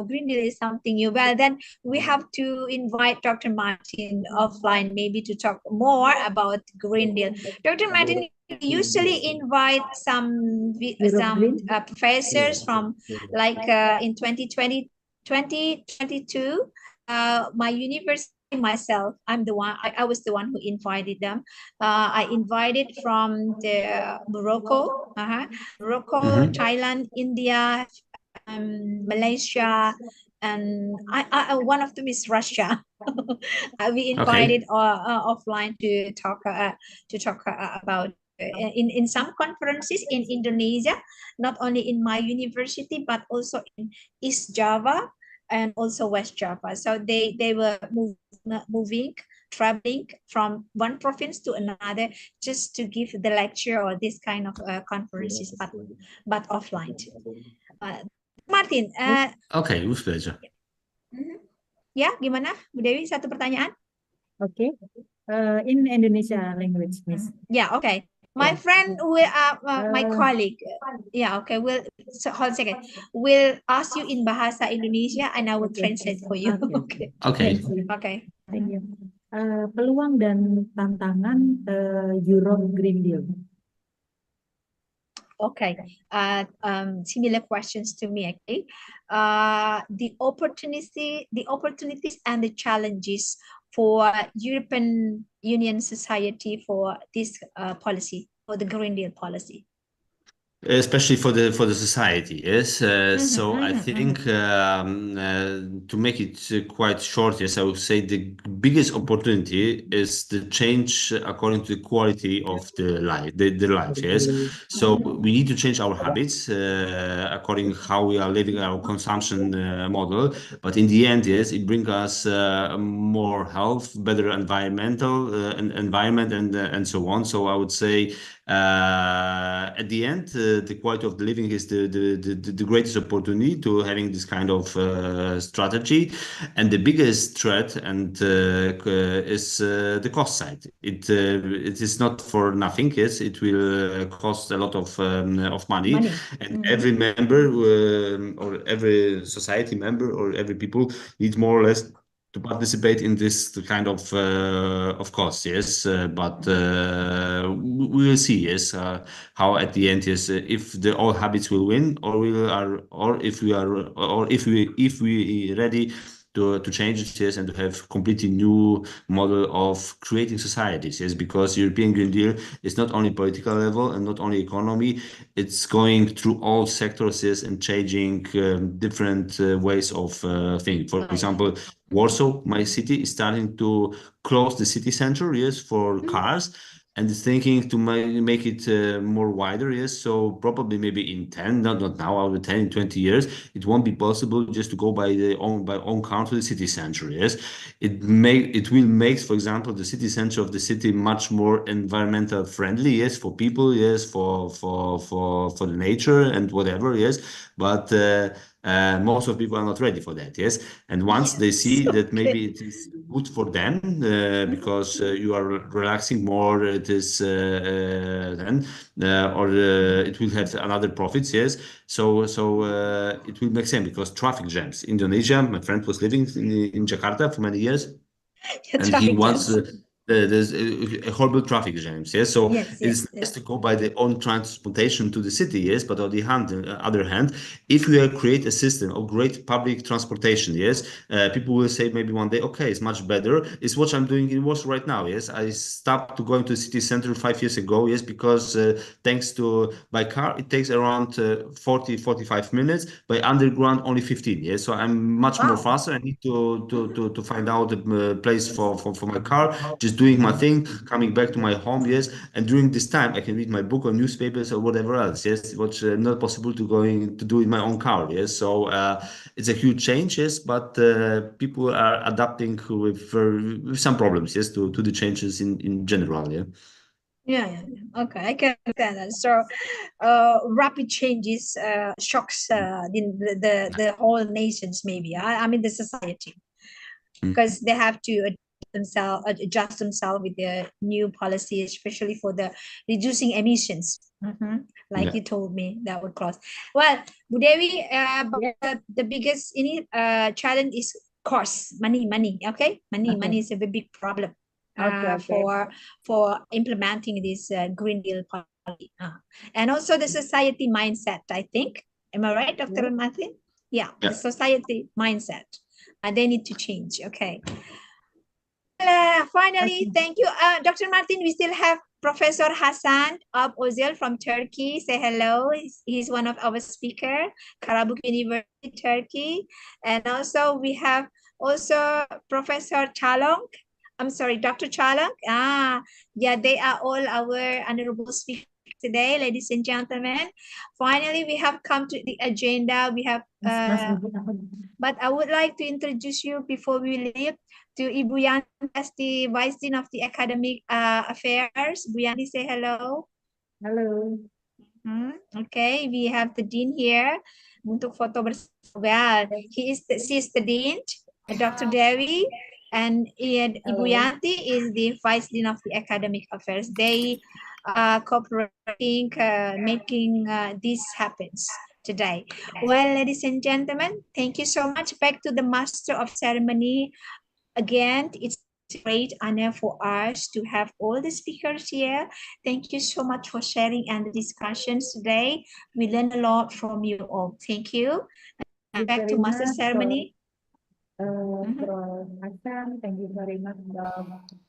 Green Deal is something new. Well, then we have to invite Dr. Martin offline, maybe to talk more about Green Deal. Dr. Martin usually invite some professors from like in 2020, 2022, my university. Myself, I was the one who invited them. I invited from the Morocco, Thailand, India, Malaysia, and one of them is Russia. We invited offline to talk about in some conferences in Indonesia, not only in my university but also in East Java and also West Java. So they were traveling from one province to another just to give the lecture or this kind of conferences, but offline. Martin. Okay, with pleasure. Ya, gimana Bu Dewi? Satu pertanyaan. Oke. In Indonesia language, Miss. Yeah, okay. My Yeah. friend will, my Uh, colleague, yeah, okay, will, so hold a second, will ask you in Bahasa Indonesia and I will Okay. translate for you. Okay. Okay. Okay. Thank you. Okay. Thank you. Peluang dan tantangan Europe Green Deal. Okay. Similar questions to me. Okay. The opportunities and the challenges for European Union society for this policy, for the Green Deal policy. Especially for the society, yes. So I think to make it quite short, yes, I would say the biggest opportunity is the change according to the quality of the life, yes. So we need to change our habits according how we are living our consumption model. But in the end, yes, it brings us more health, better environmental environment, and so on. So I would say at the end, the quality of the living is the greatest opportunity to having this kind of strategy, and the biggest threat is the cost side. It is not for nothing. Yes, it will cost a lot of money, and every member or every society member or every people needs more or less to participate in this kind of course, yes, but we will see, yes, how at the end, yes, if the old habits will win, or if we ready to change it, yes, and to have completely new model of creating societies, yes, because European Green Deal is not only political level and not only economy, it's going through all sectors, yes, and changing different ways of thinking. For example, Warsaw, my city, is starting to close the city center, yes, for cars, and is thinking to make it more wider, yes. So probably maybe in 10, not now, over 10, in 20 years, it won't be possible just to go by own car to the city center, yes. It will make, for example, the city center of the city much more environmental friendly, yes, for people, yes, for the nature and whatever, yes. But most of people are not ready for that, yes. And once they see that maybe it is good for them because you are relaxing more, it is then or it will have another profits, yes. So it will make sense because traffic jams. Indonesia, my friend was living in Jakarta for many years, and he wants there's a horrible traffic jams, yes. So it's nice to go by their own transportation to the city, yes. But on the other hand, if we create a system of great public transportation, yes, people will say maybe one day, okay, it's much better. It's what I'm doing in Warsaw right now, yes. I stopped going to the city center 5 years ago, yes, because thanks to by car it takes around 45 minutes, by underground only 15, yes. So I'm much more faster. I need to find out a place for my car, just doing my thing, coming back to my home, yes. And during this time I can read my book or newspapers or whatever else, yes, which not possible to do in my own car, yes. So it's a huge change, yes, but people are adapting with some problems, yes, to the changes in general, yeah. Yeah. Okay, I can understand that. So, rapid changes shocks the whole nations, maybe. I mean the society, because they have to adjust themselves with the new policy, especially for the reducing emissions. Like you told me, that would cost. Well, Bu Dewi, the biggest challenge is cost, money. Okay, money is a big problem. For implementing this Green Deal policy, and also the society mindset, I think. Am I right, Dr. Martin? Yeah, the society mindset. They need to change. Okay. Finally, thank you, Dr. Martin. We still have Professor Hassan of Ozel from Turkey. Say hello. He's one of our speaker, Karabük University, Turkey. And also we have also Professor Chalong. I'm sorry, Dr. Chalong. Yeah, they are all our honorable speakers today, ladies and gentlemen. Finally, we have come to the agenda. We have, but I would like to introduce you before we leave to Ibu Yanti as the Vice Dean of the Academic Affairs. Ibu Yanti, say hello. Hello. Okay, we have the Dean here. Untuk foto bersama. Well, she is the Dean, Dr. Dewi. And Ibu Hello. Yanti is the Vice Dean of the Academic Affairs. They are cooperating, making this happens today. Well, ladies and gentlemen, thank you so much. Back to the Master of Ceremony. Again, it's a great honor for us to have all the speakers here. Thank you so much for sharing and the discussions today. We learned a lot from you all. Thank you. And back to Master Ceremony. Prof. Hasan, thank you very much, Dr. Martin.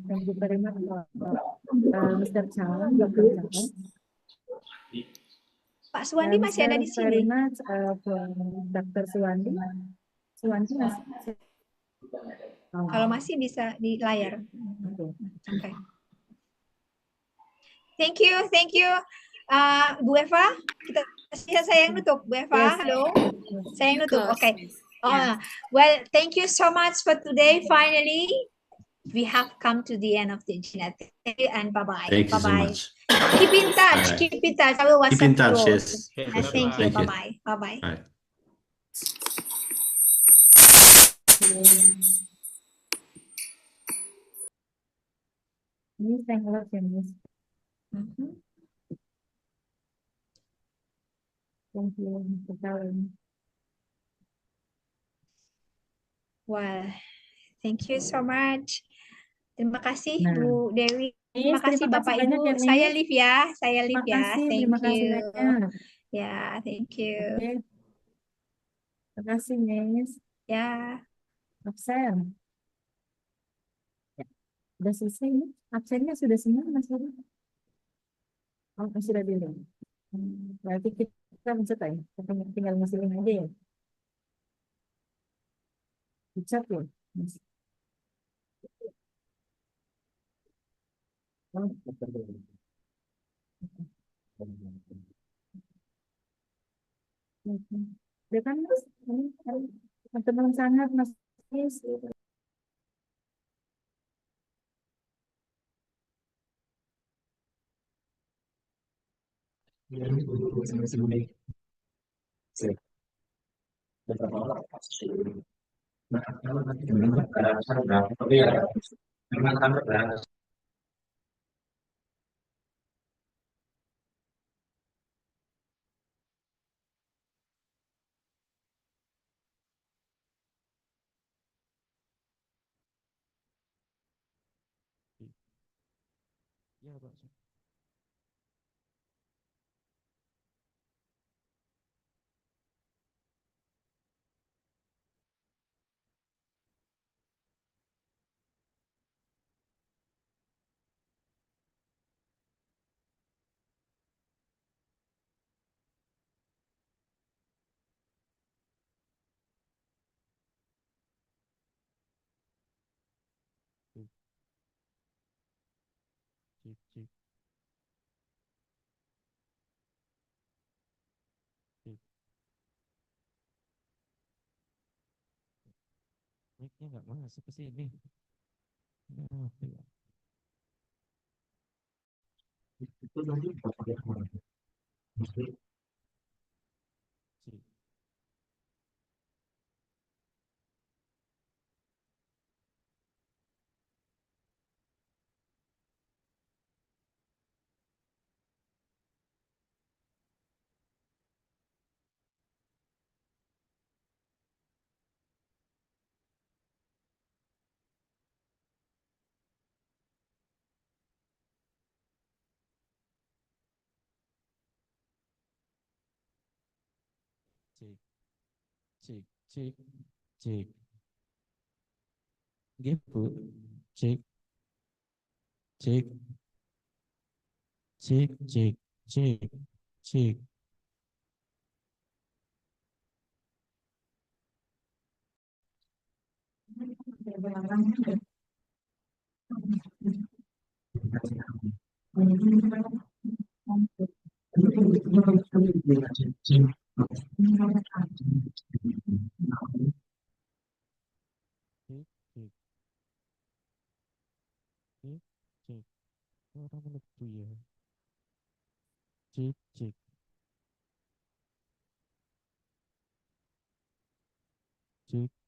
Thank you very much, Mr. Chan, Dr. Chan. Pak Suwandi masih ada di Very sini. much, Dr. Suwandi. Suwandi masih. Kalau masih bisa di layar. Oke. Thank you. Bu Eva, saya yang nutup. Bu Eva, Yes. halo. Saya yang nutup. Close, Oke. Miss. Well, thank you so much for today. Finally, we have come to the end of the agenda. Thank you and bye-bye. Thank you so Bye-bye. much. Keep in touch. Bye. Keep in touch. I will Keep in WhatsApp touch, you all. yes. Okay, For sure. Thank you. Thank you. Bye-bye. Bye-bye. Bye. Miss, thank you, Miss. Thank you, Mr. Chan. Well, thank you so much. Terima kasih Nah. Bu Dewi. Terima Miss, kasih terima Bapak kasih banyak Ibu. ya, Saya Miss. live ya. Saya Terima live ya. kasih, Thank terima kasih you. banyak. Ya, thank you. Oke. Terima kasih, Miss. Ya. Absen. Ya. Sudah selesai, Miss. Absennya sudah semua, Mas Heri? Oh, sudah bilang. Berarti kita mencetak ya. Tinggal ngisi link aja ya. Dicat ya, Mas. Oh. Ya kan, Mas? Teman-teman sangat, Mas. Miss. Ya, Pak. Cik, cik. Cik. Mic-nya nggak masuk ke sini. Kenapa ya? Cik. Cik, cik, cik, cik. Gitu, cik, cik, cik, cik, cik, cik. Cik, cik, cik, cik. Orang melepuh ya. Cik, cik. project